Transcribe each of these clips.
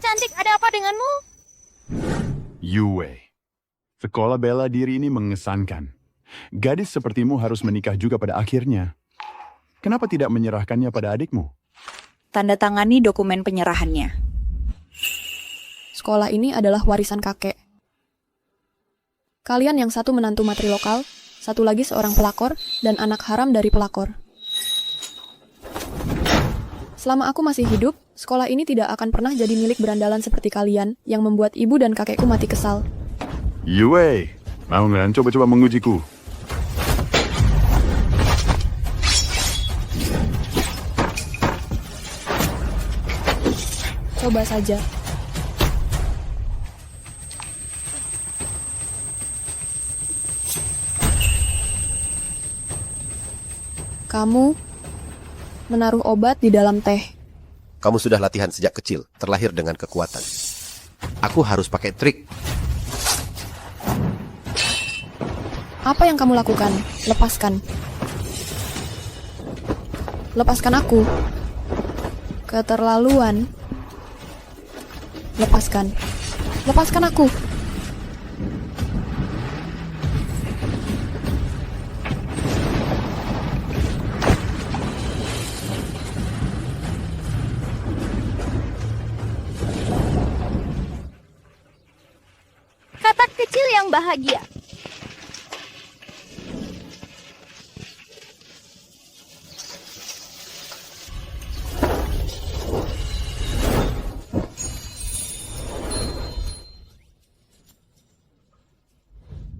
cantik, ada apa denganmu? Yue, sekolah bela diri ini mengesankan. Gadis sepertimu harus menikah juga pada akhirnya. Kenapa tidak menyerahkannya pada adikmu? Tanda tangani dokumen penyerahannya. Sekolah ini adalah warisan kakek. Kalian yang satu menantu matri lokal, satu lagi seorang pelakor, dan anak haram dari pelakor. Selama aku masih hidup, sekolah ini tidak akan pernah jadi milik berandalan seperti kalian yang membuat ibu dan kakekku mati kesal. Yue, mau nggak coba-coba mengujiku? Coba saja. Kamu menaruh obat di dalam teh. Kamu sudah latihan sejak kecil, terlahir dengan kekuatan. Aku harus pakai trik. Apa yang kamu lakukan? Lepaskan. Lepaskan aku. Keterlaluan. Lepaskan. Lepaskan aku. Katak kecil yang bahagia.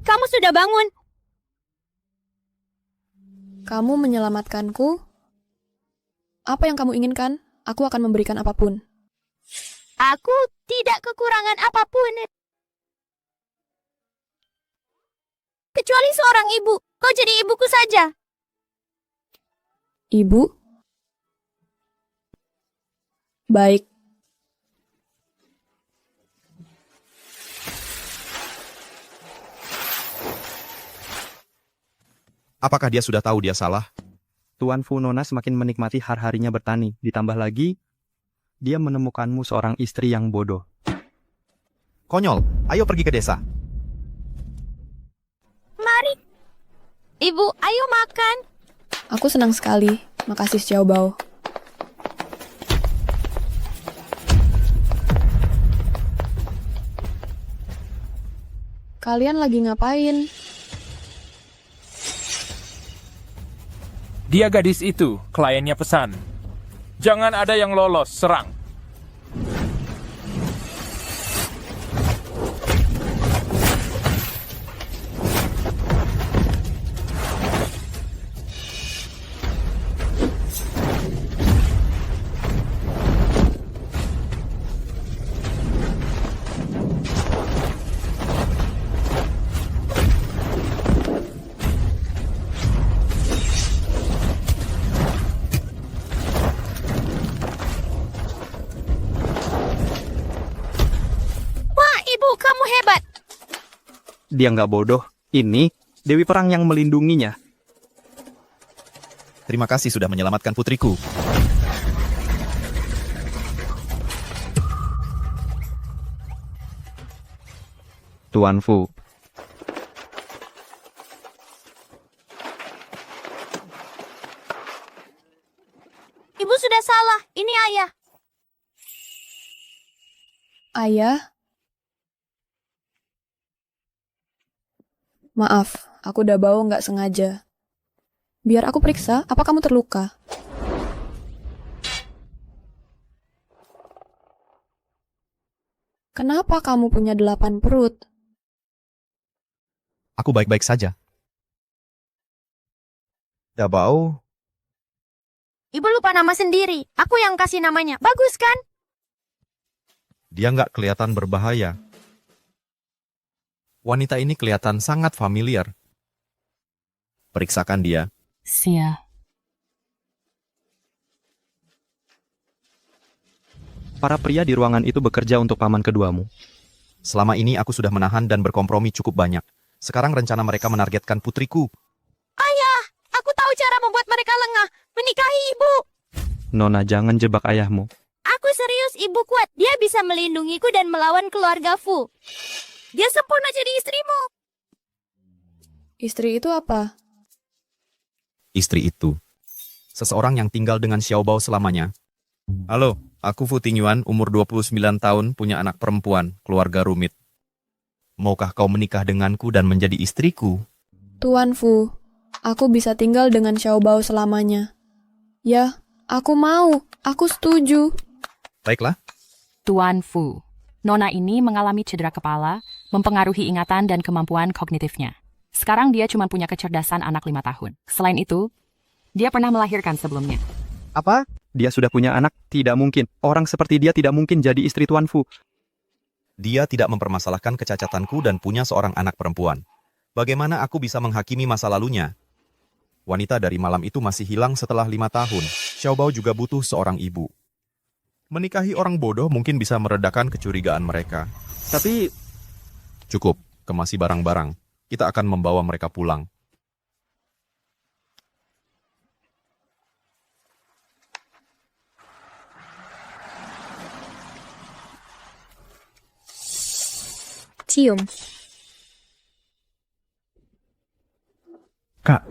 Kamu sudah bangun. Kamu menyelamatkanku. Apa yang kamu inginkan, aku akan memberikan apapun. Aku tidak kekurangan apapun. Kecuali seorang ibu. Kau jadi ibuku saja. Ibu? Baik. Apakah dia sudah tahu dia salah? Tuan Fu Nona semakin menikmati hari-harinya bertani. Ditambah lagi, dia menemukanmu seorang istri yang bodoh. Konyol, ayo pergi ke desa. Mari. Ibu, ayo makan. Aku senang sekali. Makasih Xiao Bao. Kalian lagi ngapain? Dia gadis itu, kliennya pesan. Jangan ada yang lolos, serang. Kamu hebat. Dia nggak bodoh. Ini Dewi Perang yang melindunginya. Terima kasih sudah menyelamatkan putriku. Tuan Fu. Ibu sudah salah. Ini ayah. Ayah? Maaf, aku udah bawa nggak sengaja. Biar aku periksa, apa kamu terluka? Kenapa kamu punya 8 perut? Aku baik-baik saja. Ya bau. Ibu lupa nama sendiri. Aku yang kasih namanya. Bagus kan? Dia nggak kelihatan berbahaya. Wanita ini kelihatan sangat familiar. Periksakan dia. Sia. Para pria di ruangan itu bekerja untuk paman keduamu. Selama ini aku sudah menahan dan berkompromi cukup banyak. Sekarang rencana mereka menargetkan putriku. Ayah, aku tahu cara membuat mereka lengah. Menikahi ibu. Nona, jangan jebak ayahmu. Aku Aku serius, ibu kuat. Dia bisa melindungiku dan melawan keluarga Fu. Dia sempurna jadi istrimu. Istri itu apa? Istri itu. Seseorang yang tinggal dengan Xiaobao selamanya. Halo, aku Fu Tingyuan, umur 29 tahun, punya anak perempuan, keluarga rumit. Maukah kau menikah denganku dan menjadi istriku? Tuan Fu, aku bisa tinggal dengan Xiaobao selamanya. Ya, aku mau. Aku setuju. Baiklah. Tuan Fu, Nona ini mengalami cedera kepala, mempengaruhi ingatan dan kemampuan kognitifnya. Sekarang dia cuma punya kecerdasan anak 5 tahun. Selain itu, dia pernah melahirkan sebelumnya. Apa? Dia sudah punya anak? Tidak mungkin. Orang seperti dia tidak mungkin jadi istri Tuan Fu. Dia tidak mempermasalahkan kecacatanku dan punya seorang anak perempuan. Bagaimana aku bisa menghakimi masa lalunya? Wanita dari malam itu masih hilang setelah 5 tahun. Xiaobao juga butuh seorang ibu. Menikahi orang bodoh mungkin bisa meredakan kecurigaan mereka. Tapi Cukup, kemasi barang-barang. Kita akan membawa mereka pulang. Cium. Kak,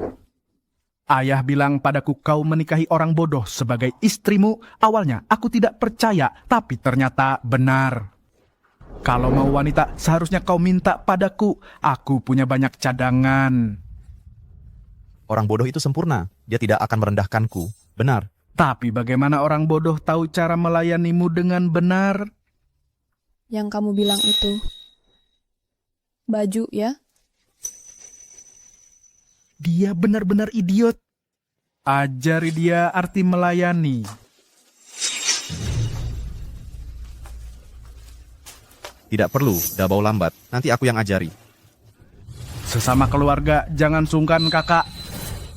ayah bilang padaku kau menikahi orang bodoh sebagai istrimu. Awalnya aku tidak percaya, tapi ternyata benar. Kalau mau wanita, seharusnya kau minta padaku. Aku punya banyak cadangan. Orang bodoh itu sempurna. Dia tidak akan merendahkanku. Benar. Tapi bagaimana orang bodoh tahu cara melayanimu dengan benar? Yang kamu bilang itu. Baju, ya? Dia benar-benar idiot. Ajari dia arti melayani. Tidak perlu, dah bau lambat. Nanti aku yang ajari. Sesama keluarga, jangan sungkan kakak.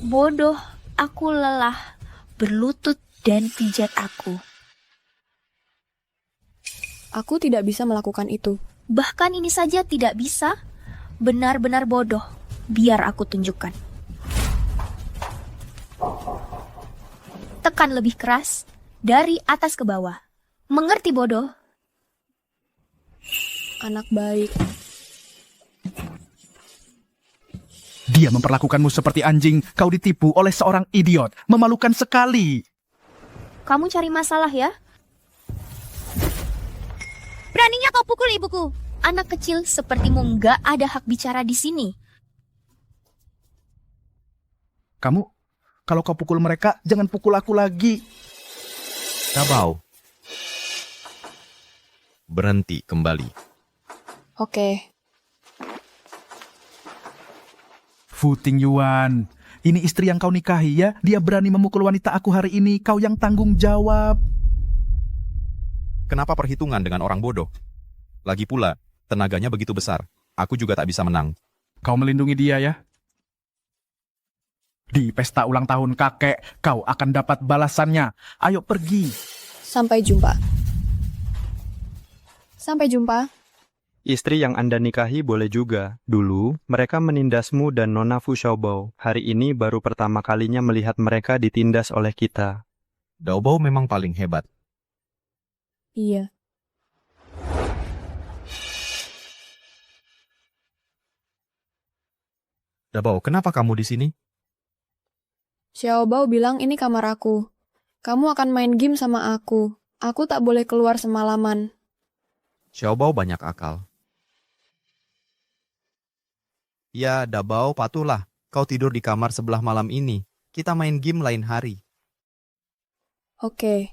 Bodoh, aku lelah. Berlutut dan pijat aku. Aku tidak bisa melakukan itu. Bahkan ini saja tidak bisa. Benar-benar bodoh. Biar aku tunjukkan. Tekan lebih keras. Dari atas ke bawah. Mengerti bodoh? Anak baik. Dia memperlakukanmu seperti anjing. Kau ditipu oleh seorang idiot. Memalukan sekali. Kamu cari masalah ya? Beraninya kau pukul ibuku. Anak kecil sepertimu nggak ada hak bicara di sini. Kamu, kalau kau pukul mereka, jangan pukul aku lagi. Tabau. Berhenti kembali. Oke. Fu Tingyuan, ini istri yang kau nikahi ya? Dia berani memukul wanita aku hari ini. Kau yang tanggung jawab. Kenapa perhitungan dengan orang bodoh? Lagi pula, tenaganya begitu besar. Aku juga tak bisa menang. Kau melindungi dia ya? Di pesta ulang tahun kakek, kau akan dapat balasannya. Ayo pergi. Sampai jumpa. Sampai jumpa. istri yang Anda nikahi boleh juga. Dulu, mereka menindasmu dan Nona Fu Xiaobao. Hari ini baru pertama kalinya melihat mereka ditindas oleh kita. Daobao memang paling hebat. Iya. Daobao, kenapa kamu di sini? Xiaobao bilang ini kamar aku. Kamu akan main game sama aku. Aku tak boleh keluar semalaman. Xiaobao banyak akal. Ya, Daobao, patuhlah. Kau tidur di kamar sebelah malam ini. Kita main game lain hari. Oke.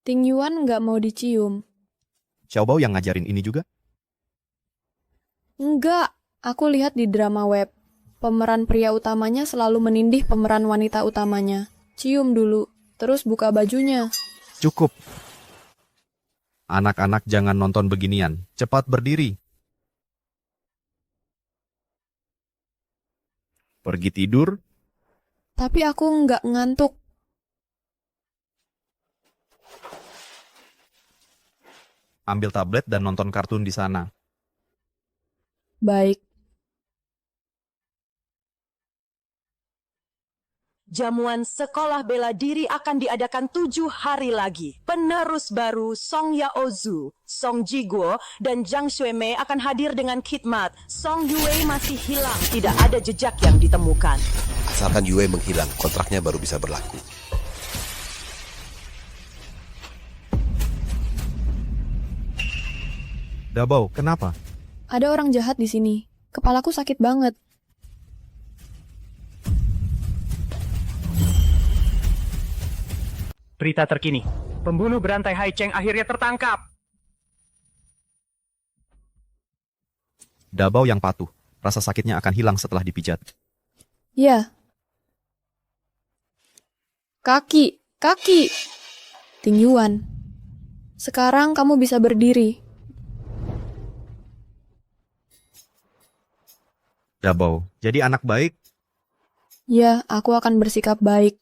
Ting Yuan nggak mau dicium. Xiaobao yang ngajarin ini juga? Enggak, aku lihat di drama web. Pemeran pria utamanya selalu menindih pemeran wanita utamanya. Cium dulu, terus buka bajunya. Cukup. Anak-anak jangan nonton beginian. Cepat berdiri. Pergi tidur? Tapi aku nggak ngantuk. Ambil tablet dan nonton kartun di sana. Baik. Jamuan sekolah bela diri akan diadakan 7 hari lagi. Penerus baru Song Yaozu, Song Jiguo, dan Zhang Xuemei akan hadir dengan khidmat. Song Yue masih hilang, tidak ada jejak yang ditemukan. Asalkan Yue menghilang, kontraknya baru bisa berlaku. Dabao, kenapa? Ada orang jahat di sini. Kepalaku sakit banget. Berita terkini, pembunuh berantai Hai Cheng akhirnya tertangkap. Dabao yang patuh. Rasa sakitnya akan hilang setelah dipijat. Ya. Kaki. Ting Yuan. Sekarang kamu bisa berdiri. Dabao, jadi anak baik? Ya, aku akan bersikap baik.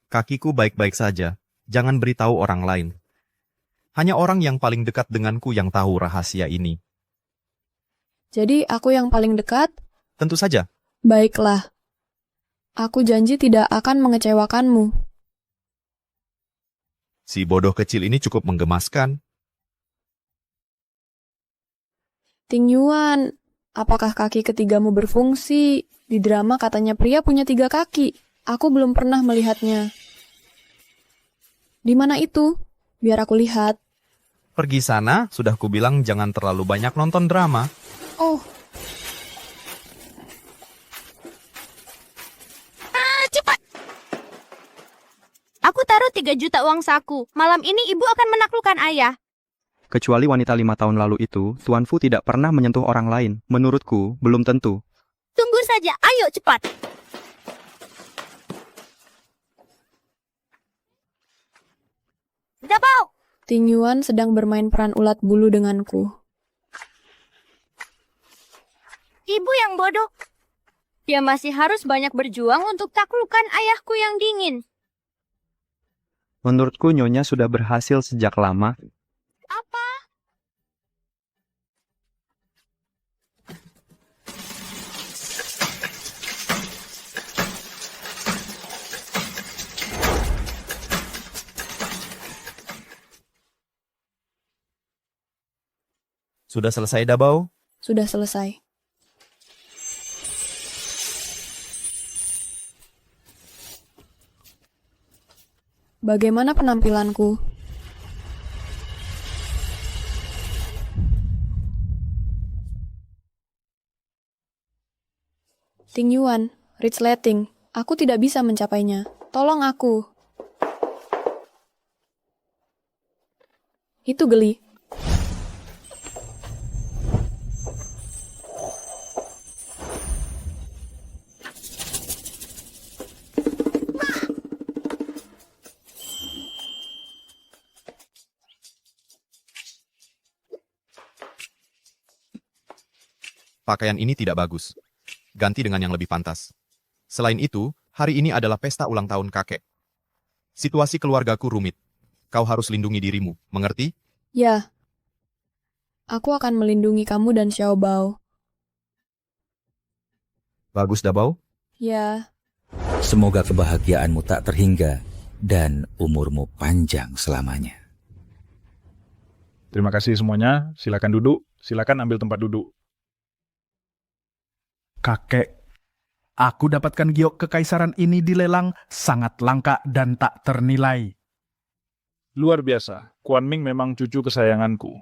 Kakiku baik-baik saja. Jangan beritahu orang lain. Hanya orang yang paling dekat denganku yang tahu rahasia ini. Jadi aku yang paling dekat? Tentu saja. Baiklah. Aku janji tidak akan mengecewakanmu. Si bodoh kecil ini cukup menggemaskan. Ting Yuan, apakah kaki ketigamu berfungsi? Di drama katanya pria punya 3 kaki. Aku belum pernah melihatnya. Di mana itu? Biar aku lihat. Pergi sana, sudah kubilang jangan terlalu banyak nonton drama. Oh. Cepat! Aku taruh 3 juta uang saku. Malam ini ibu akan menaklukkan ayah. Kecuali wanita 5 tahun lalu itu, Tuan Fu tidak pernah menyentuh orang lain. Menurutku, belum tentu. Tunggu saja, ayo cepat. Dabao! Ting Yuan sedang bermain peran ulat bulu denganku. Ibu yang bodoh. Dia masih harus banyak berjuang untuk taklukkan ayahku yang dingin. Menurutku Nyonya sudah berhasil sejak lama. Apa? Sudah selesai, Dabao? Sudah selesai. Bagaimana penampilanku? Ting Yuan, Rich Letting. Aku tidak bisa mencapainya. Tolong aku. Itu geli. Pakaian ini tidak bagus. Ganti dengan yang lebih pantas. Selain itu, hari ini adalah pesta ulang tahun kakek. Situasi keluargaku rumit. Kau harus lindungi dirimu, mengerti? Ya. Aku akan melindungi kamu dan Xiao Bao. Bagus, Dabao. Ya. Semoga kebahagiaanmu tak terhingga dan umurmu panjang selamanya. Terima kasih semuanya. Silakan duduk. Silakan ambil tempat duduk. Kakek, aku dapatkan giok kekaisaran ini dilelang sangat langka dan tak ternilai. Luar biasa. Kuan Ming memang cucu kesayanganku.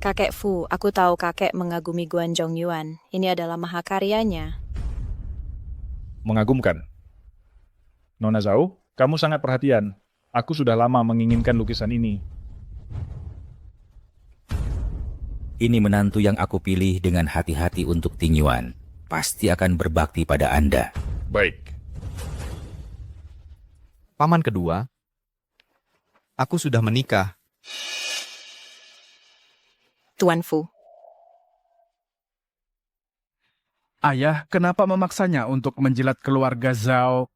Kakek Fu, aku tahu kakek mengagumi Guan Zhongyuan. Ini adalah mahakaryanya. Mengagumkan. Nona Zhao, kamu sangat perhatian. Aku sudah lama menginginkan lukisan ini. Ini menantu yang aku pilih dengan hati-hati untuk Ting Yuan. Pasti akan berbakti pada Anda. Baik. Paman kedua, aku sudah menikah. Tuan Fu. Ayah, kenapa memaksanya untuk menjilat keluarga Zhao?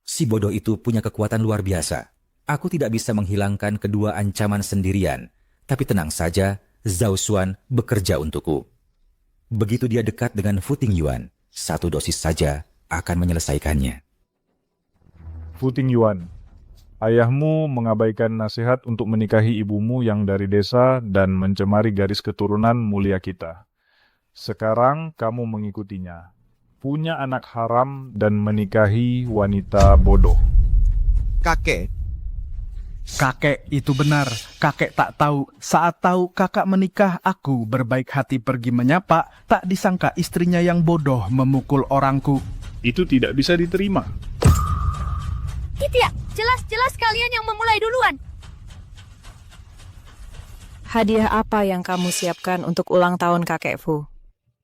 Si bodoh itu punya kekuatan luar biasa. Aku tidak bisa menghilangkan kedua ancaman sendirian. Tapi tenang saja, Zhao Xuan bekerja untukku. Begitu dia dekat dengan Fu Tingyuan, 1 dosis saja akan menyelesaikannya. Fu Tingyuan, ayahmu mengabaikan nasihat untuk menikahi ibumu yang dari desa dan mencemari garis keturunan mulia kita. Sekarang kamu mengikutinya. Punya anak haram dan menikahi wanita bodoh. Kakek, Kakek, itu benar. Kakek tak tahu. Saat tahu kakak menikah, aku berbaik hati pergi menyapa. Tak disangka istrinya yang bodoh memukul orangku. Itu tidak bisa diterima. Kitia, jelas-jelas kalian yang memulai duluan. Hadiah apa yang kamu siapkan untuk ulang tahun kakek Fu?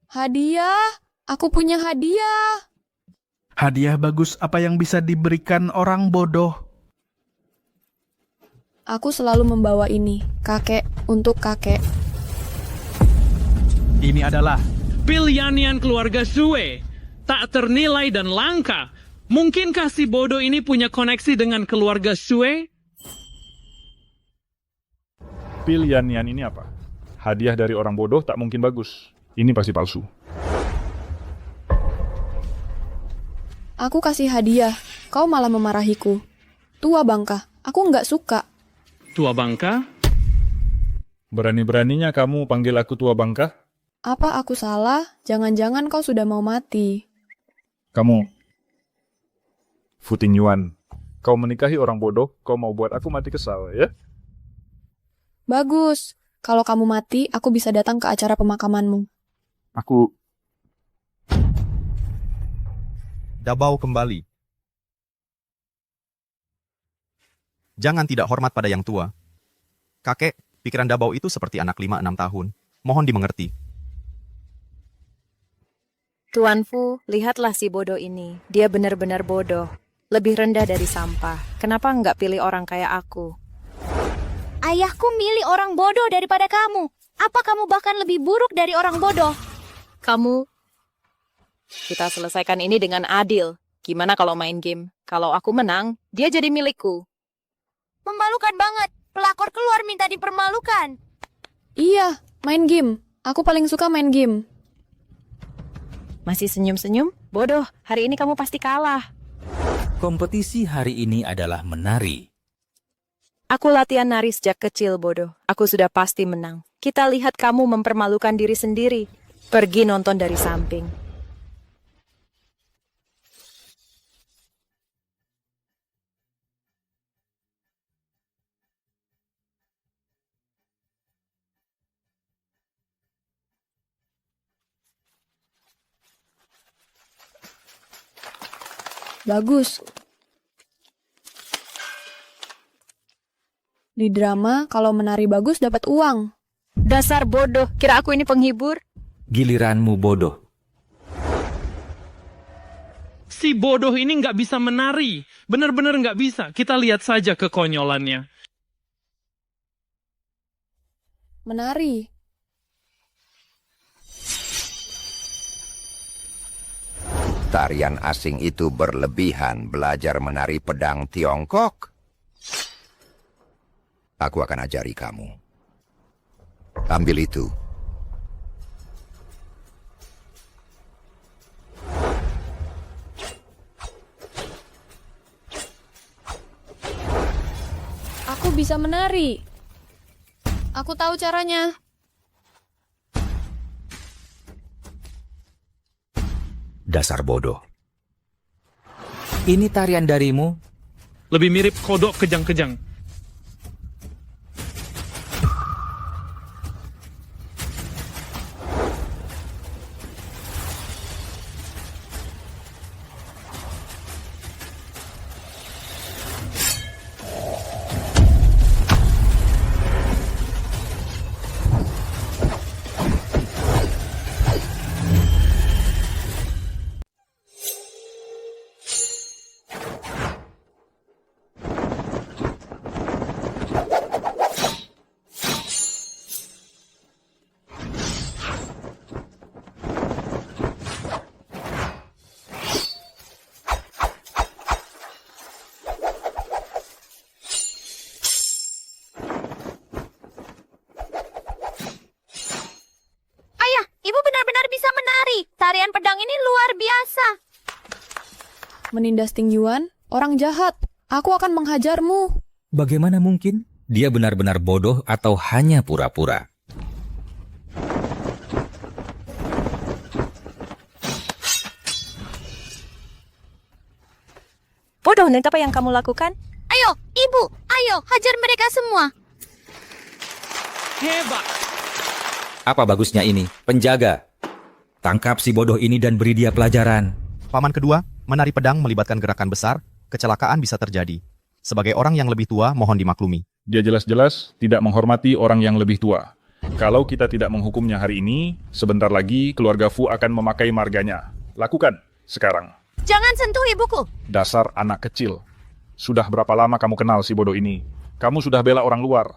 Hadiah? Aku punya hadiah. Hadiah bagus apa yang bisa diberikan orang bodoh? Aku selalu membawa ini, kakek, untuk kakek. Ini adalah pilihan keluarga Sue. Tak ternilai dan langka. Mungkinkah si bodoh ini punya koneksi dengan keluarga Sue? Pilihan ini apa? Hadiah dari orang bodoh tak mungkin bagus. Ini pasti palsu. Aku kasih hadiah, kau malah memarahiku. Tua bangka, aku nggak suka. Tua bangka? Berani-beraninya kamu panggil aku tua bangka? Apa aku salah? Jangan-jangan kau sudah mau mati. Kamu, Fu Tingyuan, kau menikahi orang bodoh, kau mau buat aku mati kesal, ya? Bagus. Kalau kamu mati, aku bisa datang ke acara pemakamanmu. Aku... Dabao kembali. Jangan tidak hormat pada yang tua. Kakek, pikiran Dabao itu seperti anak 5-6 tahun. Mohon dimengerti. Tuan Fu, lihatlah si bodoh ini. Dia benar-benar bodoh. Lebih rendah dari sampah. Kenapa nggak pilih orang kayak aku? Ayahku milih orang bodoh daripada kamu. Apa kamu bahkan lebih buruk dari orang bodoh? Kamu... Kita selesaikan ini dengan adil. Gimana kalau main game? Kalau aku menang, dia jadi milikku. Memalukan banget. Pelakor keluar minta dipermalukan. Iya, main game. Aku paling suka main game. Masih senyum-senyum? Bodoh, hari ini kamu pasti kalah. Kompetisi hari ini adalah menari. Aku latihan nari sejak kecil, bodoh. Aku sudah pasti menang. Kita lihat kamu mempermalukan diri sendiri. Pergi nonton dari samping. Bagus. Di drama, kalau menari bagus dapat uang. Dasar bodoh, kira aku ini penghibur? Giliranmu bodoh. Si bodoh ini nggak bisa menari. Benar-benar nggak bisa. Kita lihat saja kekonyolannya. Menari. Tarian asing itu berlebihan. Belajar menari pedang Tiongkok. Aku akan ajari kamu. Ambil itu. Aku bisa menari. Aku tahu caranya. Dasar bodoh. Ini tarian darimu? Lebih mirip kodok kejang-kejang. pelarian pedang ini luar biasa. Menindas Ting Yuan, orang jahat. Aku akan menghajarmu. Bagaimana mungkin? Dia benar-benar bodoh atau hanya pura-pura? Bodoh, dan apa yang kamu lakukan? Ayo, ibu, ayo, hajar mereka semua. Hebat. Apa bagusnya ini? Penjaga. Tangkap si bodoh ini dan beri dia pelajaran. Paman kedua, menari pedang melibatkan gerakan besar, kecelakaan bisa terjadi. Sebagai orang yang lebih tua, mohon dimaklumi. Dia jelas-jelas tidak menghormati orang yang lebih tua. Kalau kita tidak menghukumnya hari ini, sebentar lagi keluarga Fu akan memakai marganya. Lakukan sekarang. Jangan sentuh ibuku. Dasar anak kecil. Sudah berapa lama kamu kenal si bodoh ini? Kamu sudah bela orang luar.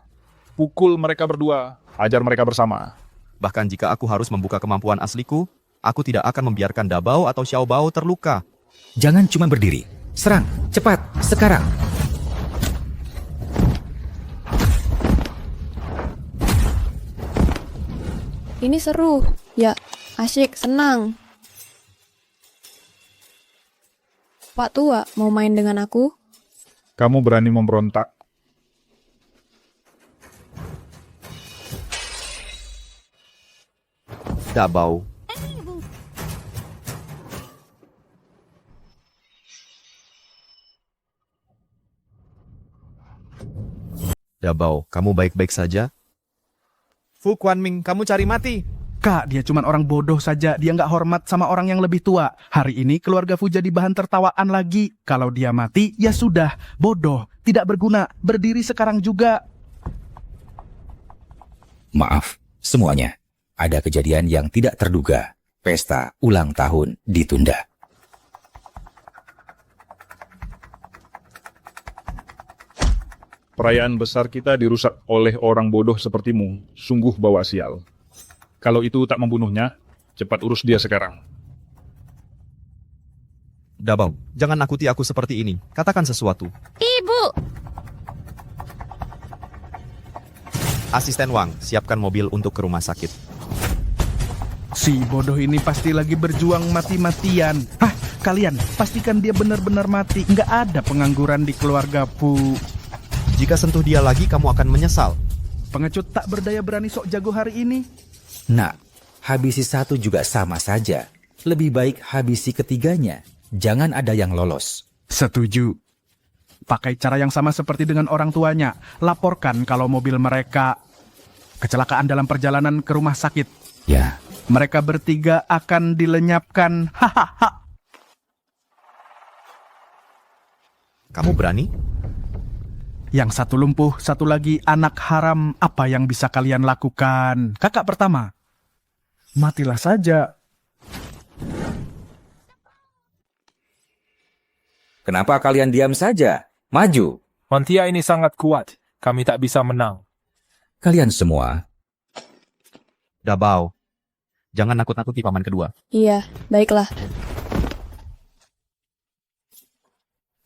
Pukul mereka berdua, ajar mereka bersama. Bahkan jika aku harus membuka kemampuan asliku, aku tidak akan membiarkan Dabao atau Xiaobao terluka. Jangan cuma berdiri. Serang, cepat, sekarang. Ini seru. Ya, asyik, senang. Pak Tua, mau main dengan aku? Kamu berani memberontak? Dabao. Dabao, kamu baik-baik saja? Fu Quanming, kamu cari mati. Kak, dia cuma orang bodoh saja. Dia nggak hormat sama orang yang lebih tua. Hari ini keluarga Fu jadi bahan tertawaan lagi. Kalau dia mati, ya sudah. Bodoh, tidak berguna. Berdiri sekarang juga. Maaf, semuanya. Ada kejadian yang tidak terduga. Pesta ulang tahun ditunda. Perayaan besar kita dirusak oleh orang bodoh sepertimu. Sungguh bawa sial. Kalau itu tak membunuhnya, cepat urus dia sekarang. Dabao, jangan nakuti aku seperti ini. Katakan sesuatu. Ibu! Asisten Wang, siapkan mobil untuk ke rumah sakit. Si bodoh ini pasti lagi berjuang mati-matian. Hah, kalian pastikan dia benar-benar mati. Nggak ada pengangguran di keluarga Fu. Jika sentuh dia lagi, kamu akan menyesal. Pengecut tak berdaya berani sok jago hari ini. Nah, habisi satu juga sama saja. Lebih baik habisi ketiganya. Jangan ada yang lolos. Setuju. Pakai cara yang sama seperti dengan orang tuanya. Laporkan kalau mobil mereka kecelakaan dalam perjalanan ke rumah sakit. Ya. Mereka bertiga akan dilenyapkan. Hahaha. Kamu berani? Yang satu lumpuh, satu lagi anak haram. Apa yang bisa kalian lakukan? Kakak pertama. Matilah saja. Kenapa kalian diam saja? Maju. Mantia ini sangat kuat. Kami tak bisa menang. Kalian semua. Dabao, jangan nakut-nakuti paman kedua. Iya, baiklah.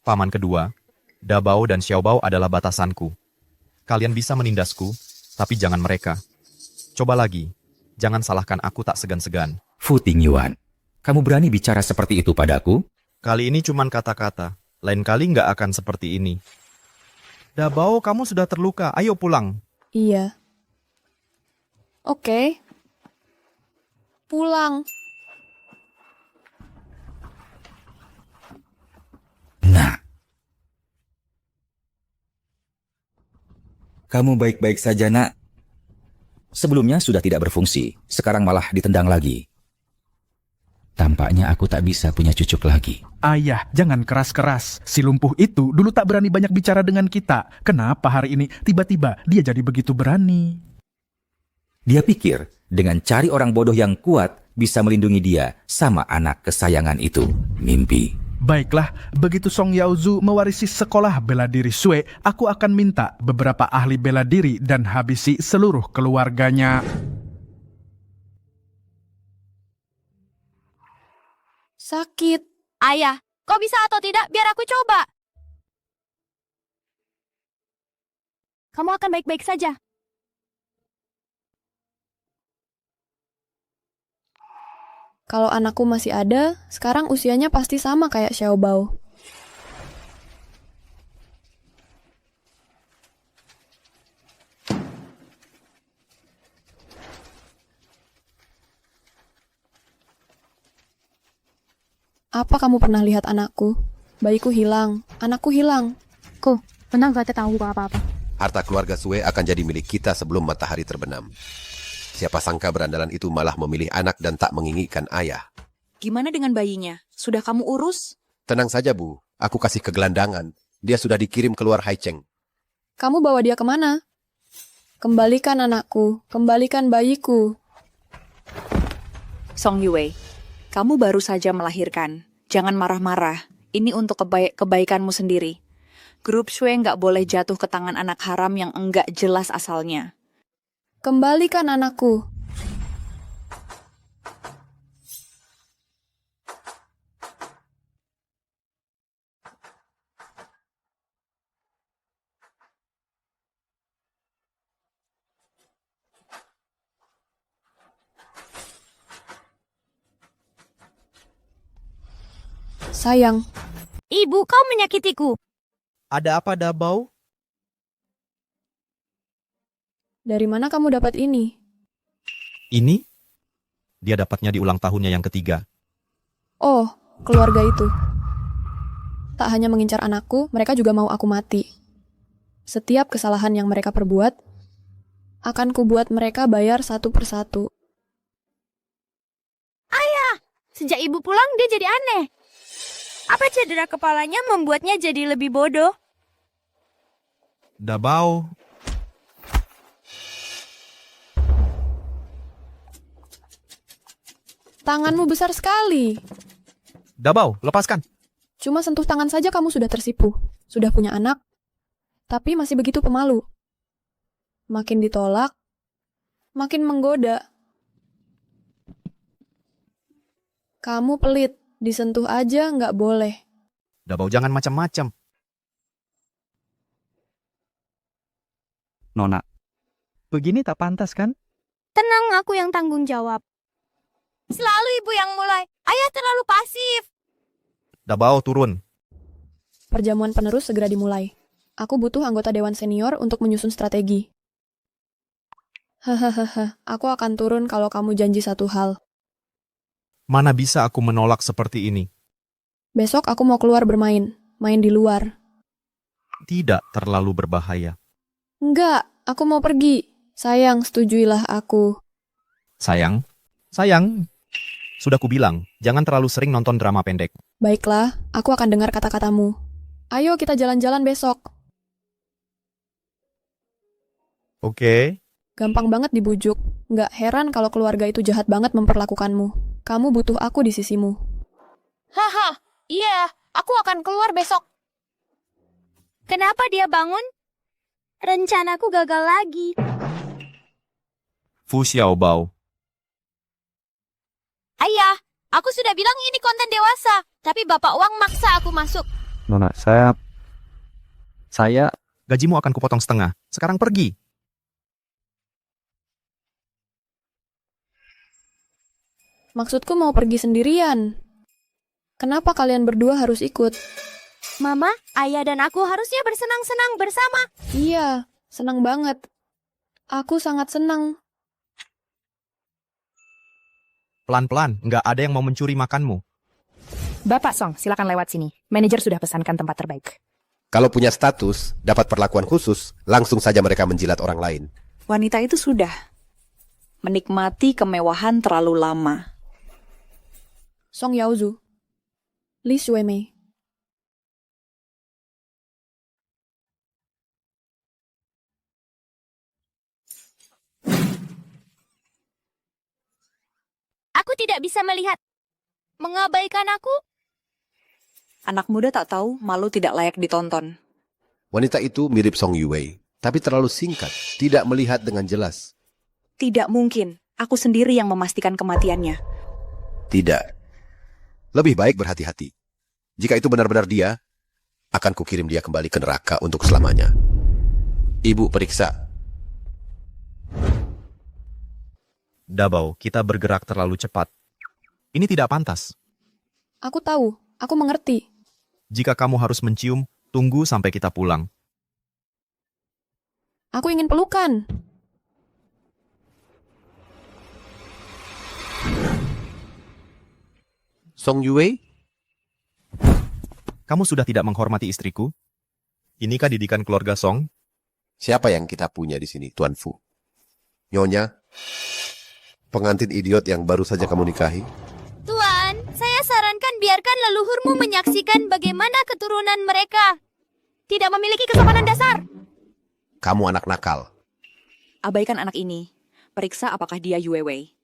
Paman kedua, Dabao dan Xiaobao adalah batasanku. Kalian bisa menindasku, tapi jangan mereka. Coba lagi, jangan salahkan aku tak segan-segan. Fu Tingyuan, kamu berani bicara seperti itu padaku? Kali ini cuman kata-kata, lain kali nggak akan seperti ini. Dabao, kamu sudah terluka, ayo pulang. Iya. Oke. Pulang. Nah. Kamu baik-baik saja, nak. Sebelumnya sudah tidak berfungsi, sekarang malah ditendang lagi. Tampaknya aku tak bisa punya cucuk lagi. Ayah, jangan keras-keras. Si lumpuh itu dulu tak berani banyak bicara dengan kita. Kenapa hari ini tiba-tiba dia jadi begitu berani? Dia pikir dengan cari orang bodoh yang kuat bisa melindungi dia sama anak kesayangan itu. Mimpi. Baiklah, begitu Song Yaozu mewarisi sekolah bela diri Sui, aku akan minta beberapa ahli bela diri dan habisi seluruh keluarganya. Sakit. Ayah, kau bisa atau tidak? Biar aku coba. Kamu akan baik-baik saja. Kalau anakku masih ada, sekarang usianya pasti sama kayak Xiaobao. Apa kamu pernah lihat anakku? Bayiku hilang, anakku hilang. Kok, benar gak tahu apa-apa. Harta keluarga Sue akan jadi milik kita sebelum matahari terbenam. Siapa sangka berandalan itu malah memilih anak dan tak menginginkan ayah. Gimana dengan bayinya? Sudah kamu urus? Tenang saja, Bu. Aku kasih ke gelandangan. Dia sudah dikirim keluar Haicheng. Kamu bawa dia kemana? Kembalikan anakku, kembalikan bayiku. Song Yue, kamu baru saja melahirkan. Jangan marah-marah. Ini untuk kebaikanmu sendiri. Grup Shui nggak boleh jatuh ke tangan anak haram yang enggak jelas asalnya. Kembalikan anakku. Sayang. Ibu, kau menyakitiku. Ada apa, Dabao? Dari mana kamu dapat ini? Ini? Dia dapatnya di ulang tahunnya yang ketiga. Oh, keluarga itu. Tak hanya mengincar anakku, mereka juga mau aku mati. Setiap kesalahan yang mereka perbuat, akan kubuat mereka bayar satu persatu. Ayah, sejak ibu pulang dia jadi aneh. Apa cedera kepalanya membuatnya jadi lebih bodoh? Dabao. Tanganmu besar sekali. Dabao, lepaskan. Cuma sentuh tangan saja kamu sudah tersipu. Sudah punya anak, tapi masih begitu pemalu. Makin ditolak, makin menggoda. Kamu pelit. Disentuh aja nggak boleh. Dabao, jangan macam-macam. Nona, begini tak pantas kan? Tenang, aku yang tanggung jawab. Selalu ibu yang mulai. Ayah terlalu pasif. Dabao, turun. Perjamuan penerus segera dimulai. Aku butuh anggota dewan senior untuk menyusun strategi. Hahaha, aku akan turun kalau kamu janji satu hal. Mana bisa aku menolak seperti ini? Besok aku mau keluar bermain. Main di luar. Tidak terlalu berbahaya. Enggak, aku mau pergi. Sayang, setujuilah aku. Sayang. Sudah kubilang, jangan terlalu sering nonton drama pendek. Baiklah, aku akan dengar kata-katamu. Ayo kita jalan-jalan besok. Oke. Gampang banget dibujuk. Nggak heran kalau keluarga itu jahat banget memperlakukanmu. Kamu butuh aku di sisimu. Haha, iya, aku akan keluar besok. Kenapa dia bangun? Rencanaku gagal lagi. Fu Xiaobao. Ayah, aku sudah bilang ini konten dewasa, tapi Bapak Wang maksa aku masuk. Nona, saya... Gajimu akan kupotong setengah. Sekarang pergi. Maksudku mau pergi sendirian. Kenapa kalian berdua harus ikut? Mama, ayah dan aku harusnya bersenang-senang bersama. Iya, senang banget. Aku sangat senang. Pelan-pelan, nggak ada yang mau mencuri makanmu. Bapak Song, silakan lewat sini. Manajer sudah pesankan tempat terbaik. Kalau punya status, dapat perlakuan khusus, langsung saja mereka menjilat orang lain. Wanita itu sudah menikmati kemewahan terlalu lama. Song Yaozu, Li Xuemei. Aku tidak bisa melihat. Mengabaikan aku? Anak muda tak tahu, malu tidak layak ditonton. Wanita itu mirip Song Yue, tapi terlalu singkat, tidak melihat dengan jelas. Tidak mungkin, aku sendiri yang memastikan kematiannya. Tidak. Lebih baik berhati-hati. Jika itu benar-benar dia, akan kukirim dia kembali ke neraka untuk selamanya. Ibu periksa. Dabao, kita bergerak terlalu cepat. Ini tidak pantas. Aku tahu, aku mengerti. Jika kamu harus mencium, tunggu sampai kita pulang. Aku ingin pelukan. Song Yue? Kamu sudah tidak menghormati istriku? Inikah didikan keluarga Song? Siapa yang kita punya di sini, Tuan Fu? Nyonya? Pengantin idiot yang baru saja kamu nikahi? Tuan, saya sarankan biarkan leluhurmu menyaksikan bagaimana keturunan mereka tidak memiliki kesopanan dasar. Kamu anak nakal. Abaikan anak ini. Periksa apakah dia Yue Wei.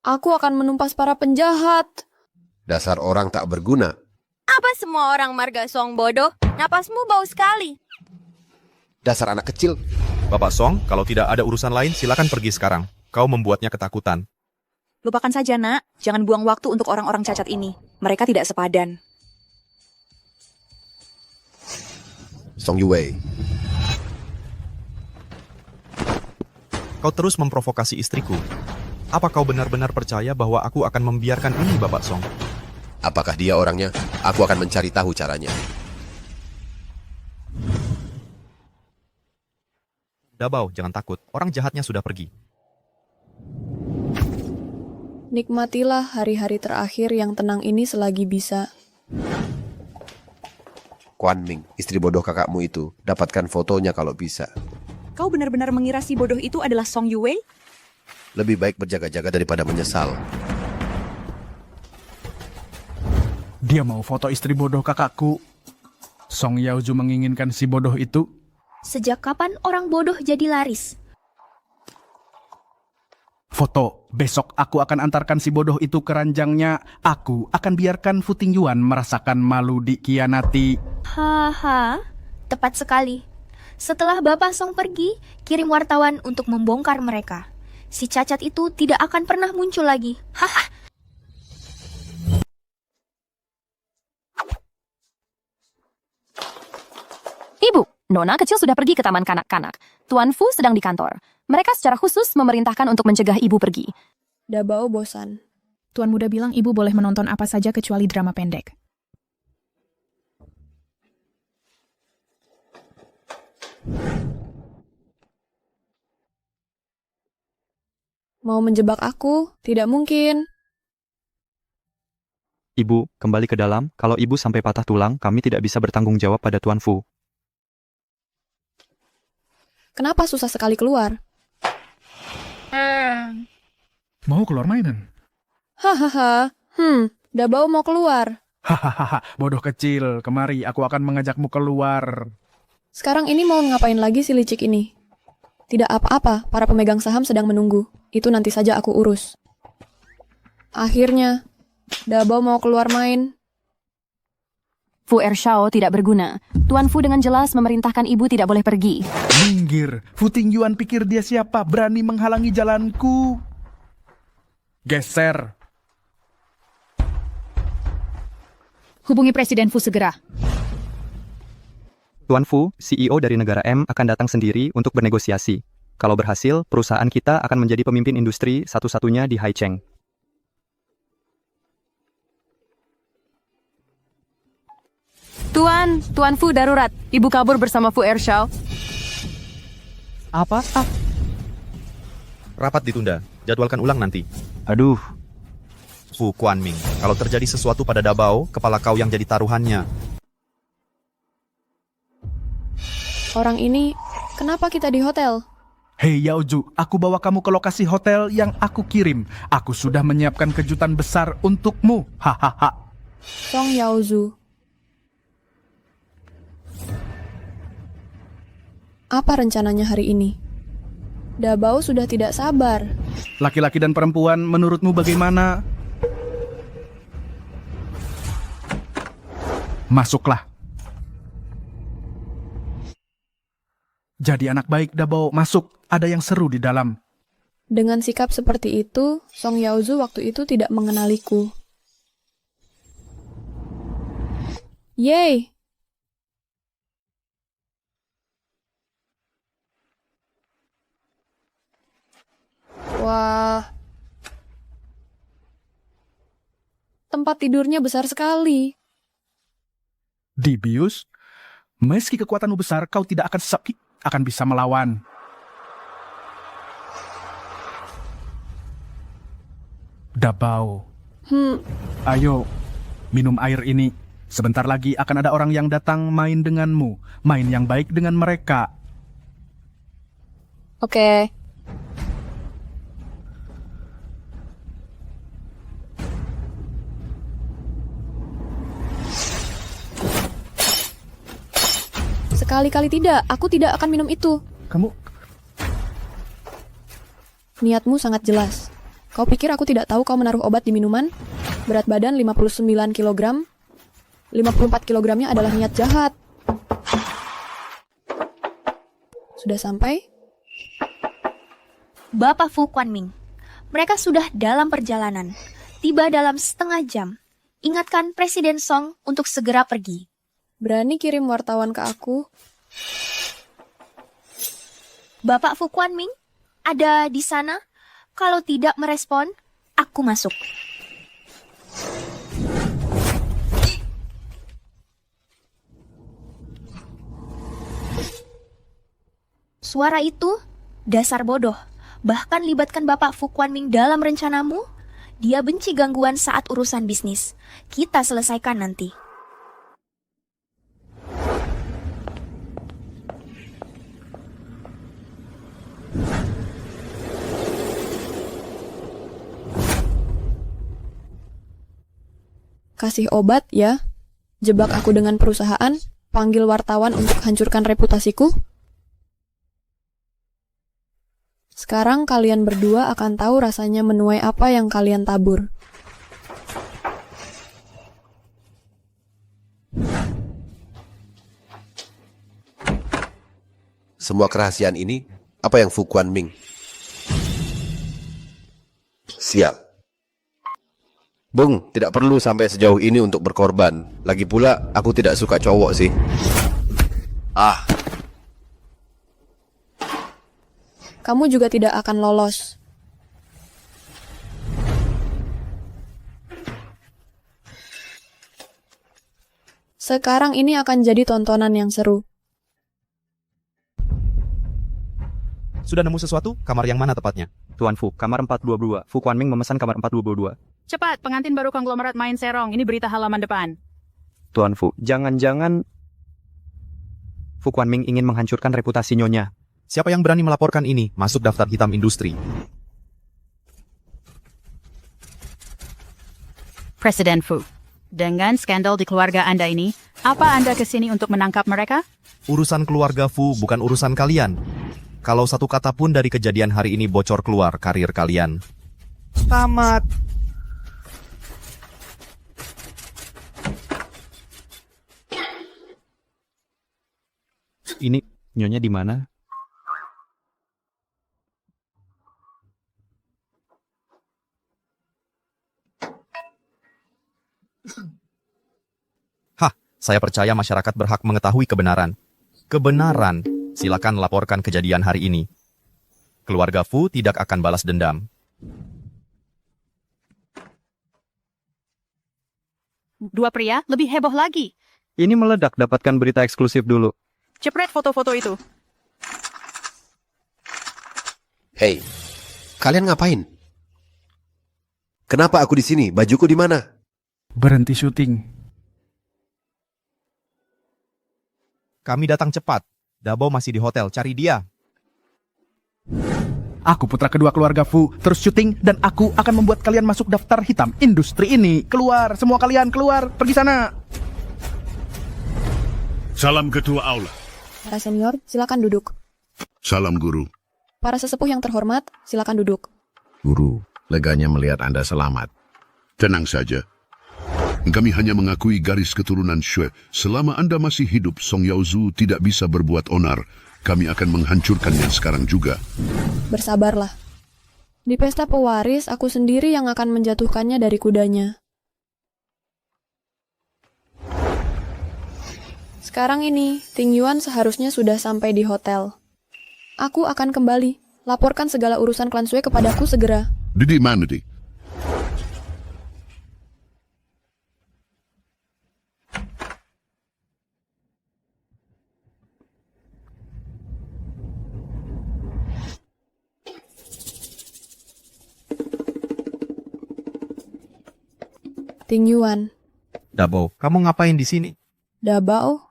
Aku akan menumpas para penjahat. Dasar orang tak berguna. Apa semua orang marga Song bodoh? Napasmu bau sekali. Dasar anak kecil. Bapak Song, kalau tidak ada urusan lain, silakan pergi sekarang. Kau membuatnya ketakutan. Lupakan saja, Nak. Jangan buang waktu untuk orang-orang cacat ini. Mereka tidak sepadan. Song Yue. Kau terus memprovokasi istriku. Apa kau benar-benar percaya bahwa aku akan membiarkan ini, Bapak Song? Apakah dia orangnya? Aku akan mencari tahu caranya. Dabao, jangan takut. Orang jahatnya sudah pergi. Nikmatilah hari-hari terakhir yang tenang ini selagi bisa. Kuan Ming, istri bodoh kakakmu itu. Dapatkan fotonya kalau bisa. Kau benar-benar mengira si bodoh itu adalah Song Yue? Lebih baik berjaga-jaga daripada menyesal. Dia mau foto istri bodoh kakakku. Song Yaozu menginginkan si bodoh itu. Sejak kapan orang bodoh jadi laris? Foto, besok aku akan antarkan si bodoh itu ke ranjangnya. Aku akan biarkan Fu Tingyuan merasakan malu dikhianati. Haha, tepat sekali. Setelah Bapak Song pergi, kirim wartawan untuk membongkar mereka. Si cacat itu tidak akan pernah muncul lagi. Haha. Ibu, Nona kecil sudah pergi ke taman kanak-kanak. Tuan Fu sedang di kantor. Mereka secara khusus memerintahkan untuk mencegah ibu pergi. Dabao bosan. Tuan muda bilang ibu boleh menonton apa saja kecuali drama pendek. Mau menjebak aku? Tidak mungkin. Ibu, kembali ke dalam. Kalau ibu sampai patah tulang, kami tidak bisa bertanggung jawab pada Tuan Fu. Kenapa susah sekali keluar? Mau keluar mainan? Hahaha. Dabao mau keluar. Hahaha, bodoh kecil. Kemari, aku akan mengajakmu keluar. Sekarang ini mau ngapain lagi si licik ini? Tidak apa-apa, para pemegang saham sedang menunggu. Itu nanti saja aku urus. Akhirnya, Dabao mau keluar main. Fu Ershao tidak berguna. Tuan Fu dengan jelas memerintahkan ibu tidak boleh pergi. Minggir, Fu Tingyuan pikir dia siapa? Berani menghalangi jalanku. Geser. Hubungi Presiden Fu segera. Tuan Fu, CEO dari negara M akan datang sendiri untuk bernegosiasi. Kalau berhasil, perusahaan kita akan menjadi pemimpin industri satu-satunya di Haicheng. Tuan Fu darurat. Ibu kabur bersama Fu Ershao. Apa? Rapat ditunda. Jadwalkan ulang nanti. Aduh. Fu Quanming, kalau terjadi sesuatu pada Dabao, kepala kau yang jadi taruhannya. Orang ini, kenapa kita di hotel? Hei Yaozu, aku bawa kamu ke lokasi hotel yang aku kirim. Aku sudah menyiapkan kejutan besar untukmu. Hahaha. Song Yaozu. Apa rencananya hari ini? Dabao sudah tidak sabar. Laki-laki dan perempuan, menurutmu bagaimana? Masuklah. Jadi anak baik, Dabao. Masuk. Ada yang seru di dalam. Dengan sikap seperti itu, Song Yaozu waktu itu tidak mengenaliku. Yeay! Wah. Tempat tidurnya besar sekali. Dibius, meski kekuatanmu besar, kau tidak akan bisa melawan. Dabao, ayo, minum air ini. Sebentar lagi akan ada orang yang datang main denganmu. Main yang baik dengan mereka. Oke. Sekali-kali tidak, aku tidak akan minum itu. Kamu... Niatmu sangat jelas. Kau pikir aku tidak tahu kau menaruh obat di minuman? Berat badan 59 kg. 54 kilogramnya adalah niat jahat. Sudah sampai? Bapak Fu Quanming, mereka sudah dalam perjalanan. Tiba dalam setengah jam. Ingatkan Presiden Song untuk segera pergi. Berani kirim wartawan ke aku? Bapak Fu Quanming, ada di sana? Kalau tidak merespon, aku masuk. Suara itu, dasar bodoh. Bahkan libatkan Bapak Fu Quanming dalam rencanamu. Dia benci gangguan saat urusan bisnis. Kita selesaikan nanti. Kasih obat ya. Jebak aku dengan perusahaan. Panggil wartawan untuk hancurkan reputasiku. Sekarang kalian berdua akan tahu rasanya menuai apa yang kalian tabur. Semua kerahasiaan ini, apa yang Fu Quanming? Siap. Bung, tidak perlu sampai sejauh ini untuk berkorban. Lagi pula, aku tidak suka cowok sih. Kamu juga tidak akan lolos. Sekarang ini akan jadi tontonan yang seru. Sudah nemu sesuatu? Kamar yang mana tepatnya? Tuan Fu, kamar 422. Fu Quanming memesan kamar 422. Cepat, pengantin baru konglomerat main serong. Ini berita halaman depan. Tuan Fu, jangan-jangan Fu Quanming ingin menghancurkan reputasi Nyonya. Siapa yang berani melaporkan ini masuk daftar hitam industri? Presiden Fu, dengan skandal di keluarga Anda ini, apa Anda kesini untuk menangkap mereka? Urusan keluarga Fu bukan urusan kalian. Kalau satu kata pun dari kejadian hari ini bocor keluar, karir kalian tamat. Ini Nyonya di mana? Hah, saya percaya masyarakat berhak mengetahui kebenaran. Kebenaran, silakan laporkan kejadian hari ini. Keluarga Fu tidak akan balas dendam. Dua pria lebih heboh lagi. Ini meledak, dapatkan berita eksklusif dulu. Cepret foto-foto itu. Hei, kalian ngapain? Kenapa aku di sini? Bajuku di mana? Berhenti syuting. Kami datang cepat. Dabo masih di hotel, cari dia. Aku putra kedua keluarga Fu, terus syuting dan aku akan membuat kalian masuk daftar hitam industri ini. Keluar, semua kalian keluar, pergi sana. Salam Ketua Aula. Para senior, silakan duduk. Salam Guru. Para sesepuh yang terhormat, silakan duduk. Guru, leganya melihat Anda selamat. Tenang saja. Kami hanya mengakui garis keturunan Xue. Selama Anda masih hidup, Song Yaozu tidak bisa berbuat onar. Kami akan menghancurkannya sekarang juga. Bersabarlah. Di pesta pewaris, aku sendiri yang akan menjatuhkannya dari kudanya. Sekarang ini, Ting Yuan seharusnya sudah sampai di hotel. Aku akan kembali. Laporkan segala urusan klan Sue kepadaku segera. Di mana, Di? Ting Yuan. Dabao, kamu ngapain di sini? Dabao?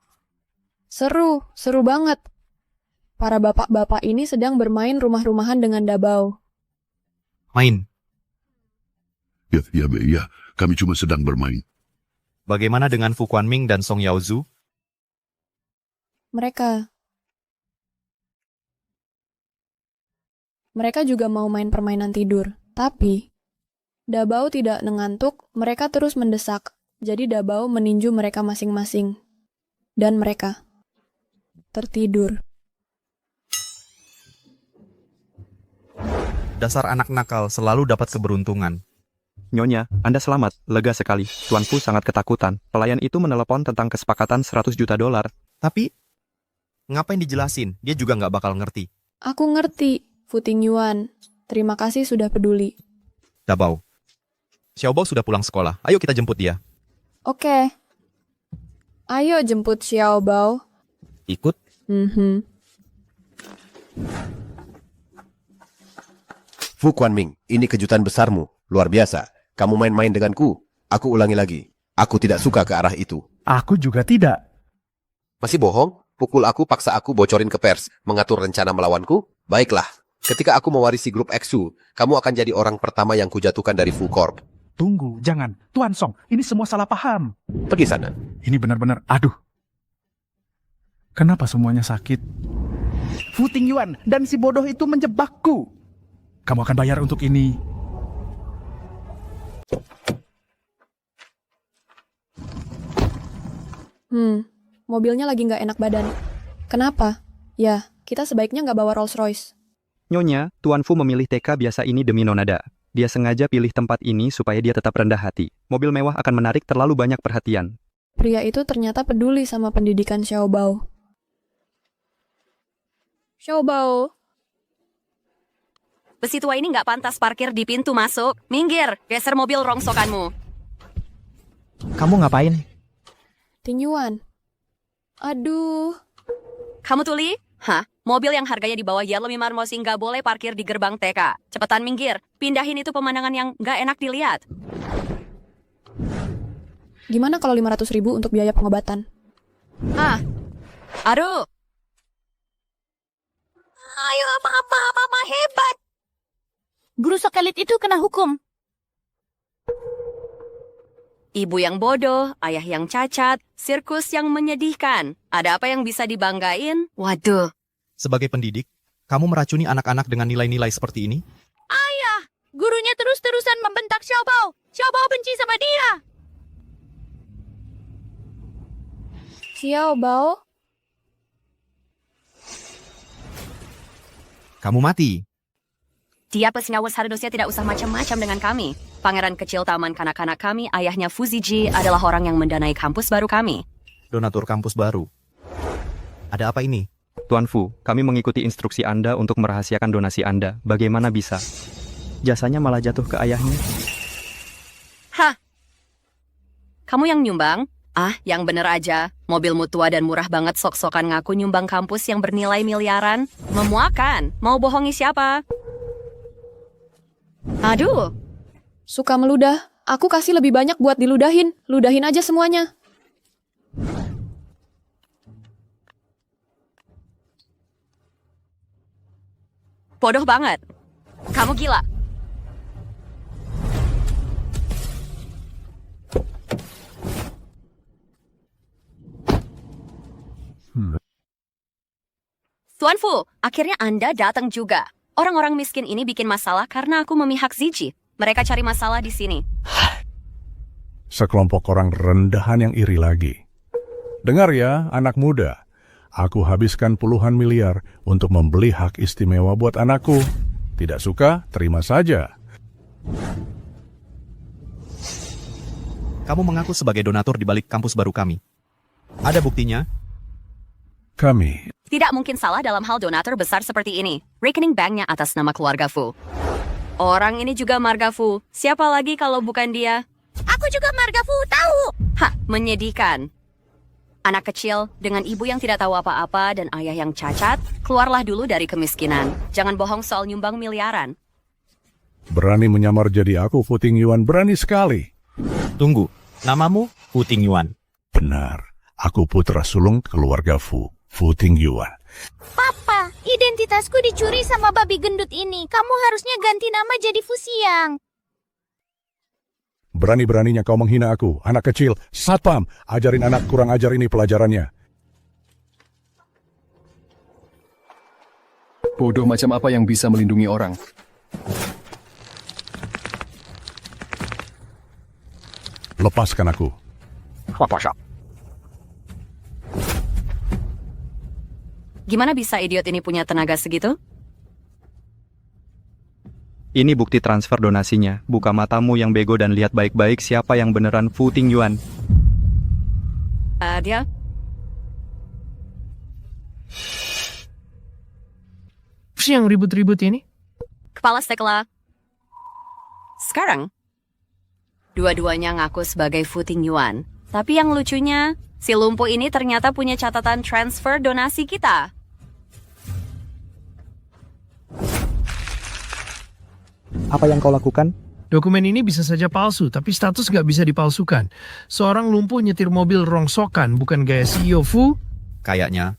Seru banget. Para bapak-bapak ini sedang bermain rumah-rumahan dengan Dabao. Main. Ya, kami cuma sedang bermain. Bagaimana dengan Fu Quanming dan Song Yaozu? Mereka juga mau main permainan tidur. Tapi, Dabao tidak mengantuk, mereka terus mendesak. Jadi Dabao meninju mereka masing-masing. Dan mereka tertidur. Dasar anak nakal selalu dapat keberuntungan. Nyonya, Anda selamat, lega sekali. Tuan Fu sangat ketakutan. Pelayan itu menelepon tentang kesepakatan $100 juta. Tapi, ngapain dijelasin? Dia juga nggak bakal ngerti. Aku ngerti, Fu Tingyuan. Terima kasih sudah peduli. Dabao, Xiaobao sudah pulang sekolah. Ayo kita jemput dia. Oke. Ayo jemput Xiaobao. Ikut? Fu Quanming, ini kejutan besarmu. Luar biasa. Kamu main-main denganku. Aku ulangi lagi. Aku tidak suka ke arah itu. Aku juga tidak. Masih bohong? Pukul aku, paksa aku bocorin ke pers. Mengatur rencana melawanku? Baiklah. Ketika aku mewarisi grup EXU, kamu akan jadi orang pertama yang kujatuhkan dari Fu Corp. Tunggu, jangan. Tuan Song, ini semua salah paham. Pergi sana. Ini benar-benar, aduh. Kenapa semuanya sakit? Fu Tingyuan dan si bodoh itu menjebakku. Kamu akan bayar untuk ini. Mobilnya lagi nggak enak badan. Kenapa? Ya, kita sebaiknya nggak bawa Rolls Royce. Nyonya, Tuan Fu memilih TK biasa ini demi Nonada. Dia sengaja pilih tempat ini supaya dia tetap rendah hati. Mobil mewah akan menarik terlalu banyak perhatian. Pria itu ternyata peduli sama pendidikan Xiaobao. Xiaobao. Besi tua ini nggak pantas parkir di pintu masuk. Minggir, geser mobil rongsokanmu. Kamu ngapain? Tingyuan. Aduh. Kamu tuli? Hah? Mobil yang harganya di bawah Yellow Marmosi nggak boleh parkir di gerbang TK. Cepetan minggir. Pindahin itu pemandangan yang nggak enak dilihat. Gimana kalau 500.000 untuk biaya pengobatan? Aduh. Ayo, mama hebat. Guru Sokelit itu kena hukum. Ibu yang bodoh, ayah yang cacat, sirkus yang menyedihkan. Ada apa yang bisa dibanggain? Waduh. Sebagai pendidik, kamu meracuni anak-anak dengan nilai-nilai seperti ini? Ayah, gurunya terus-terusan membentak Xiaobao. Xiaobao benci sama dia. Xiaobao? Kamu mati. Dia pesinawur seharusnya tidak usah macam-macam dengan kami. Pangeran kecil taman kanak-kanak kami, ayahnya Fuziji, adalah orang yang mendanai kampus baru kami. Donatur kampus baru. Ada apa ini? Tuan Fu, kami mengikuti instruksi Anda untuk merahasiakan donasi Anda. Bagaimana bisa? Jasanya malah jatuh ke ayahnya. Hah? Kamu yang nyumbang? Yang bener aja. Mobilmu tua dan murah banget sok-sokan ngaku nyumbang kampus yang bernilai miliaran. Memuakan. Mau bohongi siapa? Aduh. Suka meludah. Aku kasih lebih banyak buat diludahin. Ludahin aja semuanya. Bodoh banget. Kamu gila. Tuan Fu, akhirnya Anda datang juga. Orang-orang miskin ini bikin masalah karena aku memihak Ziji. Mereka cari masalah di sini. Sekelompok orang rendahan yang iri lagi. Dengar ya, anak muda. Aku habiskan puluhan miliar untuk membeli hak istimewa buat anakku. Tidak suka, terima saja. Kamu mengaku sebagai donatur di balik kampus baru kami. Ada buktinya? Kami Tidak mungkin salah dalam hal donatur besar seperti ini. Rekening banknya atas nama keluarga Fu. Orang ini juga marga Fu. Siapa lagi kalau bukan dia? Aku juga marga Fu, tahu. Hah, menyedihkan. Anak kecil dengan ibu yang tidak tahu apa-apa dan ayah yang cacat, keluarlah dulu dari kemiskinan. Jangan bohong soal nyumbang miliaran. Berani menyamar jadi aku, Fu Tingyuan. Berani sekali. Tunggu, namamu Fu Tingyuan? Benar, aku putra sulung keluarga Fu Tingyuan. Papa, identitasku dicuri sama babi gendut ini. Kamu harusnya ganti nama jadi Fu Siang. Berani-beraninya kau menghina aku, anak kecil. Satpam, ajarin anak kurang ajar ini pelajarannya. Bodoh macam apa yang bisa melindungi orang? Lepaskan aku. Gimana bisa idiot ini punya tenaga segitu? Ini bukti transfer donasinya. Buka matamu yang bego dan lihat baik-baik siapa yang beneran Fu Tingyuan. Dia? Yang ribut-ribut ini? Kepala Stekla. Sekarang, dua-duanya ngaku sebagai Fu Tingyuan. Tapi yang lucunya, si lumpuh ini ternyata punya catatan transfer donasi kita. Apa yang kau lakukan? Dokumen ini bisa saja palsu, tapi status gak bisa dipalsukan. Seorang lumpuh nyetir mobil rongsokan, bukan gaya CEO Fu. Kayaknya,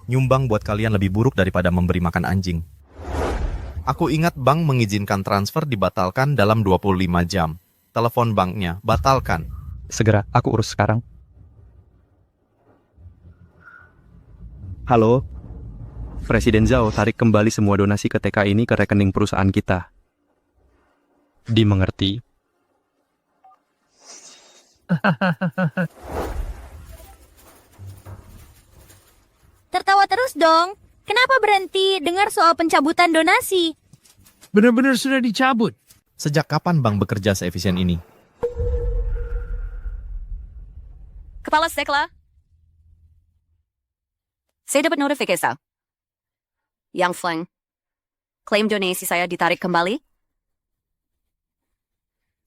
nyumbang buat kalian lebih buruk daripada memberi makan anjing. Aku ingat bank mengizinkan transfer dibatalkan dalam 25 jam. Telepon banknya, batalkan. Segera, aku urus sekarang. Halo? Presiden Zhao tarik kembali semua donasi ke TK ini ke rekening perusahaan kita. Dimengerti? Tertawa terus dong. Kenapa berhenti dengar soal pencabutan donasi? Benar-benar sudah dicabut. Sejak kapan bank bekerja seefisien ini? Kepala Stekla. Saya dapat notifikasi. Yang Fleng, klaim donasi saya ditarik kembali.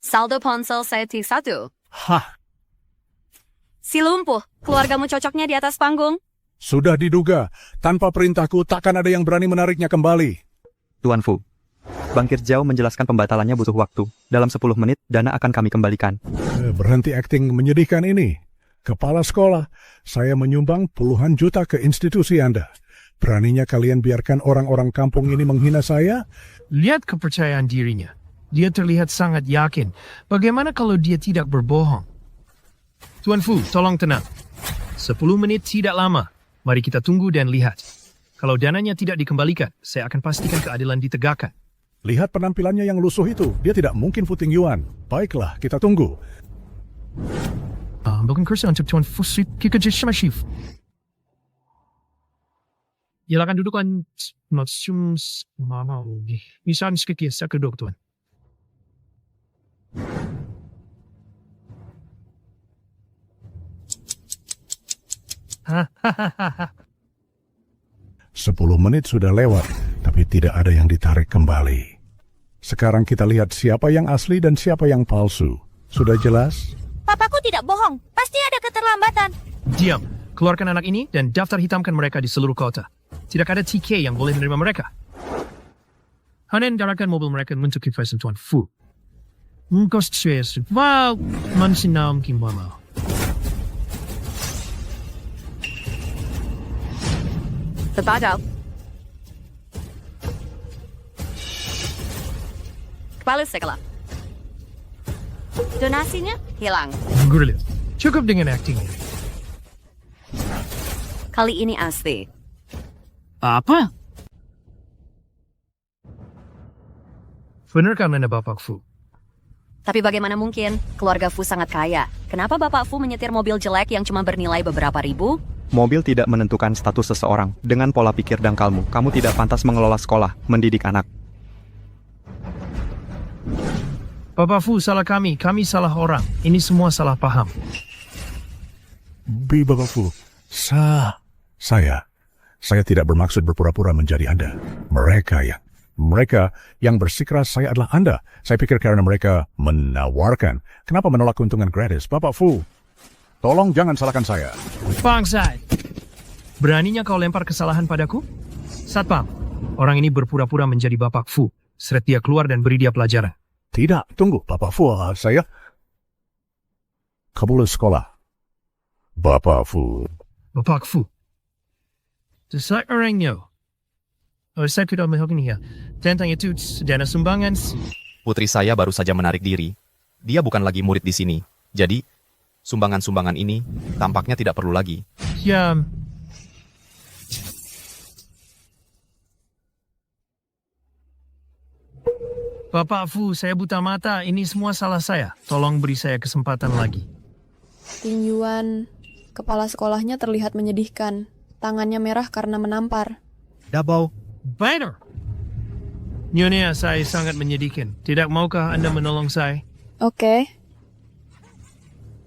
Saldo ponsel saya T1. Hah? Si lumpuh, keluargamu cocoknya di atas panggung. Sudah diduga, tanpa perintahku takkan ada yang berani menariknya kembali. Tuan Fu, Bankir Zhao menjelaskan pembatalannya butuh waktu. Dalam 10 menit, dana akan kami kembalikan. Berhenti akting menyedihkan ini. Kepala sekolah, saya menyumbang puluhan juta ke institusi Anda. Beraninya kalian biarkan orang-orang kampung ini menghina saya? Lihat kepercayaan dirinya. Dia terlihat sangat yakin. Bagaimana kalau dia tidak berbohong? Tuan Fu, tolong tenang. 10 menit tidak lama. Mari kita tunggu dan lihat. Kalau dananya tidak dikembalikan, saya akan pastikan keadilan ditegakkan. Lihat penampilannya yang lusuh itu. Dia tidak mungkin Fu Tingyuan. Baiklah, kita tunggu. Bukan kursi untuk Tuan Fu Kika Jishimashif. Silakan dudukkan maksum mama ugi. Bisa sedikit saya kedok Tuan. Hahaha. 10 menit sudah lewat, tapi tidak ada yang ditarik kembali. Sekarang kita lihat siapa yang asli dan siapa yang palsu. Sudah jelas? Papaku tidak bohong. Pasti ada keterlambatan. Diam. Keluarkan anak ini dan daftar hitamkan mereka di seluruh kota. Tidak ada TK yang boleh menerima mereka. Hanen garakan mobil mereka untuk kifasan Tuan Fu. Mungkos tsues. Wow. Mansinam kimbama. Terbadal. Kepala sekolah. Donasinya hilang. Gurulil. Cukup dengan acting ini. Kali ini asli. Apa? Benar kan Anda Bapak Fu? Tapi bagaimana mungkin? Keluarga Fu sangat kaya. Kenapa Bapak Fu menyetir mobil jelek yang cuma bernilai beberapa ribu? Mobil tidak menentukan status seseorang. Dengan pola pikir dangkalmu, kamu tidak pantas mengelola sekolah, mendidik anak. Bapak Fu salah kami salah orang. Ini semua salah paham. Bapak Fu, saya Saya tidak bermaksud berpura-pura menjadi Anda. Mereka yang bersikeras saya adalah Anda. Saya pikir karena mereka menawarkan. Kenapa menolak keuntungan gratis? Bapak Fu, tolong jangan salahkan saya. Bangsat! Beraninya kau lempar kesalahan padaku? Satpam, orang ini berpura-pura menjadi Bapak Fu. Seret dia keluar dan beri dia pelajaran. Tidak, tunggu. Bapak Fu, saya kabul sekolah. Bapak Fu. Bapak Fu. Seseorangnya. Saya tidak melihatnya. Tentang itu, dana sumbangan. Putri saya baru saja menarik diri. Dia bukan lagi murid di sini. Jadi, sumbangan-sumbangan ini tampaknya tidak perlu lagi. Ya. Bapak Fu, saya buta mata. Ini semua salah saya. Tolong beri saya kesempatan lagi. Ting Yuan, kepala sekolahnya terlihat menyedihkan. Tangannya merah karena menampar. Dabao. Benar. Nyonya, saya sangat menyedihkan. Tidak maukah Anda menolong saya? Oke.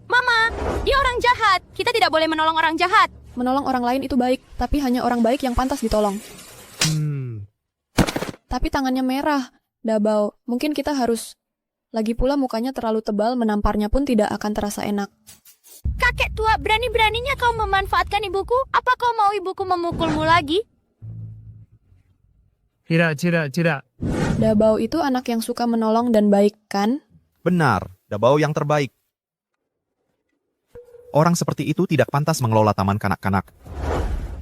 Mama, dia orang jahat. Kita tidak boleh menolong orang jahat. Menolong orang lain itu baik, tapi hanya orang baik yang pantas ditolong. Tapi tangannya merah. Dabao, mungkin kita harus... Lagi pula mukanya terlalu tebal, menamparnya pun tidak akan terasa enak. Kakek tua, berani-beraninya kau memanfaatkan ibuku? Apa kau mau ibuku memukulmu lagi? Tidak. Dabao itu anak yang suka menolong dan baik, kan? Benar, Dabao yang terbaik. Orang seperti itu tidak pantas mengelola taman kanak-kanak.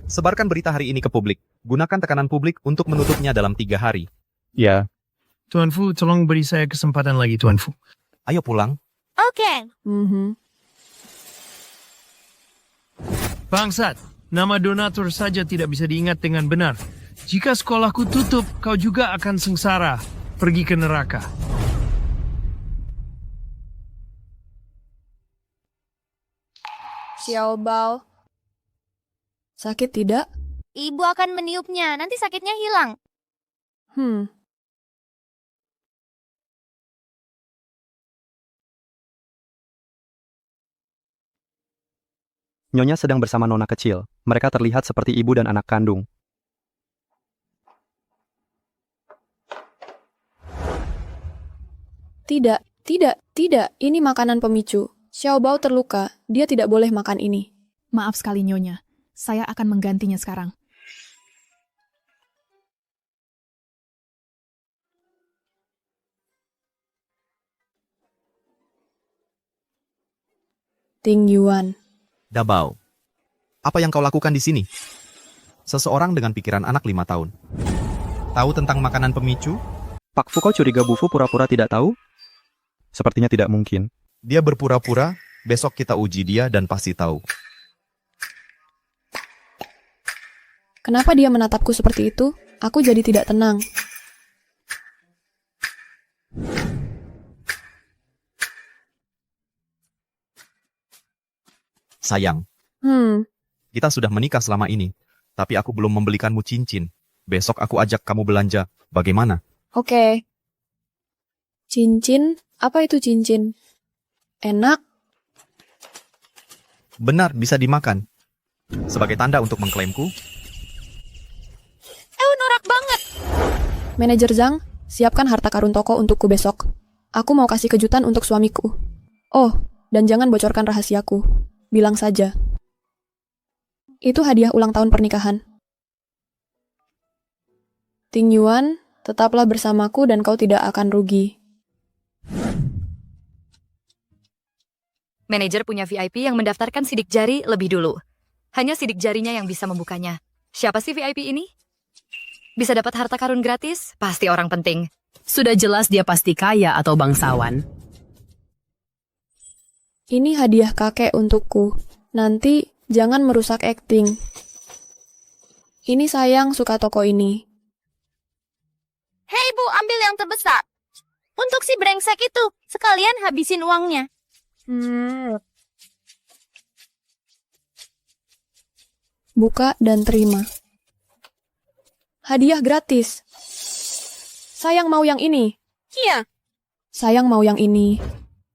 Sebarkan berita hari ini ke publik. Gunakan tekanan publik untuk menutupnya dalam 3 hari. Ya. Tuan Fu, tolong beri saya kesempatan lagi, Tuan Fu. Ayo pulang. Oke. Bangsat, nama donatur saja tidak bisa diingat dengan benar. Jika sekolahku tutup, kau juga akan sengsara. Pergi ke neraka. Xiao Bao. Sakit tidak? Ibu akan meniupnya, nanti sakitnya hilang. Nyonya sedang bersama nona kecil. Mereka terlihat seperti ibu dan anak kandung. Tidak. Ini makanan pemicu. Xiao Bao terluka. Dia tidak boleh makan ini. Maaf sekali, Nyonya. Saya akan menggantinya sekarang. Ting Yuan. Dabao, apa yang kau lakukan di sini? Seseorang dengan pikiran anak 5 tahun. Tahu tentang makanan pemicu? Pak Fu, kau curiga Bu Fu pura-pura tidak tahu? Sepertinya tidak mungkin. Dia berpura-pura, besok kita uji dia dan pasti tahu. Kenapa dia menatapku seperti itu? Aku jadi tidak tenang. Sayang, kita sudah menikah selama ini, tapi aku belum membelikanmu cincin. Besok aku ajak kamu belanja. Bagaimana? Oke. Cincin? Apa itu cincin? Enak? Benar, bisa dimakan. Sebagai tanda untuk mengklaimku. Norak banget. Manajer Zhang, siapkan harta karun toko untukku besok. Aku mau kasih kejutan untuk suamiku. Oh, dan jangan bocorkan rahasiaku. Bilang saja. Itu hadiah ulang tahun pernikahan. Ting Yuan, tetaplah bersamaku dan kau tidak akan rugi. Manajer punya VIP yang mendaftarkan sidik jari lebih dulu. Hanya sidik jarinya yang bisa membukanya. Siapa sih VIP ini? Bisa dapat harta karun gratis? Pasti orang penting. Sudah jelas dia pasti kaya atau bangsawan. Ini hadiah kakek untukku. Nanti jangan merusak akting. Ini sayang suka toko ini. Hei Bu, ambil yang terbesar. Untuk si brengsek itu, sekalian habisin uangnya. Buka dan terima. Hadiah gratis. Sayang mau yang ini. Iya. Sayang mau yang ini.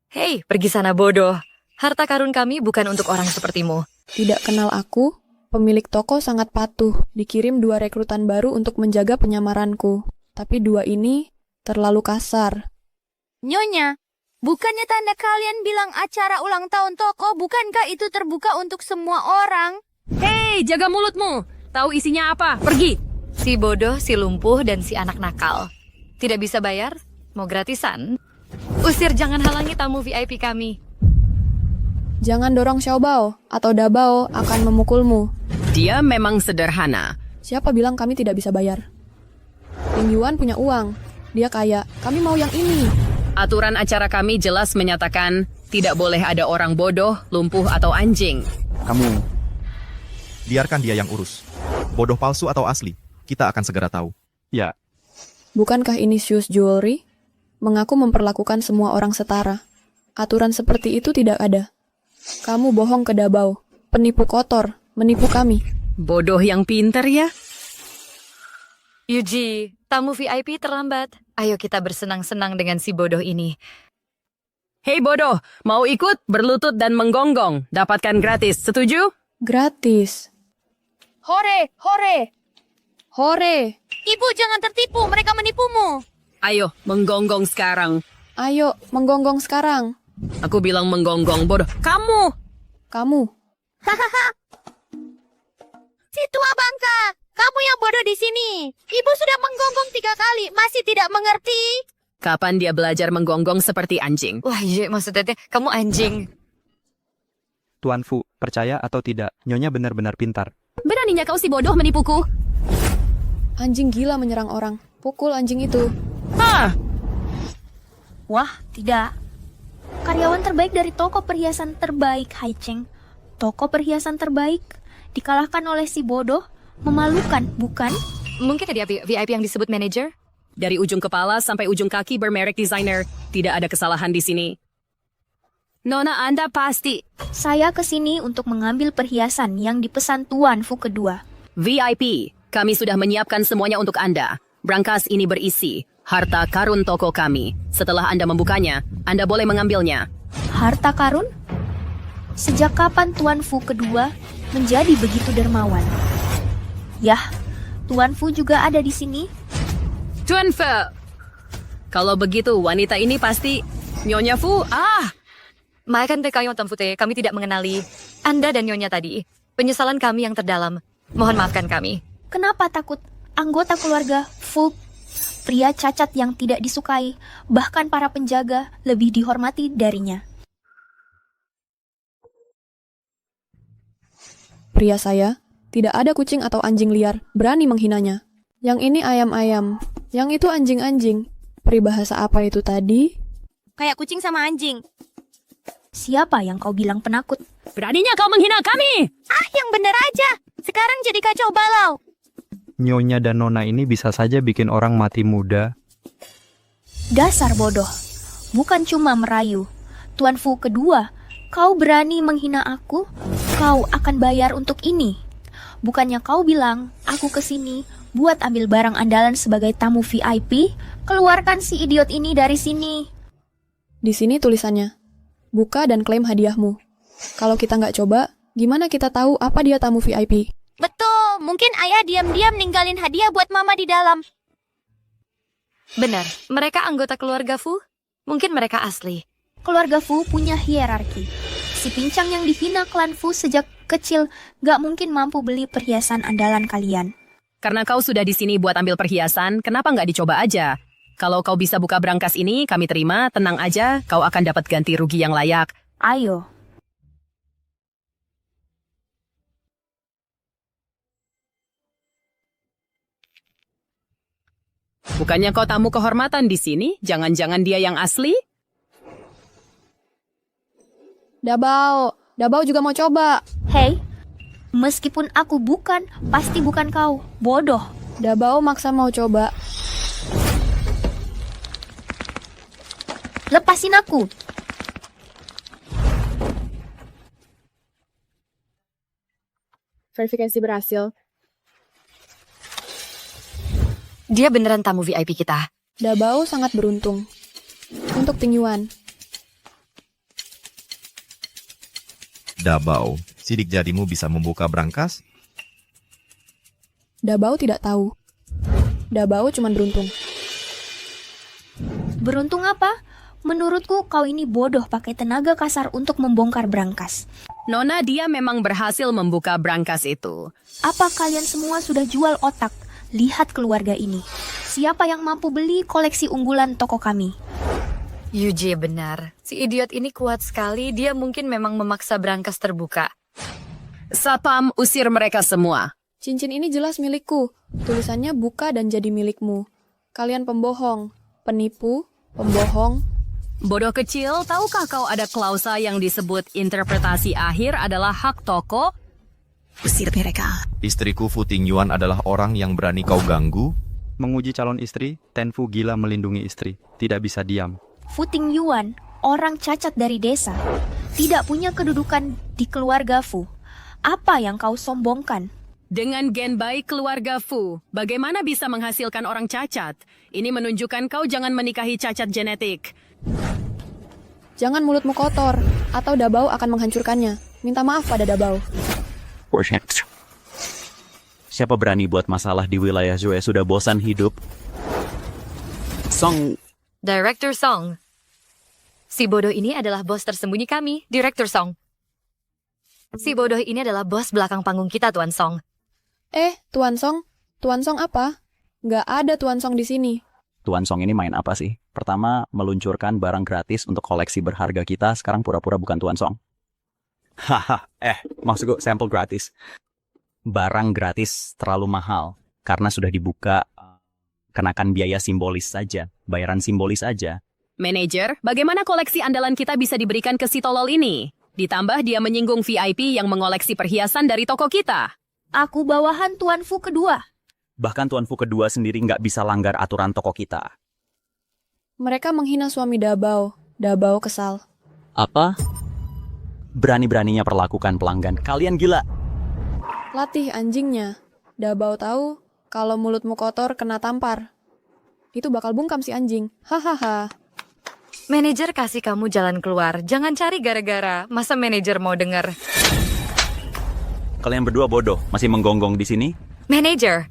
Hei, pergi sana bodoh. Harta karun kami bukan untuk orang sepertimu. Tidak kenal aku? Pemilik toko sangat patuh, dikirim 2 rekrutan baru untuk menjaga penyamaranku. Tapi 2 ini terlalu kasar. Nyonya, bukannya tanda kalian bilang acara ulang tahun toko, bukankah itu terbuka untuk semua orang? Hei, jaga mulutmu. Tahu isinya apa? Pergi. Si bodoh, si lumpuh, dan si anak nakal. Tidak bisa bayar? Mau gratisan? Usir, jangan halangi tamu VIP kami. Jangan dorong Xiaobao, atau Dabao akan memukulmu. Dia memang sederhana. Siapa bilang kami tidak bisa bayar? Ling Yuan punya uang. Dia kaya. Kami mau yang ini. Aturan acara kami jelas menyatakan tidak boleh ada orang bodoh, lumpuh, atau anjing. Kamu, biarkan dia yang urus. Bodoh palsu atau asli, kita akan segera tahu. Ya. Bukankah ini Shoes Jewelry? Mengaku memperlakukan semua orang setara. Aturan seperti itu tidak ada. Kamu bohong ke Dabao. Penipu kotor. Menipu kami. Bodoh yang pinter ya? Yuji, tamu VIP terlambat. Ayo kita bersenang-senang dengan si bodoh ini. Hei bodoh, mau ikut, berlutut dan menggonggong. Dapatkan gratis, setuju? Gratis. Hore, hore. Hore. Ibu jangan tertipu, mereka menipumu. Ayo, menggonggong sekarang. Ayo, menggonggong sekarang. Aku bilang menggonggong, bodoh. Kamu! Kamu. Hahaha. Si tua bangka, kamu yang bodoh di sini. Ibu sudah menggonggong 3 kali, masih tidak mengerti. Kapan dia belajar menggonggong seperti anjing? Wah, iya, maksudnya kamu anjing. Tuan Fu, percaya atau tidak, Nyonya benar-benar pintar. Beraninya kau si bodoh menipuku. Anjing gila menyerang orang. Pukul anjing itu. Ah! Wah, tidak. Karyawan terbaik dari toko perhiasan terbaik, Hai Cheng. Toko perhiasan terbaik dikalahkan oleh si bodoh. Memalukan, bukan? Mungkin dia VIP yang disebut manager? Dari ujung kepala sampai ujung kaki bermerek desainer, tidak ada kesalahan di sini. Nona, Anda pasti. Saya ke sini untuk mengambil perhiasan yang dipesan Tuan Fu kedua. VIP, kami sudah menyiapkan semuanya untuk Anda. Brankas ini berisi harta karun toko kami. Setelah Anda membukanya, Anda boleh mengambilnya. Harta karun? Sejak kapan Tuan Fu kedua menjadi begitu dermawan? Yah, Tuan Fu juga ada di sini. Tuan Fu, kalau begitu wanita ini pasti Nyonya Fu. Maafkan kayo Tuan Fu, kami tidak mengenali Anda dan Nyonya tadi. Penyesalan kami yang terdalam. Mohon maafkan kami. Kenapa takut? Anggota keluarga Fu, pria cacat yang tidak disukai, bahkan para penjaga lebih dihormati darinya. Pria saya, tidak ada kucing atau anjing liar berani menghinanya. Yang ini ayam-ayam, yang itu anjing-anjing. Peribahasa apa itu tadi? Kayak kucing sama anjing. Siapa yang kau bilang penakut? Beraninya kau menghina kami! Yang bener aja. Sekarang jadi kacau balau. Nyonya dan Nona ini bisa saja bikin orang mati muda. Dasar bodoh. Bukan cuma merayu. Tuan Fu kedua, kau berani menghina aku? Kau akan bayar untuk ini. Bukannya kau bilang, aku kesini buat ambil barang andalan sebagai tamu VIP? Keluarkan si idiot ini dari sini. Di sini tulisannya. Buka dan klaim hadiahmu. Kalau kita nggak coba, gimana kita tahu apa dia tamu VIP? Betul, mungkin ayah diam-diam ninggalin hadiah buat mama di dalam. Benar, mereka anggota keluarga Fu? Mungkin mereka asli. Keluarga Fu punya hierarki. Si pincang yang dihina klan Fu sejak kecil gak mungkin mampu beli perhiasan andalan kalian. Karena kau sudah di sini buat ambil perhiasan, kenapa nggak dicoba aja? Kalau kau bisa buka brankas ini, kami terima, tenang aja, kau akan dapat ganti rugi yang layak. Ayo. Bukannya kau tamu kehormatan di sini? Jangan-jangan dia yang asli? Dabao juga mau coba. Hei, meskipun aku bukan, pasti bukan kau. Bodoh. Dabao maksa mau coba. Lepasin aku. Verifikasi berhasil. Dia beneran tamu VIP kita. Dabao sangat beruntung. Untuk Ting Yuan. Dabao, sidik jarimu bisa membuka brankas? Dabao tidak tahu. Dabao cuma beruntung. Beruntung apa? Menurutku kau ini bodoh pakai tenaga kasar untuk membongkar brankas. Nona, dia memang berhasil membuka brankas itu. Apa kalian semua sudah jual otak? Lihat keluarga ini. Siapa yang mampu beli koleksi unggulan toko kami? Yuji benar. Si idiot ini kuat sekali. Dia mungkin memang memaksa brankas terbuka. Satpam, usir mereka semua. Cincin ini jelas milikku. Tulisannya buka dan jadi milikmu. Kalian pembohong, penipu, pembohong. Bodoh kecil, tahukah kau ada klausa yang disebut interpretasi akhir adalah hak toko? Usir mereka. Istriku Fu Tingyuan adalah orang yang berani kau ganggu? Menguji calon istri, Tenfu gila melindungi istri. Tidak bisa diam. Fu Tingyuan, orang cacat dari desa. Tidak punya kedudukan di keluarga Fu. Apa yang kau sombongkan? Dengan gen baik keluarga Fu, bagaimana bisa menghasilkan orang cacat? Ini menunjukkan kau jangan menikahi cacat genetik. Jangan mulutmu kotor, atau Dabao akan menghancurkannya. Minta maaf pada Dabao. Siapa berani buat masalah di wilayah Zue sudah bosan hidup? Song. Director Song. Si bodoh ini adalah bos tersembunyi kami, Director Song. Si bodoh ini adalah bos belakang panggung kita, Tuan Song. Tuan Song? Tuan Song apa? Nggak ada Tuan Song di sini. Tuan Song ini main apa sih? Pertama, meluncurkan barang gratis untuk koleksi berharga kita, sekarang pura-pura bukan Tuan Song. Haha, maksudku sampel gratis. Barang gratis terlalu mahal, karena sudah dibuka, kenakan biaya simbolis saja, bayaran simbolis saja. Manajer, bagaimana koleksi andalan kita bisa diberikan ke si tolol ini? Ditambah dia menyinggung VIP yang mengoleksi perhiasan dari toko kita. Aku bawahan Tuan Fu kedua. Bahkan Tuan Fu kedua sendiri nggak bisa langgar aturan toko kita. Mereka menghina suami Dabao. Dabao kesal. Apa? Berani-beraninya perlakukan pelanggan. Kalian gila. Latih anjingnya. Dabao tahu kalau mulutmu kotor kena tampar. Itu bakal bungkam si anjing. Hahaha. Manajer kasih kamu jalan keluar. Jangan cari gara-gara. Masa manajer mau denger? Kalian berdua bodoh. Masih menggonggong di sini? Manajer.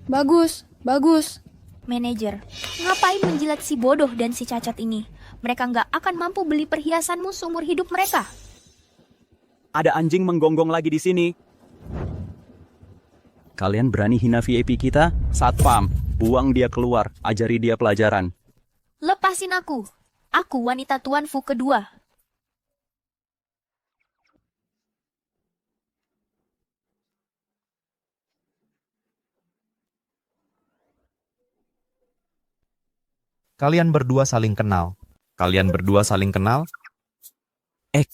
Bagus, bagus. Manajer, ngapain menjilat si bodoh dan si cacat ini? Mereka nggak akan mampu beli perhiasanmu seumur hidup mereka. Ada anjing menggonggong lagi di sini. Kalian berani hina VIP kita? Satpam, buang dia keluar. Ajari dia pelajaran. Lepasin aku. Aku wanita Tuan Fu kedua. Kalian berdua saling kenal.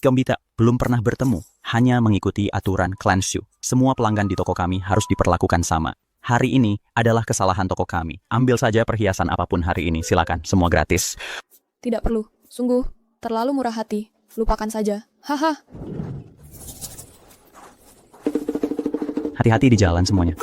Gembita, belum pernah bertemu. Hanya mengikuti aturan Clan Shu. Semua pelanggan di toko kami harus diperlakukan sama. Hari ini adalah kesalahan toko kami. Ambil saja perhiasan apapun hari ini. Silakan, semua gratis. Tidak perlu. Sungguh, terlalu murah hati. Lupakan saja. Haha. Hati-hati di jalan semuanya.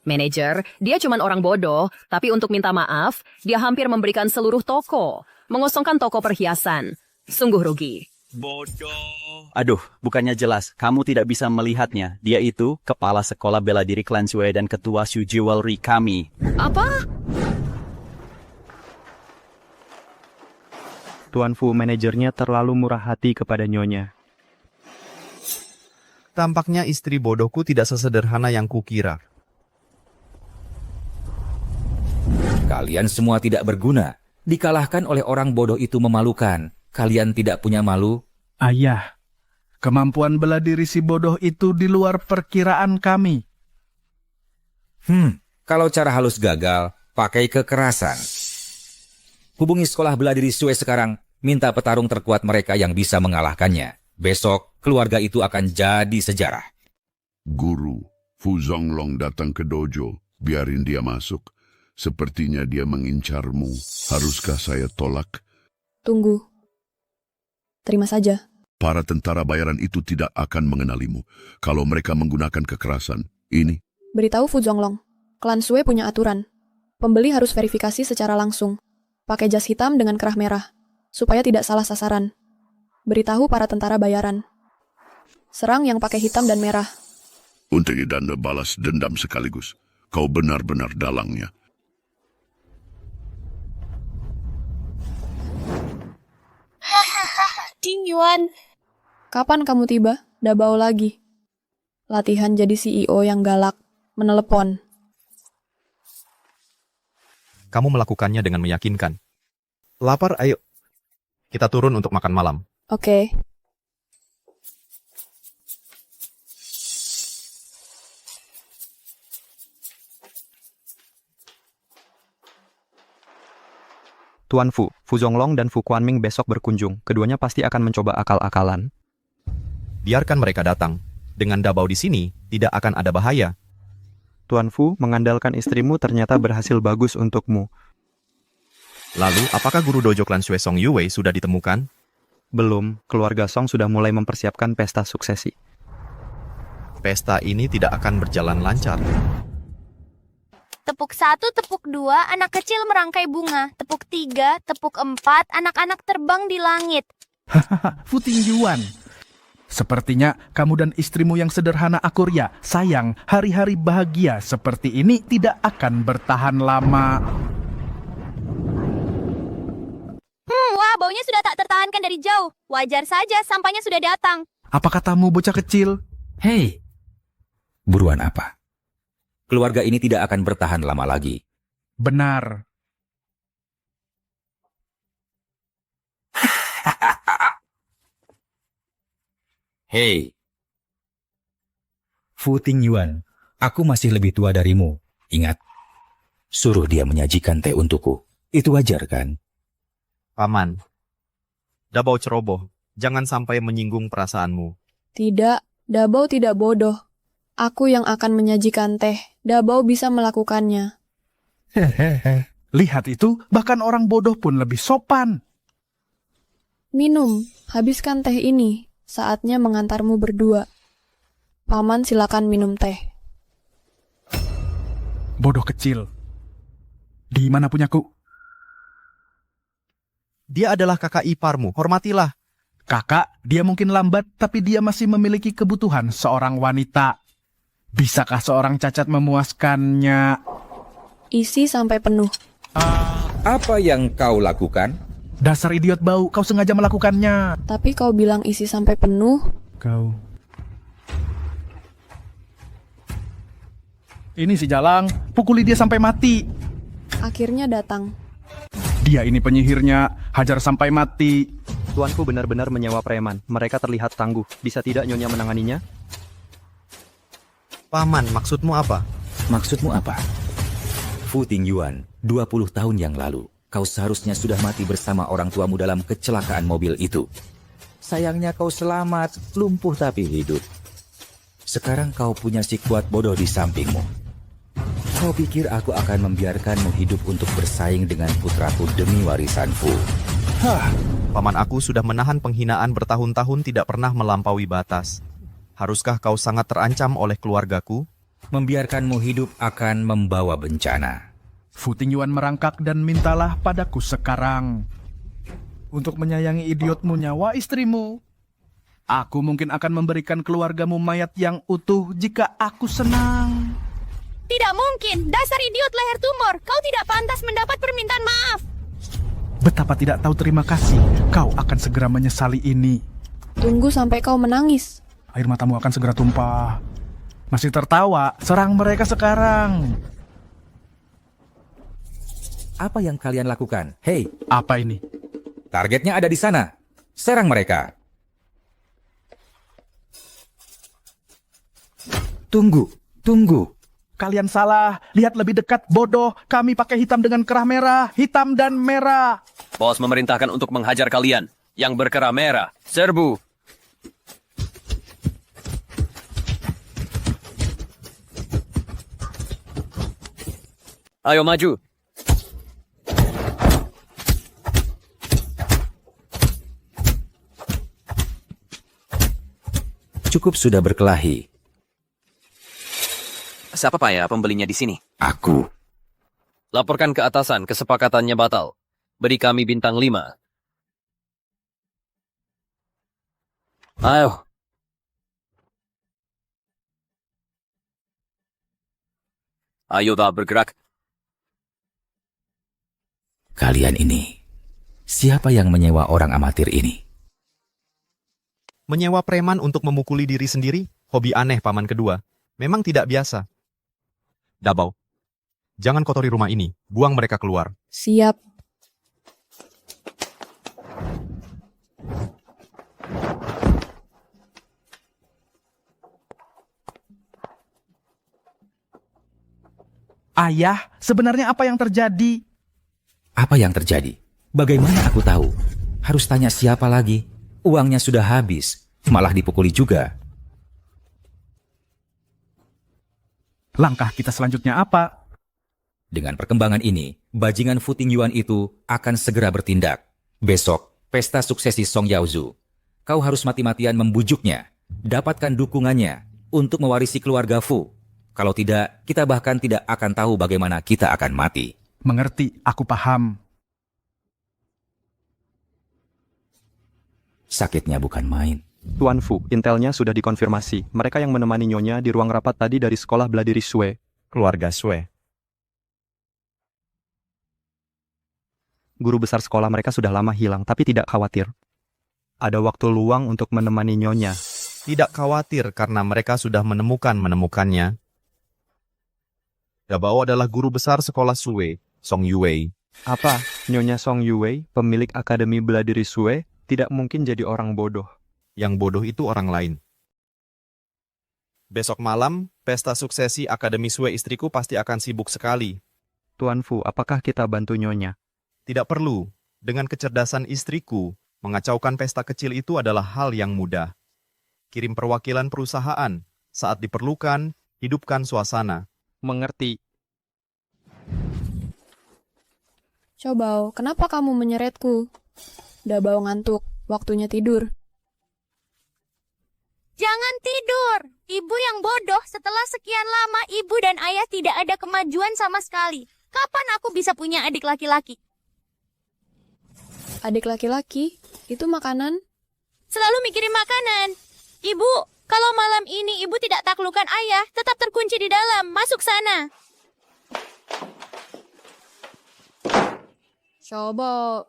Manajer, dia cuma orang bodoh, tapi untuk minta maaf, dia hampir memberikan seluruh toko. Mengosongkan toko perhiasan. Sungguh rugi. Bodoh. Aduh, bukannya jelas. Kamu tidak bisa melihatnya. Dia itu kepala sekolah bela diri Clan Sue dan ketua Shu Jewelry kami. Apa? Tuan Fu manajernya terlalu murah hati kepada nyonya. Tampaknya istri bodohku tidak sesederhana yang kukira. Kalian semua tidak berguna. Dikalahkan oleh orang bodoh itu memalukan. Kalian tidak punya malu? Ayah, kemampuan bela diri si bodoh itu di luar perkiraan kami. Kalau cara halus gagal, pakai kekerasan. Hubungi sekolah bela diri Sue sekarang, minta petarung terkuat mereka yang bisa mengalahkannya. Besok, keluarga itu akan jadi sejarah. Guru, Fu Zonglong datang ke dojo. Biarin dia masuk. Sepertinya dia mengincarmu. Haruskah saya tolak? Tunggu. Terima saja. Para tentara bayaran itu tidak akan mengenalimu. Kalau mereka menggunakan kekerasan, ini. Beritahu Fu Zonglong. Klan Sue punya aturan. Pembeli harus verifikasi secara langsung. Pakai jas hitam dengan kerah merah. Supaya tidak salah sasaran. Beritahu para tentara bayaran. Serang yang pakai hitam dan merah. Untuk Anda balas dendam sekaligus. Kau benar-benar dalangnya. Ting Yuan. Kapan kamu tiba? Dabao lagi. Latihan jadi CEO yang galak. Menelepon. Kamu melakukannya dengan meyakinkan. Lapar, ayo. Kita turun untuk makan malam. Oke. Tuan Fu Zonglong dan Fu Quanming besok berkunjung. Keduanya pasti akan mencoba akal-akalan. Biarkan mereka datang. Dengan Dabao di sini, tidak akan ada bahaya. Tuan Fu, mengandalkan istrimu ternyata berhasil bagus untukmu. Lalu, apakah guru dojo klan Shui Song Yue sudah ditemukan? Belum, keluarga Song sudah mulai mempersiapkan pesta suksesi. Pesta ini tidak akan berjalan lancar. Tepuk 1, tepuk 2, anak kecil merangkai bunga. Tepuk 3, tepuk 4, anak-anak terbang di langit. Fu Tingyuan. Sepertinya kamu dan istrimu yang sederhana akur ya. Sayang, hari-hari bahagia seperti ini tidak akan bertahan lama. Wah, baunya sudah tak tertahankan dari jauh. Wajar saja, sampahnya sudah datang. Apa katamu bocah kecil? Hei, buruan apa? Keluarga ini tidak akan bertahan lama lagi. Benar. Hei, Fu Tingyuan, aku masih lebih tua darimu. Ingat, suruh dia menyajikan teh untukku. Itu wajar kan? Paman, Dabao ceroboh. Jangan sampai menyinggung perasaanmu. Tidak, Dabao tidak bodoh. Aku yang akan menyajikan teh. Dabao bisa melakukannya. Hehehe. Lihat itu, bahkan orang bodoh pun lebih sopan. Minum, habiskan teh ini. Saatnya mengantarmu berdua. Paman silakan minum teh. Bodoh kecil. Di mana punyaku? Dia adalah kakak iparmu, hormatilah. Kakak, dia mungkin lambat, tapi dia masih memiliki kebutuhan seorang wanita. Bisakah seorang cacat memuaskannya? Isi sampai penuh. Apa yang kau lakukan? Dasar idiot bau, kau sengaja melakukannya. Tapi kau bilang isi sampai penuh. Kau. Ini si Jalang, pukuli dia sampai mati. Akhirnya datang. Dia ini penyihirnya, hajar sampai mati. Tuanku benar-benar menyewa preman. Mereka terlihat tangguh. Bisa tidak Nyonya menanganinya? Paman, maksudmu apa? Maksudmu apa? Fu Tingyuan, 20 tahun yang lalu, kau seharusnya sudah mati bersama orang tuamu dalam kecelakaan mobil itu. Sayangnya kau selamat, lumpuh tapi hidup. Sekarang kau punya si kuat bodoh di sampingmu. Kau pikir aku akan membiarkanmu hidup untuk bersaing dengan putraku demi warisan Fu? Hah, paman aku sudah menahan penghinaan bertahun-tahun tidak pernah melampaui batas. Haruskah kau sangat terancam oleh keluargaku? Membiarkanmu hidup akan membawa bencana. Fu Tingyuan merangkak dan mintalah padaku sekarang. Untuk menyayangi idiotmu nyawa istrimu. Aku mungkin akan memberikan keluargamu mayat yang utuh jika aku senang. Tidak mungkin, dasar idiot leher tumor. Kau tidak pantas mendapat permintaan maaf. Betapa tidak tahu terima kasih. Kau akan segera menyesali ini. Tunggu sampai kau menangis. Air matamu akan segera tumpah. Masih tertawa, serang mereka sekarang. Apa yang kalian lakukan? Hei, apa ini? Targetnya ada di sana. Serang mereka. Tunggu, tunggu. Kalian salah. Lihat lebih dekat, bodoh. Kami pakai hitam dengan kerah merah. Hitam dan merah. Bos memerintahkan untuk menghajar kalian. Yang berkerah merah. Serbu. Ayo maju. Cukup sudah berkelahi. Siapa pak ya pembelinya di sini? Aku. Laporkan ke atasan, kesepakatannya batal. Beri kami bintang 5. Ayo. Ayo dah bergerak. Kalian ini, siapa yang menyewa orang amatir ini? Menyewa preman untuk memukuli diri sendiri, hobi aneh paman kedua. Memang tidak biasa. Dabau, jangan kotori rumah ini. Buang mereka keluar. Siap. Ayah, sebenarnya apa yang terjadi? Apa yang terjadi? Bagaimana aku tahu? Harus tanya siapa lagi? Uangnya sudah habis, malah dipukuli juga. Langkah kita selanjutnya apa? Dengan perkembangan ini, bajingan Fu Tingyuan itu akan segera bertindak. Besok, pesta suksesi Song Yaozu. Kau harus mati-matian membujuknya, dapatkan dukungannya untuk mewarisi keluarga Fu. Kalau tidak, kita bahkan tidak akan tahu bagaimana kita akan mati. Mengerti, aku paham. Sakitnya bukan main. Tuan Fu, intelnya sudah dikonfirmasi. Mereka yang menemani Nyonya di ruang rapat tadi dari sekolah bela diri Sue. Keluarga Sue. Guru besar sekolah mereka sudah lama hilang, tapi tidak khawatir. Ada waktu luang untuk menemani Nyonya. Tidak khawatir karena mereka sudah menemukannya. Dabao adalah guru besar sekolah Sue, Song Yue. Apa? Nyonya Song Yue, pemilik Akademi Bela Diri Sue, tidak mungkin jadi orang bodoh. Yang bodoh itu orang lain. Besok malam, pesta suksesi Akademi Sue istriku pasti akan sibuk sekali. Tuan Fu, apakah kita bantu Nyonya? Tidak perlu. Dengan kecerdasan istriku, mengacaukan pesta kecil itu adalah hal yang mudah. Kirim perwakilan perusahaan. Saat diperlukan, hidupkan suasana. Mengerti. Coba, kenapa kamu menyeretku? Dabao ngantuk, waktunya tidur. Jangan tidur. Ibu yang bodoh, setelah sekian lama ibu dan ayah tidak ada kemajuan sama sekali. Kapan aku bisa punya adik laki-laki? Adik laki-laki? Itu makanan? Selalu mikirin makanan. Ibu, kalau malam ini ibu tidak taklukkan ayah, tetap terkunci di dalam. Masuk sana. Coba.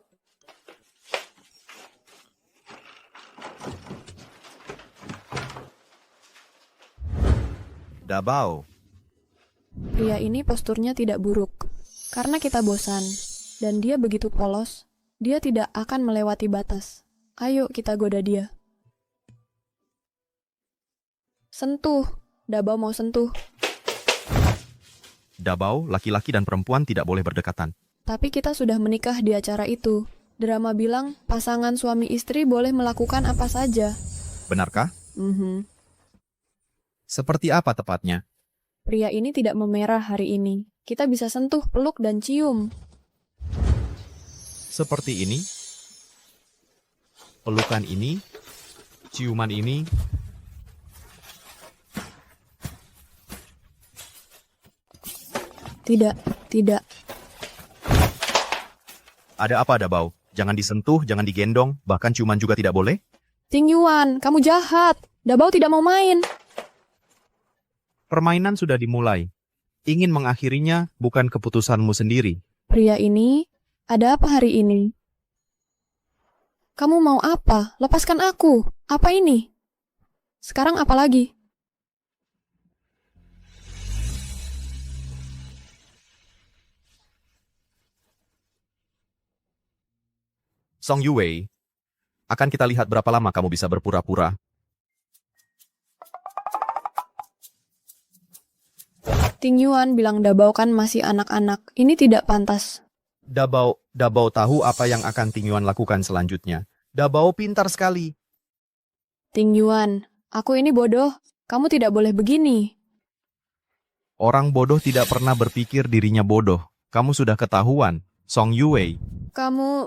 Dabao. Pria ini posturnya tidak buruk. Karena kita bosan. Dan dia begitu polos. Dia tidak akan melewati batas. Ayo kita goda dia. Sentuh. Dabao mau sentuh. Dabao, laki-laki dan perempuan tidak boleh berdekatan. Tapi kita sudah menikah di acara itu. Drama bilang pasangan suami istri boleh melakukan apa saja. Benarkah? Seperti apa tepatnya? Pria ini tidak memerah hari ini. Kita bisa sentuh, peluk, dan cium. Seperti ini? Pelukan ini? Ciuman ini? Tidak, tidak. Ada apa, Dabao? Jangan disentuh, jangan digendong, bahkan ciuman juga tidak boleh? Tingyuan, kamu jahat. Dabao tidak mau main. Permainan sudah dimulai. Ingin mengakhirinya bukan keputusanmu sendiri. Pria ini, ada apa hari ini? Kamu mau apa? Lepaskan aku. Apa ini? Sekarang apa lagi? Song Yue, akan kita lihat berapa lama kamu bisa berpura-pura. Tingyuan bilang Dabao kan masih anak-anak. Ini tidak pantas. Dabao tahu apa yang akan Tingyuan lakukan selanjutnya. Dabao pintar sekali. Tingyuan, aku ini bodoh. Kamu tidak boleh begini. Orang bodoh tidak pernah berpikir dirinya bodoh. Kamu sudah ketahuan, Song Yue. Kamu...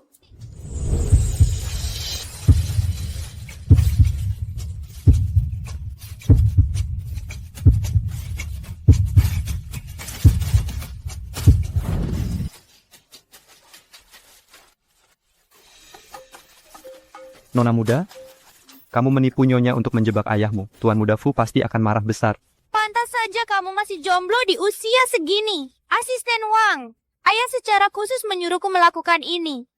Nona muda, kamu menipu Nyonya untuk menjebak ayahmu. Tuan muda Fu pasti akan marah besar. Pantas saja kamu masih jomblo di usia segini? Asisten Wang, ayah secara khusus menyuruhku melakukan ini.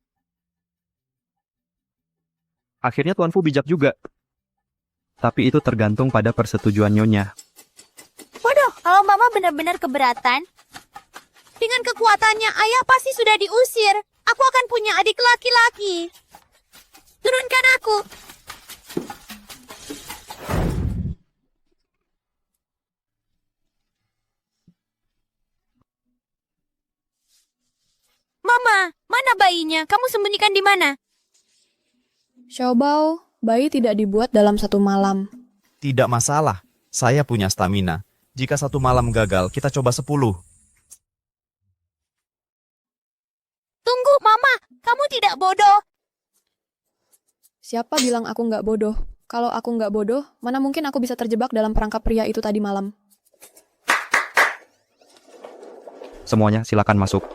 Akhirnya Tuan Fu bijak juga. Tapi itu tergantung pada persetujuan Nyonya. Waduh, kalau Mama benar-benar keberatan, dengan kekuatannya ayah pasti sudah diusir. Aku akan punya adik laki-laki. Turunkan aku. Mama, mana bayinya? Kamu sembunyikan di mana? Xiaobao, bayi tidak dibuat dalam satu malam. Tidak masalah, saya punya stamina. Jika satu malam gagal, kita coba 10. Tunggu, Mama. Kamu tidak bodoh. Siapa bilang aku nggak bodoh? Kalau aku nggak bodoh, mana mungkin aku bisa terjebak dalam perangkap pria itu tadi malam? Semuanya silakan masuk.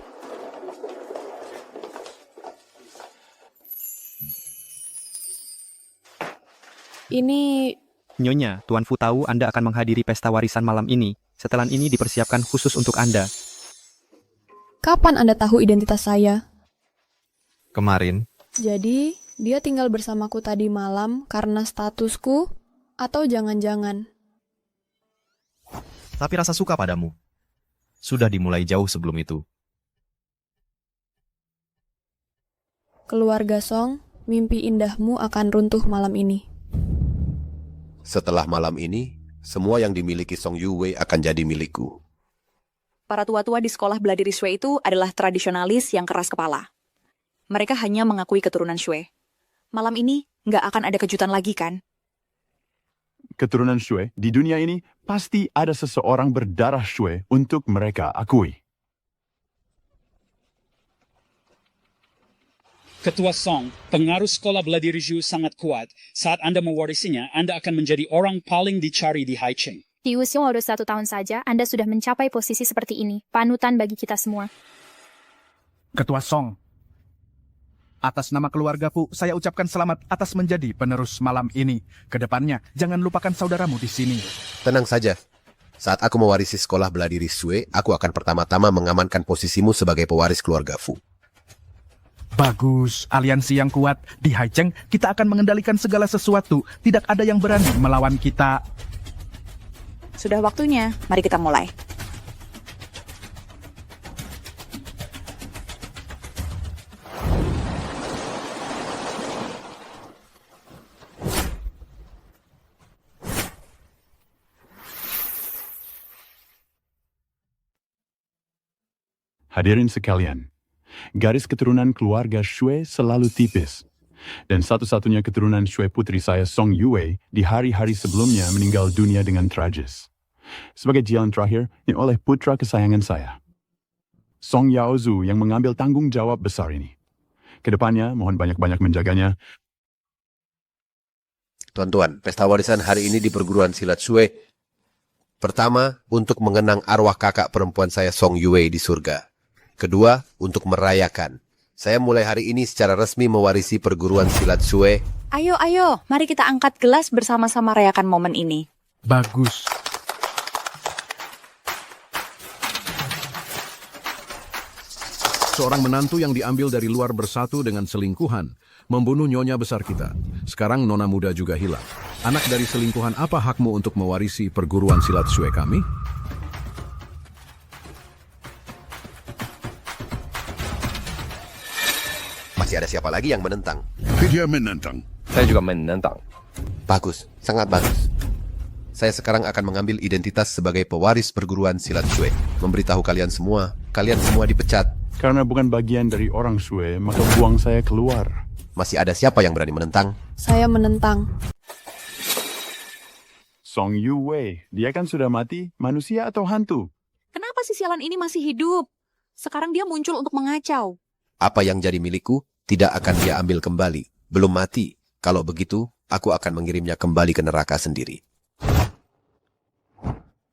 Ini... Nyonya, Tuan Fu tahu Anda akan menghadiri pesta warisan malam ini. Setelan ini dipersiapkan khusus untuk Anda. Kapan Anda tahu identitas saya? Kemarin, Jadi, dia tinggal bersamaku tadi malam karena statusku? Atau jangan-jangan? tapi rasa suka padamu sudah dimulai jauh sebelum itu. Keluarga Song, mimpi indahmu akan runtuh malam ini. Setelah malam ini, semua yang dimiliki Song Yuwei akan jadi milikku. Para tua-tua di sekolah bela diri Shui itu adalah tradisionalis yang keras kepala. Mereka hanya mengakui keturunan Shui. Malam ini nggak akan ada kejutan lagi, kan? Keturunan Shui di dunia ini pasti ada seseorang berdarah Shui untuk mereka akui. Ketua Song, pengaruh sekolah bela diri Zhu sangat kuat. Saat Anda mewarisinya, Anda akan menjadi orang paling dicari di Haicheng. Di usia baru 1 tahun saja, Anda sudah mencapai posisi seperti ini. Panutan bagi kita semua. Ketua Song, atas nama keluarga Fu, saya ucapkan selamat atas menjadi penerus malam ini. Kedepannya, jangan lupakan saudaramu di sini. Tenang saja. Saat aku mewarisi sekolah bela diri Shui, aku akan pertama-tama mengamankan posisimu sebagai pewaris keluarga Fu. Bagus, aliansi yang kuat. Di Haicheng, kita akan mengendalikan segala sesuatu. Tidak ada yang berani melawan kita. Sudah waktunya, mari kita mulai. Hadirin sekalian, garis keturunan keluarga Shui selalu tipis. Dan satu-satunya keturunan Shui putri saya Song Yuwei di hari-hari sebelumnya meninggal dunia dengan tragis. Sebagai jalan terakhir, ini oleh putra kesayangan saya, Song Yaozu, yang mengambil tanggung jawab besar ini. Kedepannya, mohon banyak-banyak menjaganya. Tuan-tuan, pesta warisan hari ini di perguruan silat Shui. Pertama, untuk mengenang arwah kakak perempuan saya Song Yuwei di surga. Kedua, untuk merayakan. Saya mulai hari ini secara resmi mewarisi perguruan silat Shui. Ayo, mari kita angkat gelas bersama-sama rayakan momen ini. Bagus. Seorang menantu yang diambil dari luar bersatu dengan selingkuhan, membunuh nyonya besar kita. Sekarang nona muda juga hilang. Anak dari selingkuhan, apa hakmu untuk mewarisi perguruan silat Shui kami? Masih ada siapa lagi yang menentang? Tidak menentang. Saya juga menentang. Bagus, sangat bagus. Saya sekarang akan mengambil identitas sebagai pewaris perguruan silat Shui. Memberitahu kalian semua dipecat. Karena bukan bagian dari orang Shui, maka buang saya keluar. Masih ada siapa yang berani menentang? Saya menentang. Song Yuwei, dia kan sudah mati, manusia atau hantu? Kenapa si sialan ini masih hidup? Sekarang dia muncul untuk mengacau. Apa yang jadi milikku tidak akan dia ambil kembali. Belum mati. Kalau begitu, aku akan mengirimnya kembali ke neraka sendiri.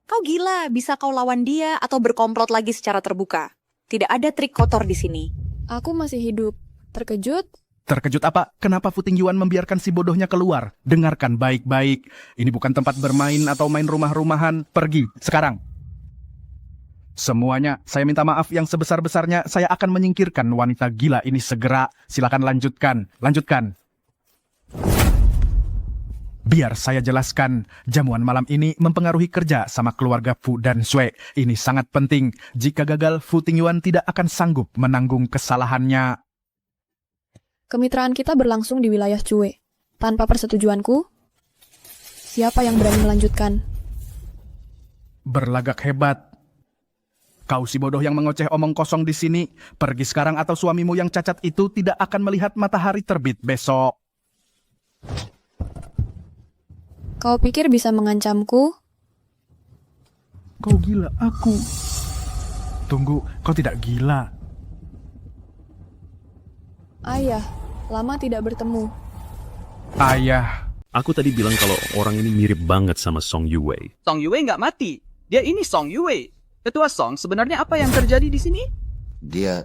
Kau gila, bisa kau lawan dia atau berkomplot lagi secara terbuka. Tidak ada trik kotor di sini. Aku masih hidup. Terkejut? Terkejut apa? Kenapa Fu Tingyuan membiarkan si bodohnya keluar? Dengarkan baik-baik. Ini bukan tempat bermain atau main rumah-rumahan. Pergi, sekarang. Semuanya, saya minta maaf yang sebesar-besarnya. Saya akan menyingkirkan wanita gila ini segera. Silakan lanjutkan. Lanjutkan. Biar saya jelaskan, jamuan malam ini mempengaruhi kerja sama keluarga Fu dan Shui. Ini sangat penting. Jika gagal, Fu Tingyuan tidak akan sanggup menanggung kesalahannya. Kemitraan kita berlangsung di wilayah Cue. Tanpa persetujuanku, siapa yang berani melanjutkan? Berlagak hebat. Kau si bodoh yang mengoceh omong kosong di sini. Pergi sekarang atau suamimu yang cacat itu tidak akan melihat matahari terbit besok. Kau pikir bisa mengancamku? Kau gila aku. Tunggu, kau tidak gila. Ayah, lama tidak bertemu. Ayah. Aku tadi bilang kalau orang ini mirip banget sama Song Yue. Song Yue nggak mati. Dia ini Song Yue. Ketua Song, sebenarnya apa yang terjadi di sini? Dia...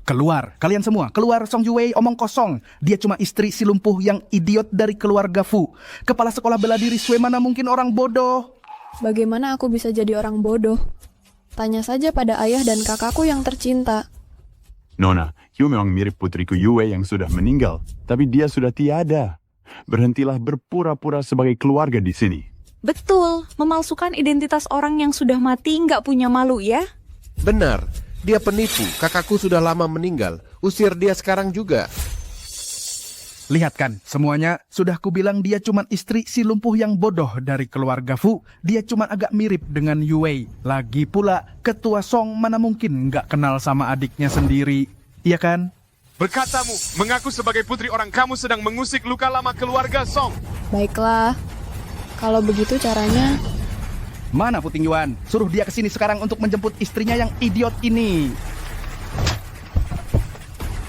Keluar, kalian semua, keluar. Song Yue omong kosong. Dia cuma istri si lumpuh yang idiot dari keluarga Fu. Kepala sekolah bela diri Shui mana mungkin orang bodoh. Bagaimana aku bisa jadi orang bodoh? Tanya saja pada ayah dan kakakku yang tercinta. Nona, Yu memang mirip putriku Yue yang sudah meninggal, tapi dia sudah tiada. Berhentilah berpura-pura sebagai keluarga di sini. Betul, memalsukan identitas orang yang sudah mati nggak punya malu ya? Benar, dia penipu. Kakakku sudah lama meninggal. Usir dia sekarang juga. Lihat kan, semuanya sudah kubilang dia cuma istri si lumpuh yang bodoh dari keluarga Fu. Dia cuma agak mirip dengan Yue. Lagi pula, ketua Song mana mungkin nggak kenal sama adiknya sendiri. Iya kan? Berkatamu, mengaku sebagai putri orang kamu sedang mengusik luka lama keluarga Song. Baiklah, kalau begitu caranya... Mana Fu Tingyuan? Suruh dia ke sini sekarang untuk menjemput istrinya yang idiot ini.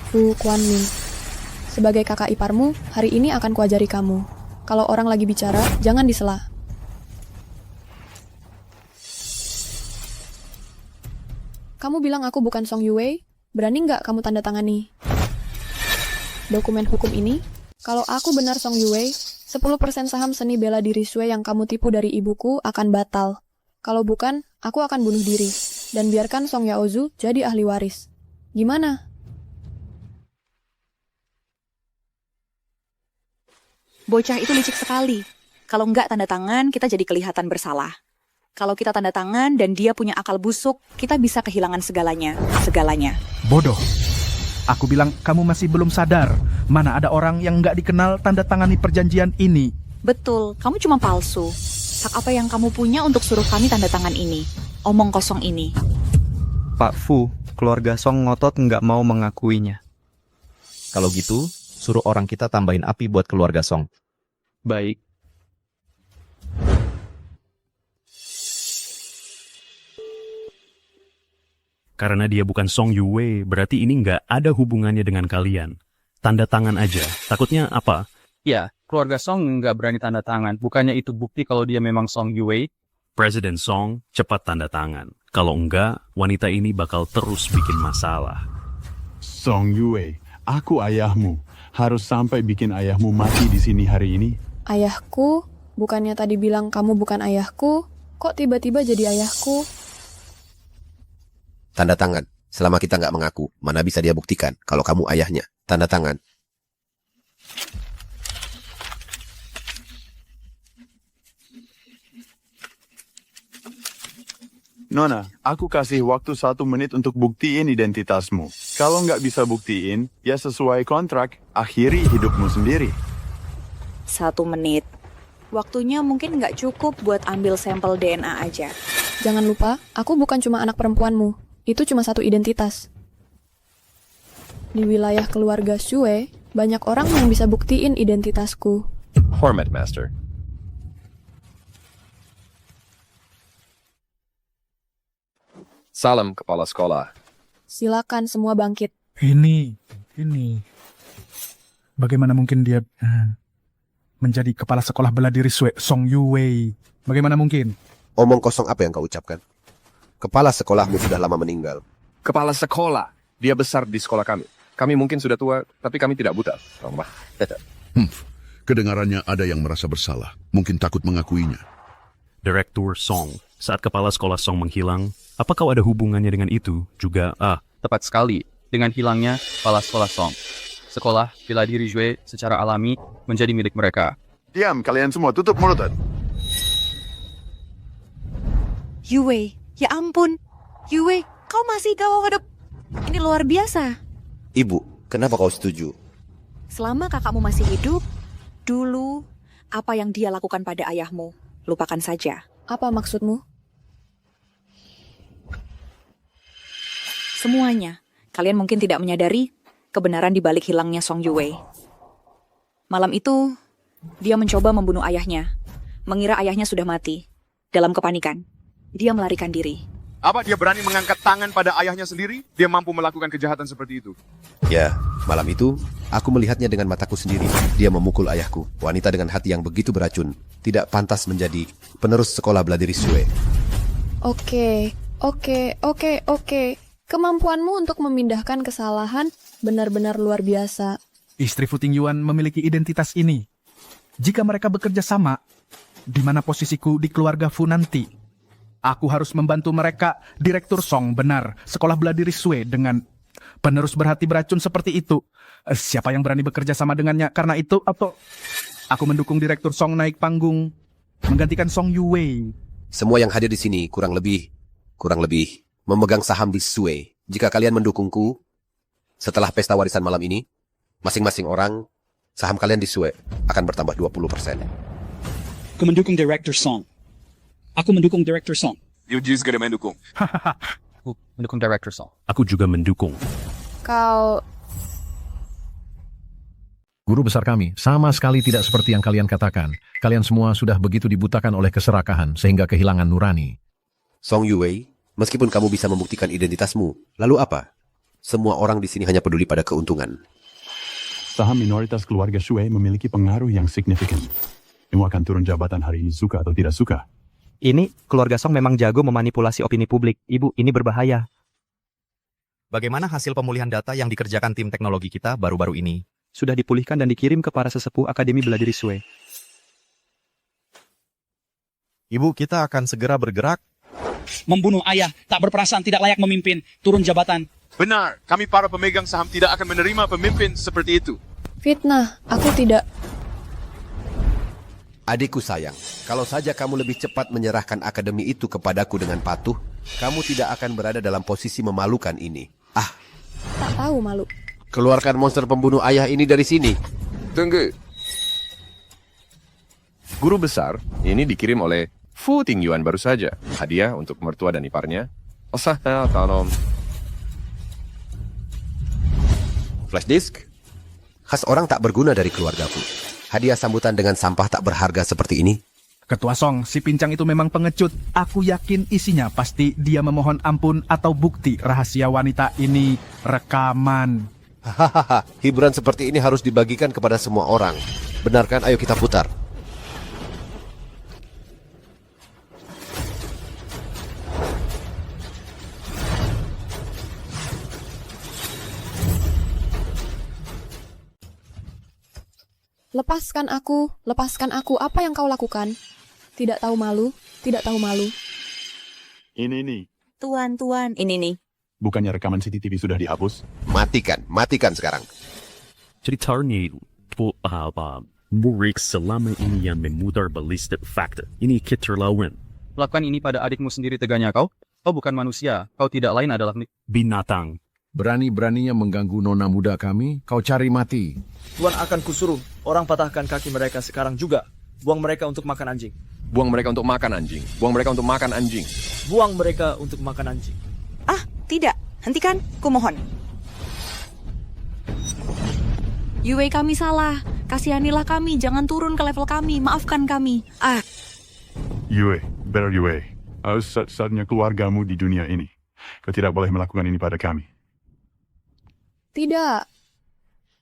Fu Quanmin, sebagai kakak iparmu, hari ini akan kuajari kamu. Kalau orang lagi bicara, jangan disela. Kamu bilang aku bukan Song Yue? Berani nggak kamu tanda tangani dokumen hukum ini? Kalau aku benar Song Yue, 10% saham seni bela diri Shui yang kamu tipu dari ibuku akan batal. Kalau bukan, aku akan bunuh diri. Dan biarkan Song Yaozu jadi ahli waris. Gimana? Bocah itu licik sekali. Kalau nggak tanda tangan, kita jadi kelihatan bersalah. Kalau kita tanda tangan dan dia punya akal busuk, kita bisa kehilangan segalanya. Segalanya. Bodoh. Aku bilang kamu masih belum sadar. Mana ada orang yang nggak dikenal tanda tangani perjanjian ini. Betul, kamu cuma palsu. Hak apa yang kamu punya untuk suruh kami tanda tangan ini? Omong kosong ini. Pak Fu, keluarga Song ngotot nggak mau mengakuinya. Kalau gitu, suruh orang kita tambahin api buat keluarga Song. Baik. Karena dia bukan Song Yue, berarti ini nggak ada hubungannya dengan kalian. Tanda tangan aja. Takutnya apa? Ya, keluarga Song nggak berani tanda tangan. Bukannya itu bukti kalau dia memang Song Yue? Presiden Song cepat tanda tangan. Kalau enggak, wanita ini bakal terus bikin masalah. Song Yue, aku ayahmu. Harus sampai bikin ayahmu mati di sini hari ini. Ayahku? Bukannya tadi bilang kamu bukan ayahku? Kok tiba-tiba jadi ayahku? Tanda tangan. Selama kita nggak mengaku, mana bisa dia buktikan kalau kamu ayahnya. Tanda tangan. Nona, aku kasih waktu 1 menit untuk buktiin identitasmu. Kalau nggak bisa buktiin, ya sesuai kontrak, akhiri hidupmu sendiri. 1 menit. Waktunya mungkin nggak cukup buat ambil sampel DNA aja. Jangan lupa, aku bukan cuma anak perempuanmu. Itu cuma satu identitas. Di wilayah keluarga Shui, banyak orang yang bisa buktiin identitasku. Hormat, Master. Salam, kepala sekolah. Silakan semua bangkit. Ini. Bagaimana mungkin dia menjadi kepala sekolah bela diri Song Yue? Bagaimana mungkin? Omong kosong apa yang kau ucapkan? Kepala sekolahmu sudah lama meninggal. Kepala sekolah. Dia besar di sekolah kami. Kami mungkin sudah tua, tapi kami tidak buta. Kedengarannya ada yang merasa bersalah, mungkin takut mengakuinya. Direktur Song, saat kepala sekolah Song menghilang, Apa kau ada hubungannya dengan itu juga? Tepat sekali. Dengan hilangnya kepala sekolah Song, sekolah bela diri Yue secara alami menjadi milik mereka. Diam, kalian semua tutup mulut. Yue, ya ampun. Yue, kau masih gawang hidup. Ini luar biasa. Ibu, kenapa kau setuju? Selama kakakmu masih hidup, dulu apa yang dia lakukan pada ayahmu, lupakan saja. Apa maksudmu? Semuanya. Kalian mungkin tidak menyadari kebenaran di balik hilangnya Song Yue. Malam itu, dia mencoba membunuh ayahnya, mengira ayahnya sudah mati. Dalam kepanikan, dia melarikan diri. Apa dia berani mengangkat tangan pada ayahnya sendiri? Dia mampu melakukan kejahatan seperti itu. Ya, malam itu, aku melihatnya dengan mataku sendiri. Dia memukul ayahku, wanita dengan hati yang begitu beracun. Tidak pantas menjadi penerus sekolah bela diri Shue. Oke. Kemampuanmu untuk memindahkan kesalahan benar-benar luar biasa. Istri Fu Tingyuan memiliki identitas ini. Jika mereka bekerja sama, di mana posisiku di keluarga Fu nanti? Aku harus membantu mereka. Direktur Song benar, sekolah bela diri Shue dengan penerus berhati beracun seperti itu. Siapa yang berani bekerja sama dengannya? Karena itu, atau aku mendukung Direktur Song naik panggung, menggantikan Song Yue. Semua yang hadir di sini kurang lebih memegang saham di Shue. Jika kalian mendukungku, setelah pesta warisan malam ini, masing-masing orang, saham kalian di Shue akan bertambah 20%. Aku mendukung Director Song. Aku mendukung Director Song. Yuji segera mendukung. Aku mendukung Director Song. Aku juga mendukung. Kau... Guru besar kami, sama sekali tidak seperti yang kalian katakan. Kalian semua sudah begitu dibutakan oleh keserakahan, sehingga kehilangan nurani. Song Yue, meskipun kamu bisa membuktikan identitasmu, lalu apa? Semua orang di sini hanya peduli pada keuntungan. Saham minoritas keluarga Shue memiliki pengaruh yang signifikan. Kamu akan turun jabatan hari ini suka atau tidak suka. Ini, keluarga Song memang jago memanipulasi opini publik. Ibu, ini berbahaya. Bagaimana hasil pemulihan data yang dikerjakan tim teknologi kita baru-baru ini? Sudah dipulihkan dan dikirim ke para sesepuh Akademi Bela Diri Shue. Ibu, kita akan segera bergerak. Membunuh ayah, tak berperasaan, tidak layak memimpin, turun jabatan. Benar, kami para pemegang saham tidak akan menerima pemimpin seperti itu. Fitnah, aku tidak... Adikku sayang, kalau saja kamu lebih cepat menyerahkan akademi itu kepadaku dengan patuh, kamu tidak akan berada dalam posisi memalukan ini. Tak tahu malu. Keluarkan monster pembunuh ayah ini dari sini. Tunggu. Guru besar, ini dikirim oleh Fu Tingyuan baru saja. Hadiah untuk mertua dan iparnya. Osana tanom. Flash disk? Khas orang tak berguna dari keluargaku. Hadiah sambutan dengan sampah tak berharga seperti ini. Ketua Song, si pincang itu memang pengecut. Aku yakin isinya pasti dia memohon ampun atau bukti rahasia wanita ini rekaman. Hahaha, hiburan seperti ini harus dibagikan kepada semua orang. Benarkan? Ayo kita putar. Lepaskan aku, apa yang kau lakukan? Tidak tahu malu, tidak tahu malu. Ini. Tuan, ini nih. Bukannya rekaman CCTV sudah dihapus? Matikan sekarang. Ceritanya murid selama ini yang memutar balistik fakta. Ini keterlaluan. Lakukan ini pada adikmu sendiri teganya kau? Kau bukan manusia, kau tidak lain adalah binatang. Berani-beraninya mengganggu nona muda kami, kau cari mati. Tuan akan kusuruh orang patahkan kaki mereka sekarang juga. Buang mereka untuk makan anjing. Buang mereka untuk makan anjing. Buang mereka untuk makan anjing. Buang mereka untuk makan anjing. Tidak, hentikan, kumohon. Yue, kami salah. Kasihanilah kami, jangan turun ke level kami. Maafkan kami. Yue, better Yue. Harus satu-satunya keluargamu di dunia ini. Kau tidak boleh melakukan ini pada kami. Tidak.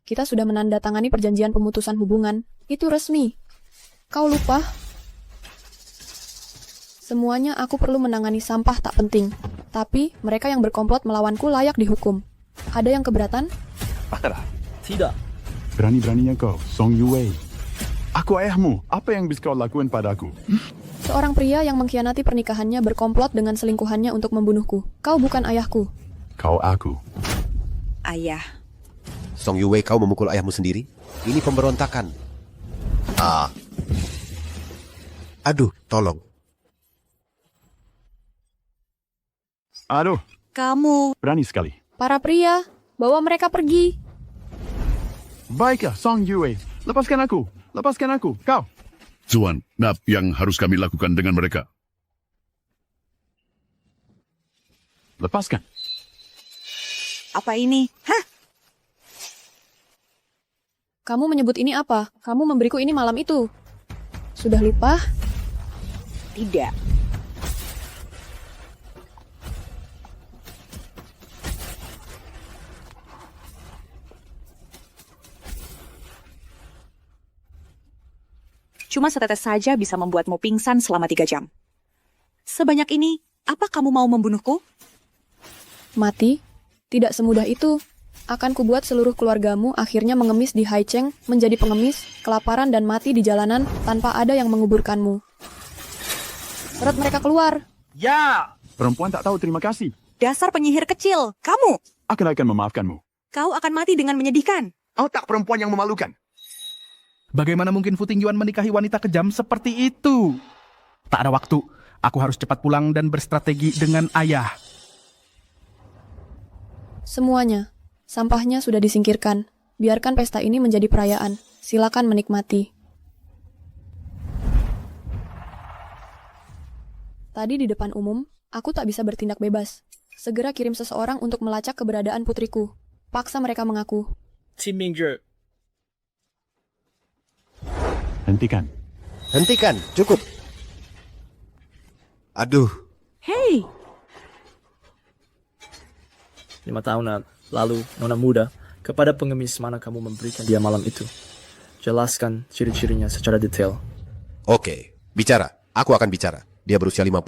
Kita sudah menandatangani perjanjian pemutusan hubungan. Itu resmi. Kau lupa? Semuanya aku perlu menangani sampah tak penting. Tapi mereka yang berkomplot melawanku layak dihukum. Ada yang keberatan? Tidak. Berani-beraninya kau, Song Yue. Aku ayahmu. Apa yang bisa kau lakukan padaku? Seorang pria yang mengkhianati pernikahannya berkomplot dengan selingkuhannya untuk membunuhku. Kau bukan ayahku. Kau aku. Ayah. Song Yue, kau memukul ayahmu sendiri? Ini pemberontakan. Aduh, tolong. Aduh, Kamu. berani sekali. Para pria, bawa mereka pergi. Baiklah, Song Yue. Lepaskan aku. Lepaskan aku. Kau. Tuan, apa yang harus kami lakukan dengan mereka? Lepaskan. Apa ini? Hah? Kamu menyebut ini apa? Kamu memberiku ini malam itu. Sudah lupa? Tidak. Cuma setetes saja bisa membuatmu pingsan selama 3 jam. Sebanyak ini, apa kamu mau membunuhku? Mati? Tidak semudah itu. Akan kubuat seluruh keluargamu akhirnya mengemis di Haicheng, menjadi pengemis, kelaparan dan mati di jalanan tanpa ada yang menguburkanmu. Seret mereka keluar. Ya! Perempuan tak tahu terima kasih. Dasar penyihir kecil, kamu! Aku akan memaafkanmu. Kau akan mati dengan menyedihkan. Kau tak perempuan yang memalukan. Bagaimana mungkin Fu Tingyuan menikahi wanita kejam seperti itu? Tak ada waktu. Aku harus cepat pulang dan berstrategi dengan ayah. Semuanya. Sampahnya sudah disingkirkan. Biarkan pesta ini menjadi perayaan. Silakan menikmati. Tadi di depan umum, aku tak bisa bertindak bebas. Segera kirim seseorang untuk melacak keberadaan putriku. Paksa mereka mengaku. Tim Mingzhe. Hentikan. Hentikan, cukup. Aduh. Hei! 5 tahun lalu, nona muda, kepada pengemis mana kamu memberikan dia malam itu? Jelaskan ciri-cirinya secara detail. Oke, bicara. Aku akan bicara. Dia berusia 50,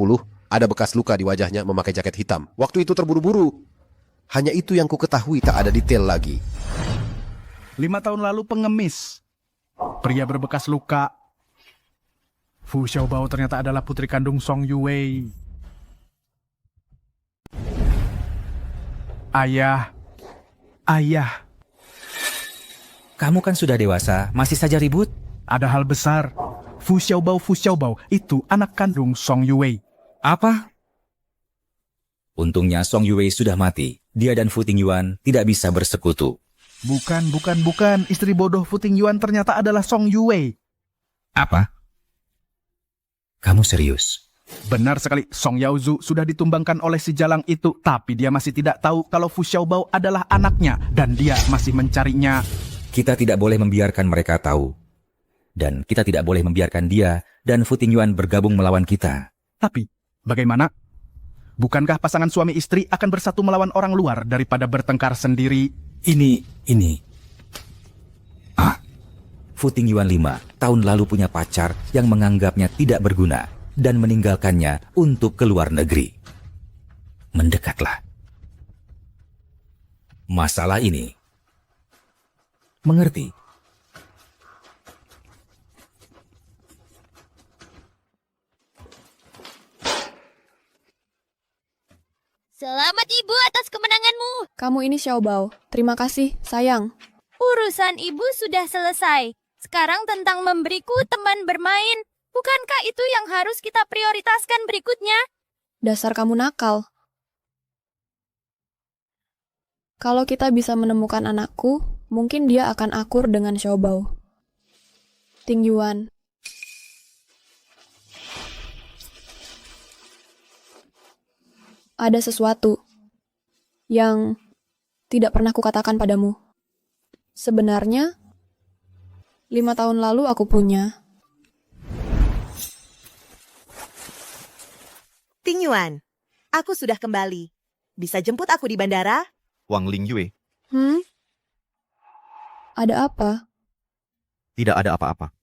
ada bekas luka di wajahnya, memakai jaket hitam. Waktu itu terburu-buru. Hanya itu yang ku ketahui, tak ada detail lagi. 5 tahun lalu pengemis. Pria berbekas luka. Fu Xiaobao ternyata adalah putri kandung Song Yue. Ayah. Ayah. Kamu kan sudah dewasa, masih saja ribut? Ada hal besar. Fu Xiaobao itu anak kandung Song Yue. Apa? Untungnya Song Yue sudah mati. Dia dan Fu Tingyuan tidak bisa bersekutu. Bukan. Istri bodoh Fu Tingyuan ternyata adalah Song Yue. Apa? Kamu serius? Benar sekali, Song Yaozu sudah ditumbangkan oleh si jalang itu, tapi dia masih tidak tahu kalau Fu Xiaobao adalah anaknya, dan dia masih mencarinya. Kita tidak boleh membiarkan mereka tahu. Dan kita tidak boleh membiarkan dia dan Fu Tingyuan bergabung melawan kita. Tapi, bagaimana? Bukankah pasangan suami istri akan bersatu melawan orang luar daripada bertengkar sendiri? Ini. Fu Tingyuan 5 tahun lalu punya pacar yang menganggapnya tidak berguna dan meninggalkannya untuk ke luar negeri. Mendekatlah. Masalah ini. Mengerti? Selamat ibu atas kemenanganmu. Kamu ini Xiaobao. Terima kasih, sayang. Urusan ibu sudah selesai. Sekarang tentang memberiku teman bermain. Bukankah itu yang harus kita prioritaskan berikutnya? Dasar kamu nakal. Kalau kita bisa menemukan anakku, mungkin dia akan akur dengan Xiaobao. Tingyuan. Ada sesuatu yang tidak pernah kukatakan padamu. Sebenarnya, 5 tahun lalu aku punya. Tingyuan, aku sudah kembali. Bisa jemput aku di bandara? Wang Lingyue. Ada apa? Tidak ada apa-apa.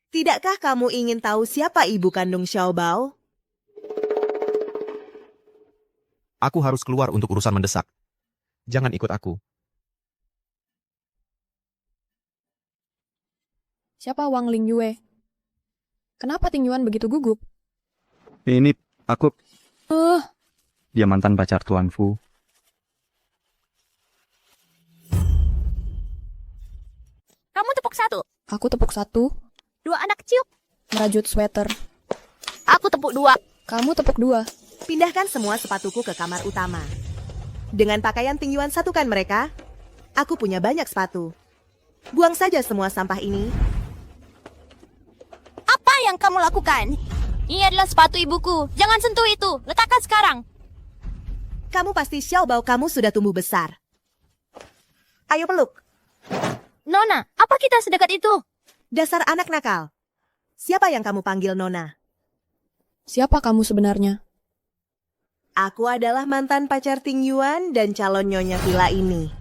Tidakkah kamu ingin tahu siapa ibu kandung Xiaobao? Aku harus keluar untuk urusan mendesak. Jangan ikut aku. Siapa Wang Lingyue? Kenapa Ting Yuan begitu gugup? Ini aku... Eh, Dia mantan pacar Tuan Fu. Kamu tepuk 1. aku tepuk 1. 2 anak kecil. Merajut sweater. Aku tepuk 2. Kamu tepuk 2. Pindahkan semua sepatuku ke kamar utama. Dengan pakaian Ting Yuan satukan mereka. Aku punya banyak sepatu. Buang saja semua sampah ini. Apa yang kamu lakukan? Ini adalah sepatu ibuku. Jangan sentuh itu. Letakkan sekarang. Kamu pasti Xiao Bao kamu sudah tumbuh besar. Ayo peluk. Nona, apa kita sedekat itu? Dasar anak nakal. Siapa yang kamu panggil Nona? Siapa kamu sebenarnya? Aku adalah mantan pacar Ting Yuan dan calon nyonya villa ini.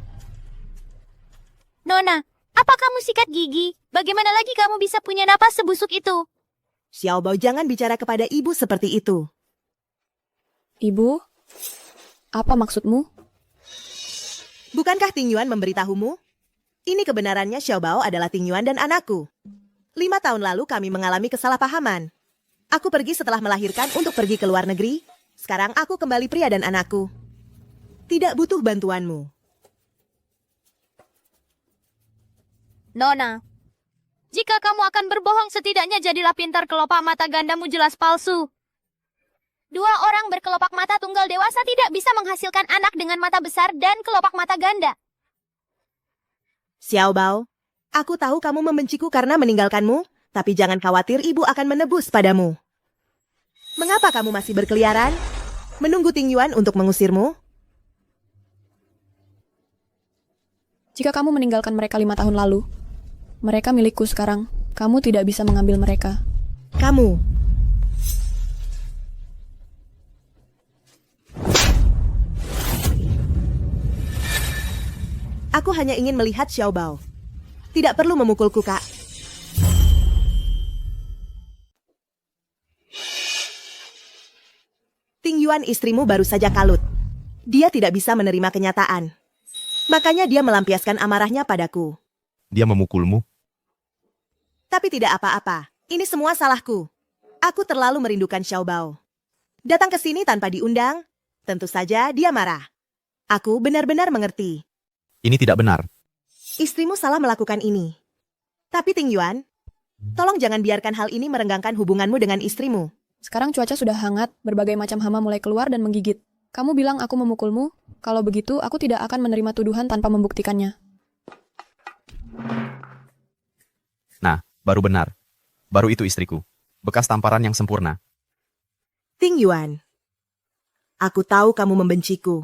Nona, apa kamu sikat gigi? Bagaimana lagi kamu bisa punya napas sebusuk itu? Xiao Bao, jangan bicara kepada ibu seperti itu. Ibu? Apa maksudmu? Bukankah Ting Yuan memberitahumu? Ini kebenarannya Xiao Bao adalah Ting Yuan dan anakku. 5 tahun lalu kami mengalami kesalahpahaman. Aku pergi setelah melahirkan untuk pergi ke luar negeri. Sekarang aku kembali pria dan anakku. Tidak butuh bantuanmu. Nona, jika kamu akan berbohong setidaknya jadilah pintar. Kelopak mata gandamu jelas palsu. 2 orang berkelopak mata tunggal dewasa tidak bisa menghasilkan anak dengan mata besar dan kelopak mata ganda. Xiao Bao, aku tahu kamu membenciku karena meninggalkanmu, tapi jangan khawatir, ibu akan menebus padamu. Mengapa kamu masih berkeliaran? Menunggu Ting Yuan untuk mengusirmu? Jika kamu meninggalkan mereka 5 tahun lalu, mereka milikku sekarang. Kamu tidak bisa mengambil mereka. Kamu. Aku hanya ingin melihat Xiao Bao. Tidak perlu memukulku, Kak. Ting Yuan istrimu baru saja kalut. Dia tidak bisa menerima kenyataan. Makanya dia melampiaskan amarahnya padaku. Dia memukulmu? Tapi tidak apa-apa. Ini semua salahku. Aku terlalu merindukan Xiao Bao. Datang ke sini tanpa diundang, tentu saja dia marah. Aku benar-benar mengerti. Ini tidak benar. Istrimu salah melakukan ini. Tapi Ting Yuan, tolong jangan biarkan hal ini merenggangkan hubunganmu dengan istrimu. Sekarang cuaca sudah hangat, berbagai macam hama mulai keluar dan menggigit. Kamu bilang aku memukulmu? Kalau begitu, aku tidak akan menerima tuduhan tanpa membuktikannya. Nah, baru benar. Baru itu istriku. Bekas tamparan yang sempurna. Ting Yuan, aku tahu kamu membenciku.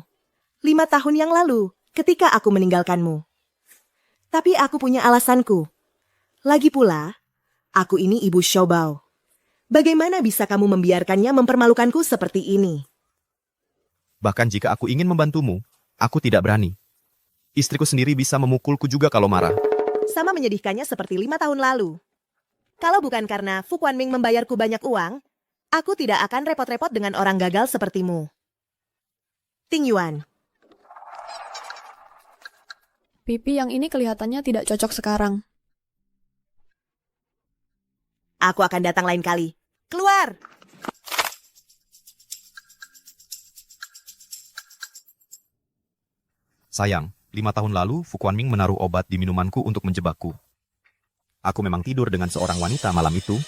5 tahun yang lalu, ketika aku meninggalkanmu. Tapi aku punya alasanku. Lagi pula, aku ini ibu Xiao Bao. Bagaimana bisa kamu membiarkannya mempermalukanku seperti ini? Bahkan jika aku ingin membantumu, aku tidak berani. Istriku sendiri bisa memukulku juga kalau marah. Sama menyedihkannya seperti 5 tahun lalu. Kalau bukan karena Fu Quanming membayarku banyak uang, aku tidak akan repot-repot dengan orang gagal sepertimu. Ting Yuan. Pipi yang ini kelihatannya tidak cocok sekarang. Aku akan datang lain kali. Keluar! Sayang, 5 tahun lalu Fu Quanming menaruh obat di minumanku untuk menjebakku. Aku memang tidur dengan seorang wanita malam itu,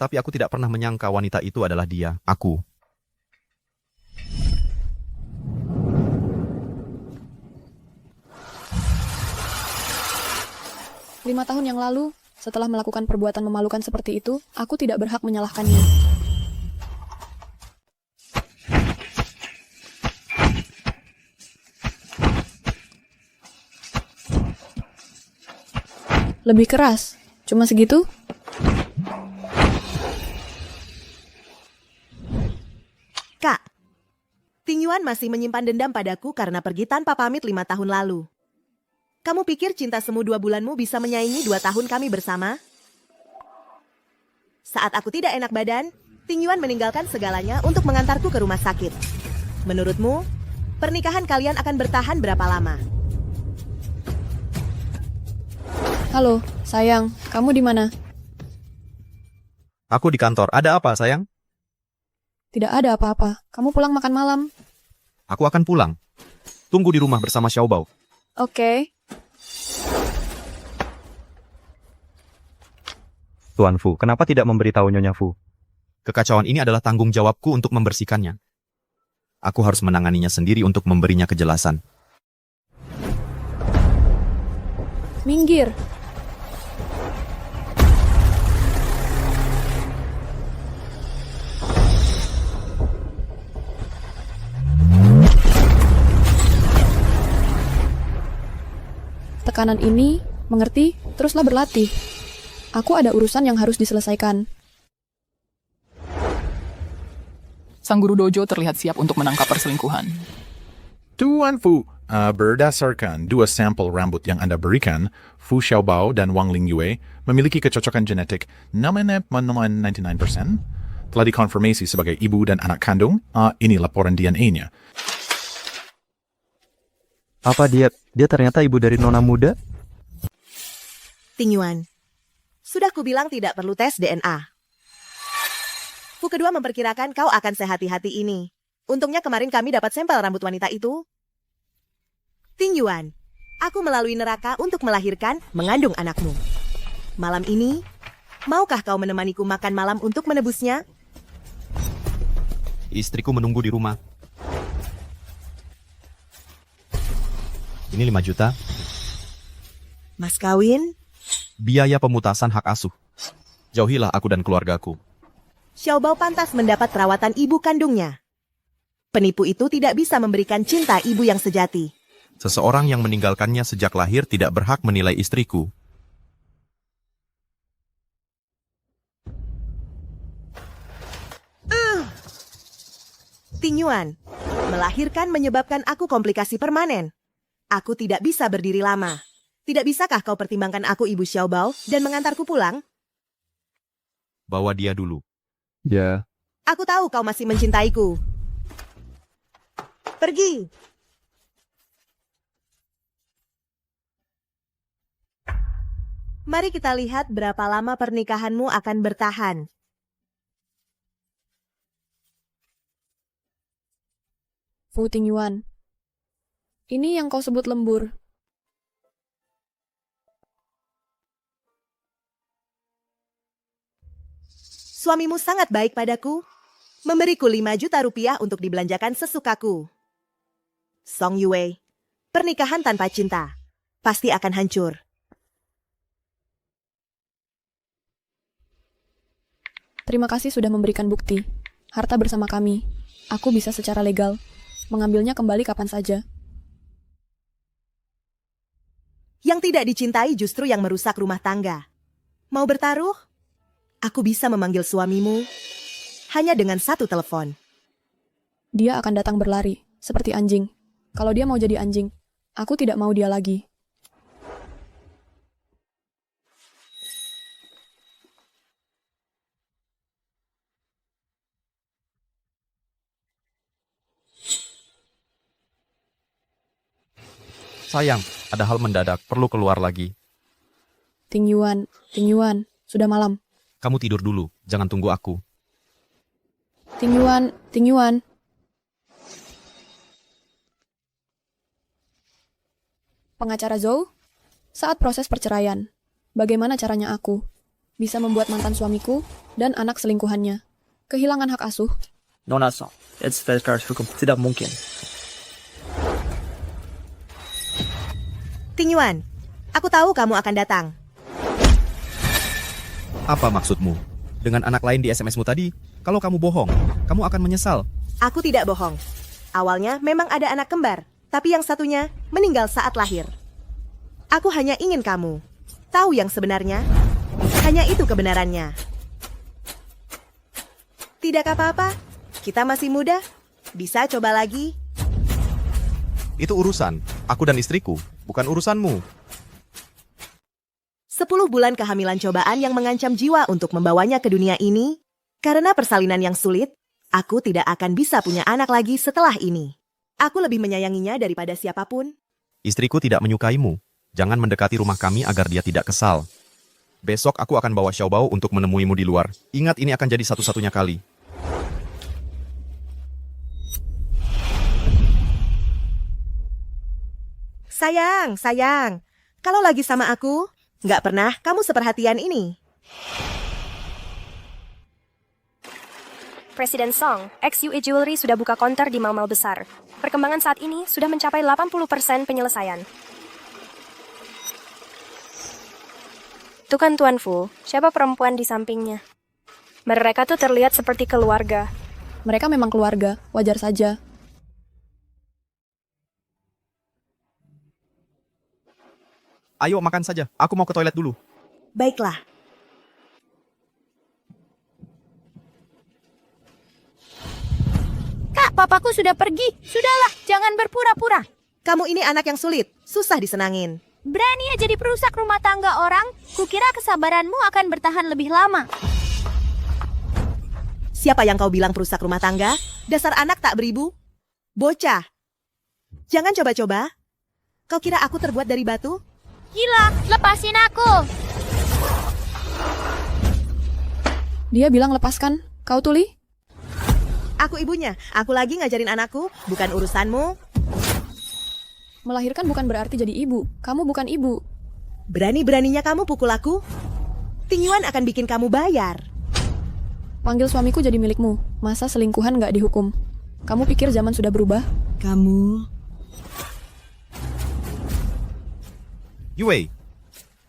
tapi aku tidak pernah menyangka wanita itu adalah dia, aku. Lima tahun yang lalu, setelah melakukan perbuatan memalukan seperti itu, aku tidak berhak menyalahkannya. Lebih keras? Cuma segitu? Kak, Ting Yuan masih menyimpan dendam padaku karena pergi tanpa pamit 5 tahun lalu. Kamu pikir cinta semu 2 bulanmu bisa menyaingi 2 tahun kami bersama? Saat aku tidak enak badan, Ting Yuan meninggalkan segalanya untuk mengantarku ke rumah sakit. Menurutmu, pernikahan kalian akan bertahan berapa lama? Halo, sayang, kamu di mana? Aku di kantor. Ada apa, sayang? Tidak ada apa-apa. Kamu pulang makan malam. Aku akan pulang. Tunggu di rumah bersama Xiaobao. Oke. Tuan Fu, kenapa tidak memberitahu Nyonya Fu? Kekacauan ini adalah tanggung jawabku untuk membersihkannya. Aku harus menanganinya sendiri untuk memberinya kejelasan. Minggir. Tekanan ini, mengerti? Teruslah berlatih. Aku ada urusan yang harus diselesaikan. Sang guru dojo terlihat siap untuk menangkap perselingkuhan. Tuan Fu, berdasarkan 2 sampel rambut yang Anda berikan, Fu Xiaobao dan Wang Lingyue memiliki kecocokan genetik 99%. Telah dikonfirmasi sebagai ibu dan anak kandung. Ini laporan DNA-nya. Apa dia ternyata ibu dari nona muda? Ting Yuan, sudah kubilang tidak perlu tes DNA. Fu kedua memperkirakan kau akan sehati-hati ini. Untungnya kemarin kami dapat sampel rambut wanita itu. Ting Yuan, aku melalui neraka untuk melahirkan, mengandung anakmu. Malam ini, maukah kau menemaniku makan malam untuk menebusnya? Istriku menunggu di rumah. Ini 5 juta. Mas kawin? Biaya pemutasan hak asuh. Jauhilah aku dan keluargaku. Xiaobao pantas mendapat perawatan ibu kandungnya. Penipu itu tidak bisa memberikan cinta ibu yang sejati. Seseorang yang meninggalkannya sejak lahir tidak berhak menilai istriku. Ting Yuan, melahirkan menyebabkan aku komplikasi permanen. Aku tidak bisa berdiri lama. Tidak bisakah kau pertimbangkan aku ibu Xiaobao dan mengantarku pulang? Bawa dia dulu. Ya. Aku tahu kau masih mencintaiku. Pergi. Mari kita lihat berapa lama pernikahanmu akan bertahan. Fu Tingyuan, ini yang kau sebut lembur. Suamimu sangat baik padaku, memberiku 5 juta rupiah untuk dibelanjakan sesukaku. Song Yue, pernikahan tanpa cinta pasti akan hancur. Terima kasih sudah memberikan bukti. Harta bersama kami. Aku bisa secara legal mengambilnya kembali kapan saja. Yang tidak dicintai justru yang merusak rumah tangga. Mau bertaruh? Aku bisa memanggil suamimu hanya dengan 1 telepon. Dia akan datang berlari, seperti anjing. Kalau dia mau jadi anjing, aku tidak mau dia lagi. Sayang, ada hal mendadak, perlu keluar lagi. Tingyuan, sudah malam. Kamu tidur dulu, jangan tunggu aku. Tingyuan. Pengacara Zhou, saat proses perceraian, bagaimana caranya aku bisa membuat mantan suamiku dan anak selingkuhannya kehilangan hak asuh? Nona Song, it's vertikal hukum, tidak mungkin. Ting Yuan, aku tahu kamu akan datang. Apa maksudmu? Dengan anak lain di SMS-mu tadi, kalau kamu bohong, kamu akan menyesal. Aku tidak bohong. Awalnya memang ada anak kembar, tapi yang satunya meninggal saat lahir. Aku hanya ingin kamu tahu yang sebenarnya. Hanya itu kebenarannya. Tidak apa-apa, kita masih muda. Bisa coba lagi. Itu urusan aku dan istriku, bukan urusanmu. 10 bulan kehamilan cobaan yang mengancam jiwa untuk membawanya ke dunia ini. Karena persalinan yang sulit, aku tidak akan bisa punya anak lagi setelah ini. Aku lebih menyayanginya daripada siapapun. Istriku tidak menyukaimu. Jangan mendekati rumah kami agar dia tidak kesal. Besok aku akan bawa Xiaobao untuk menemuimu di luar. Ingat, ini akan jadi satu-satunya kali. Sayang, kalau lagi sama aku, nggak pernah kamu seperhatian ini. Presiden Song, XUE Jewelry sudah buka konter di mal-mal besar. Perkembangan saat ini sudah mencapai 80% penyelesaian. Itu kan Tuan Fu, siapa perempuan di sampingnya? Mereka tuh terlihat seperti keluarga. Mereka memang keluarga, wajar saja. Ayo makan saja, aku mau ke toilet dulu. Baiklah. Kak, papaku sudah pergi. Sudahlah, jangan berpura-pura. Kamu ini anak yang sulit, susah disenangin. Berani ya jadi perusak rumah tangga orang? Kukira kesabaranmu akan bertahan lebih lama. Siapa yang kau bilang perusak rumah tangga? Dasar anak tak beribu? Bocah. Jangan coba-coba. Kau kira aku terbuat dari batu? Gila, lepasin aku. Dia bilang lepaskan. Kau Tuli? Aku ibunya. Aku lagi ngajarin anakku, bukan urusanmu. Melahirkan bukan berarti jadi ibu. Kamu bukan ibu. Berani-beraninya kamu pukul aku? Ting Yuan akan bikin kamu bayar. Panggil suamiku jadi milikmu. Masa selingkuhan nggak dihukum? Kamu pikir zaman sudah berubah? Kamu... Yue,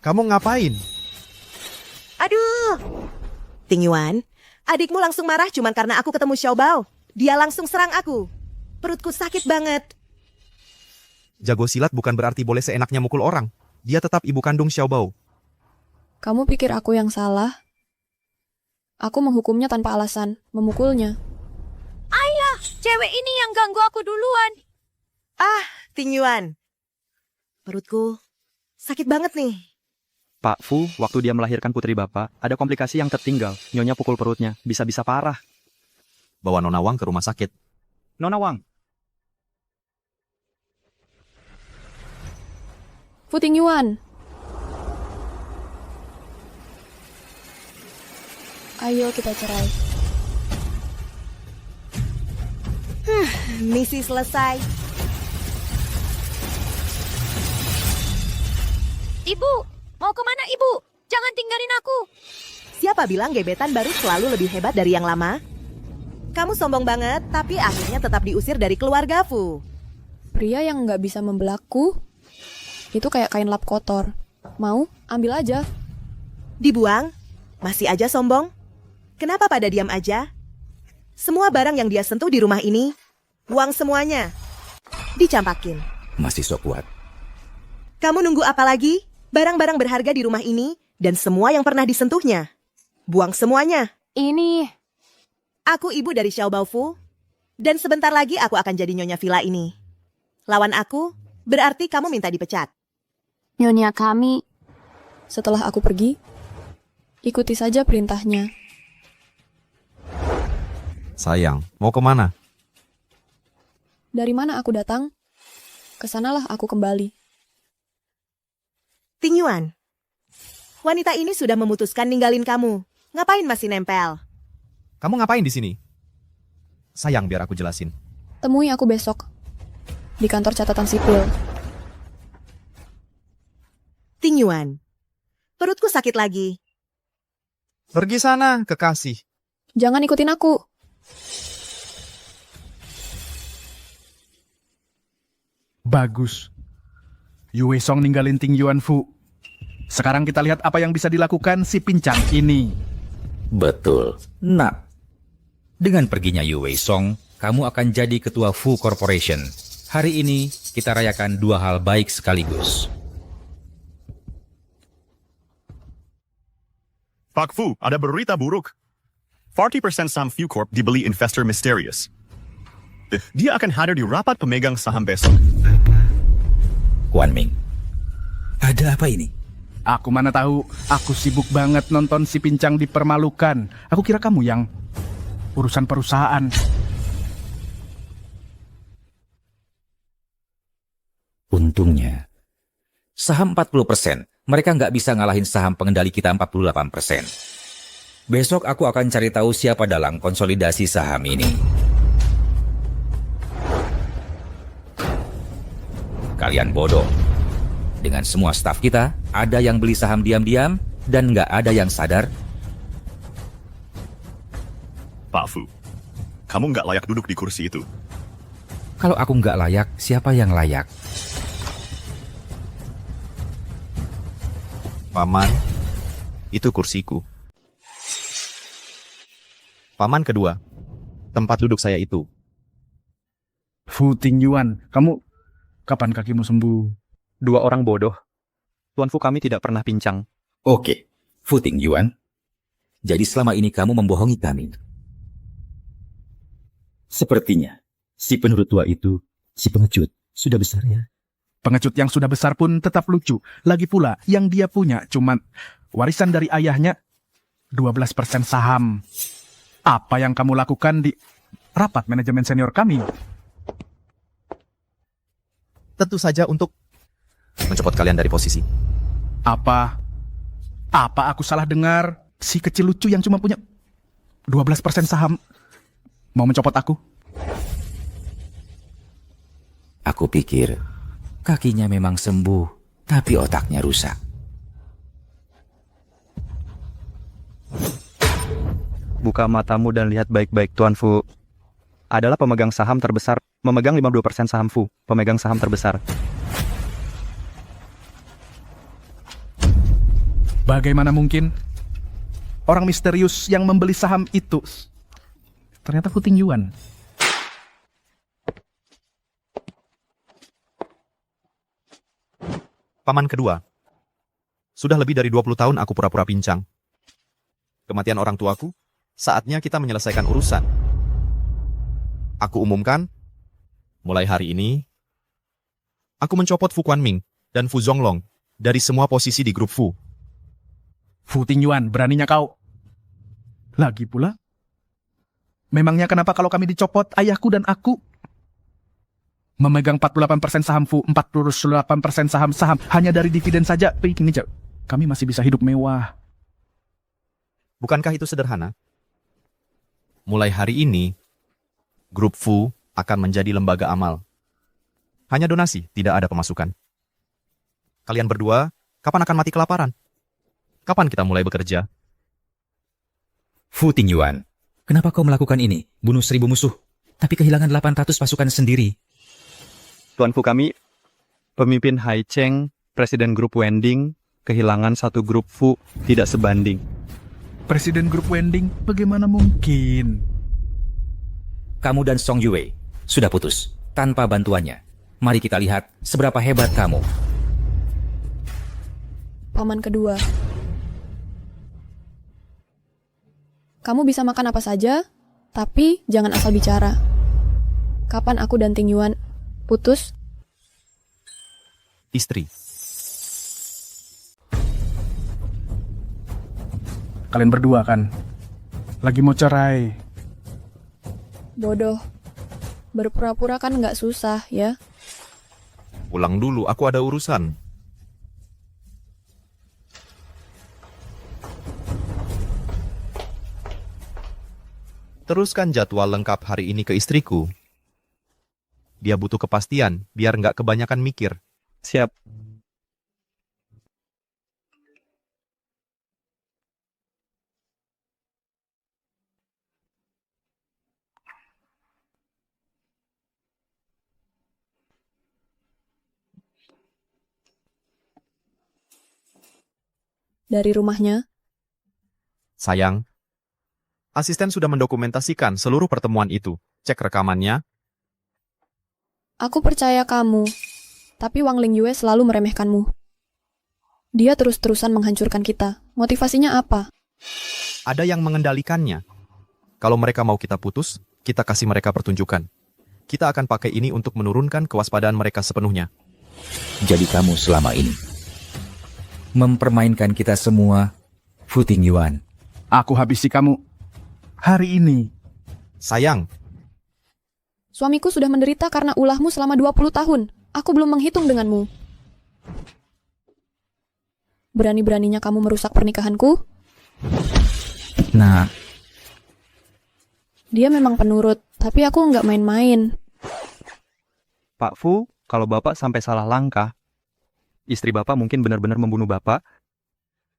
kamu ngapain? Aduh! Ting Yuan, adikmu langsung marah cuma karena aku ketemu Xiaobao. Dia langsung serang aku. Perutku sakit banget. Jago silat bukan berarti boleh seenaknya mukul orang. Dia tetap ibu kandung Xiaobao. Kamu pikir aku yang salah? Aku menghukumnya tanpa alasan, memukulnya. Ayah, cewek ini yang ganggu aku duluan. Ah, Ting Yuan. Perutku sakit banget nih. Pak Fu, waktu dia melahirkan putri Bapak, ada komplikasi yang tertinggal. Nyonya pukul perutnya, bisa-bisa parah. Bawa Nona Wang ke rumah sakit. Nona Wang. Fu Ting Yuan. Ayo kita cerai. Misi selesai. Ibu, mau kemana ibu? Jangan tinggalin aku. Siapa bilang gebetan baru selalu lebih hebat dari yang lama? Kamu sombong banget, tapi akhirnya tetap diusir dari keluarga Fu. Pria yang nggak bisa membelakku, itu kayak kain lap kotor. Mau? Ambil aja. Dibuang? Masih aja sombong? Kenapa pada diam aja? Semua barang yang dia sentuh di rumah ini, buang semuanya. Dicampakin. Masih sok kuat. Kamu nunggu apa lagi? Barang-barang berharga di rumah ini, dan semua yang pernah disentuhnya. Buang semuanya. Ini... Aku ibu dari Xiaobao Fu, dan sebentar lagi aku akan jadi nyonya villa ini. Lawan aku, berarti kamu minta dipecat. Nyonya kami... Setelah aku pergi, ikuti saja perintahnya. Sayang, mau kemana? Dari mana aku datang, kesanalah aku kembali. Ting Yuan, wanita ini sudah memutuskan ninggalin kamu. Ngapain masih nempel? Kamu ngapain di sini? Sayang, biar aku jelasin. Temui aku besok di kantor catatan sipil. Ting Yuan, perutku sakit lagi. Pergi sana, kekasih. Jangan ikutin aku. Bagus. Yue Song ninggalin Ting Yuan Fu. Sekarang kita lihat apa yang bisa dilakukan si pincang ini. Betul. Nah, dengan perginya Yue Song, kamu akan jadi ketua Fu Corporation. Hari ini kita rayakan dua hal baik sekaligus. Pak Fu, ada berita buruk. 40% saham Fu Corp dibeli investor misterius. Dia akan hadir di rapat pemegang saham besok. Guan Ming, ada apa ini? Aku mana tahu, aku sibuk banget nonton si pincang dipermalukan. Aku kira kamu yang urusan perusahaan. Untungnya, saham 40% Mereka nggak bisa ngalahin saham pengendali kita 48%. Besok aku akan cari tahu siapa dalang konsolidasi saham ini. Kalian bodoh. Dengan semua staf kita, ada yang beli saham diam-diam dan nggak ada yang sadar. Pak Fu, kamu nggak layak duduk di kursi itu. Kalau aku nggak layak, siapa yang layak? Paman, itu kursiku. Paman kedua, tempat duduk saya itu. Fu Tingyuan, kamu kapan kakimu sembuh? Dua orang bodoh. Tuan Fu, kami tidak pernah pincang. Oke, Fu Tingyuan. Jadi selama ini kamu membohongi kami. Sepertinya si penurut tua itu, si pengecut, sudah besar ya. Pengecut yang sudah besar pun tetap lucu. Lagi pula, yang dia punya cuman warisan dari ayahnya 12% saham. Apa yang kamu lakukan di rapat manajemen senior kami? Tentu saja untuk mencopot kalian dari posisi. Apa aku salah dengar? Si kecil lucu yang cuma punya 12% saham mau mencopot aku? Aku pikir kakinya memang sembuh, tapi otaknya rusak. Buka matamu dan lihat baik-baik, Tuan Fu. Adalah pemegang saham terbesar, memegang 52% saham Fu, pemegang saham terbesar. Bagaimana mungkin? Orang misterius yang membeli saham itu ternyata Fu Tingyuan. Paman kedua, sudah lebih dari 20 tahun aku pura-pura pincang. Kematian orang tuaku, saatnya kita menyelesaikan urusan. Aku umumkan, mulai hari ini, aku mencopot Fu Quanming dan Fu Zonglong dari semua posisi di grup Fu. Fu Tingyuan, beraninya kau. Lagi pula, memangnya kenapa kalau kami dicopot, ayahku dan aku memegang 48% saham Fu, 48% saham hanya dari dividen saja. Begini, kami masih bisa hidup mewah. Bukankah itu sederhana? Mulai hari ini, grup Fu akan menjadi lembaga amal. Hanya donasi, tidak ada pemasukan. Kalian berdua, kapan akan mati kelaparan? Kapan kita mulai bekerja? Fu Tingyuan, kenapa kau melakukan ini? Bunuh 1000 musuh, tapi kehilangan 800 pasukan sendiri. Tuan Fu, kami, pemimpin Hai Cheng, presiden grup Wending, kehilangan satu grup Fu tidak sebanding. Presiden grup Wending, bagaimana mungkin? Kamu dan Song Yue sudah putus, tanpa bantuannya. Mari kita lihat seberapa hebat kamu. Paman kedua. Kamu bisa makan apa saja, tapi jangan asal bicara. Kapan aku dan Tingyuan putus? Istri. Kalian berdua kan lagi mau cerai. Bodoh. Berpura-pura kan nggak susah, ya? Pulang dulu, aku ada urusan. Teruskan jadwal lengkap hari ini ke istriku. Dia butuh kepastian, biar nggak kebanyakan mikir. Siap. Dari rumahnya? Sayang, asisten sudah mendokumentasikan seluruh pertemuan itu. Cek rekamannya. Aku percaya kamu, tapi Wang Lingyue selalu meremehkanmu. Dia terus-terusan menghancurkan kita. Motivasinya apa? Ada yang mengendalikannya. Kalau mereka mau kita putus, kita kasih mereka pertunjukan. Kita akan pakai ini untuk menurunkan kewaspadaan mereka sepenuhnya. Jadi kamu selama ini mempermainkan kita semua, Fu Tingyuan. Aku habisi kamu hari ini. Sayang. Suamiku sudah menderita karena ulahmu selama 20 tahun. Aku belum menghitung denganmu. berani-beraninya kamu merusak pernikahanku? Nah, Dia memang penurut, tapi aku nggak main-main. Pak Fu, kalau Bapak sampai salah langkah, istri Bapak mungkin benar-benar membunuh Bapak.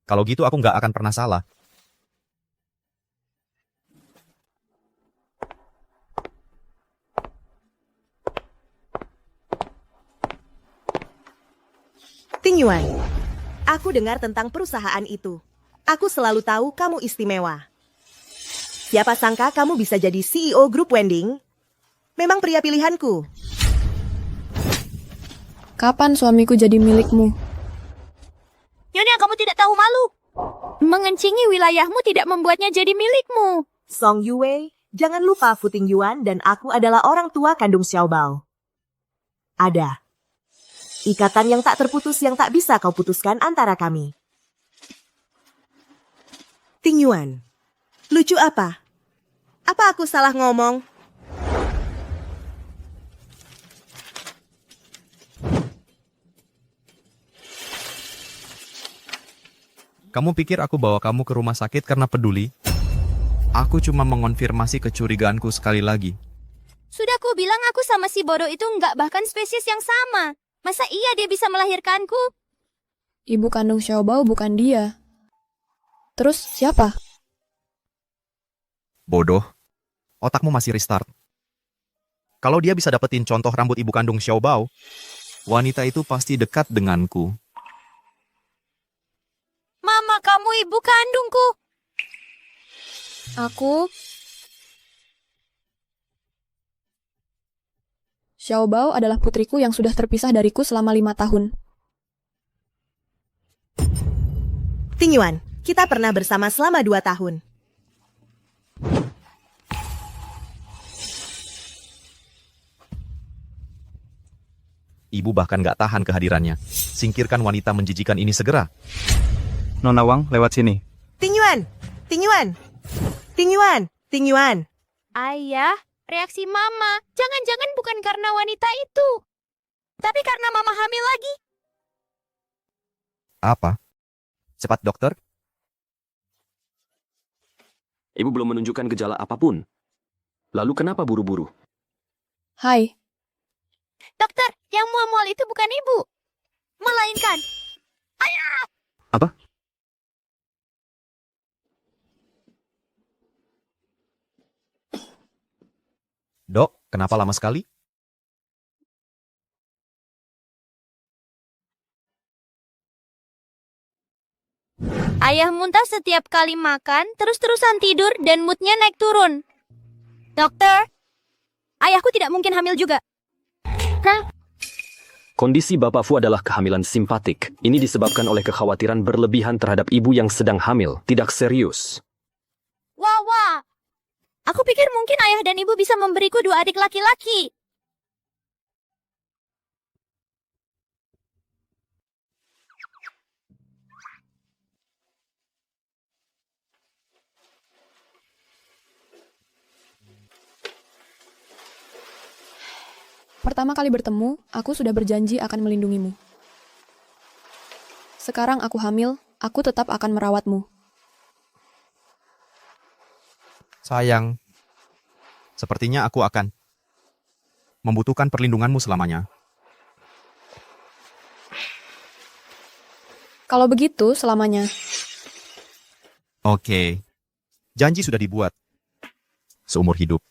Kalau gitu aku nggak akan pernah salah. Ting Yuan, aku dengar tentang perusahaan itu. Aku selalu tahu kamu istimewa. Siapa sangka kamu bisa jadi CEO grup Wending? Memang pria pilihanku. Kapan suamiku jadi milikmu? Nyonya, kamu tidak tahu malu. Mengencingi wilayahmu tidak membuatnya jadi milikmu. Song Yue, jangan lupa Fu Ting Yuan dan aku adalah orang tua kandung Xiao Bao. Ada ikatan yang tak terputus yang tak bisa kau putuskan antara kami. Ting Yuan, lucu apa? Apa aku salah ngomong? Kamu pikir aku bawa kamu ke rumah sakit karena peduli? Aku cuma mengonfirmasi kecurigaanku sekali lagi. Sudah ku bilang aku sama si bodoh itu enggak bahkan spesies yang sama. Masa iya dia bisa melahirkanku? Ibu kandung Xiao Bao bukan dia. Terus siapa? Bodoh. Otakmu masih restart. Kalau dia bisa dapetin contoh rambut ibu kandung Xiao Bao, wanita itu pasti dekat denganku. Mama, kamu ibu kandungku. Xiao Bao adalah putriku yang sudah terpisah dariku selama 5 tahun. Ting Yuan, kita pernah bersama selama 2 tahun. Ibu bahkan gak tahan kehadirannya. Singkirkan wanita menjijikan ini segera. Nona Wang, lewat sini. Ting Yuan, Ting Yuan, Ting Yuan, Ting Yuan. Ayah, reaksi mama. Jangan-jangan bukan karena wanita itu. Tapi karena mama hamil lagi. Apa? Cepat dokter. Ibu belum menunjukkan gejala apapun. Lalu kenapa buru-buru? Hai. Dokter, yang mual-mual itu bukan ibu. Melainkan ayah. Apa? Dok, kenapa lama sekali? Ayah muntah setiap kali makan, terus-terusan tidur, dan moodnya naik turun. Dokter, ayahku tidak mungkin hamil juga. Kondisi Bapak Fu adalah kehamilan simpatik. Ini disebabkan oleh kekhawatiran berlebihan terhadap ibu yang sedang hamil, tidak serius. Wah. Aku pikir mungkin ayah dan ibu bisa memberiku 2 adik laki-laki. Pertama kali bertemu, aku sudah berjanji akan melindungimu. Sekarang aku hamil, aku tetap akan merawatmu. Sayang, sepertinya aku akan membutuhkan perlindunganmu selamanya. Kalau begitu, selamanya. Oke, janji sudah dibuat. Seumur hidup.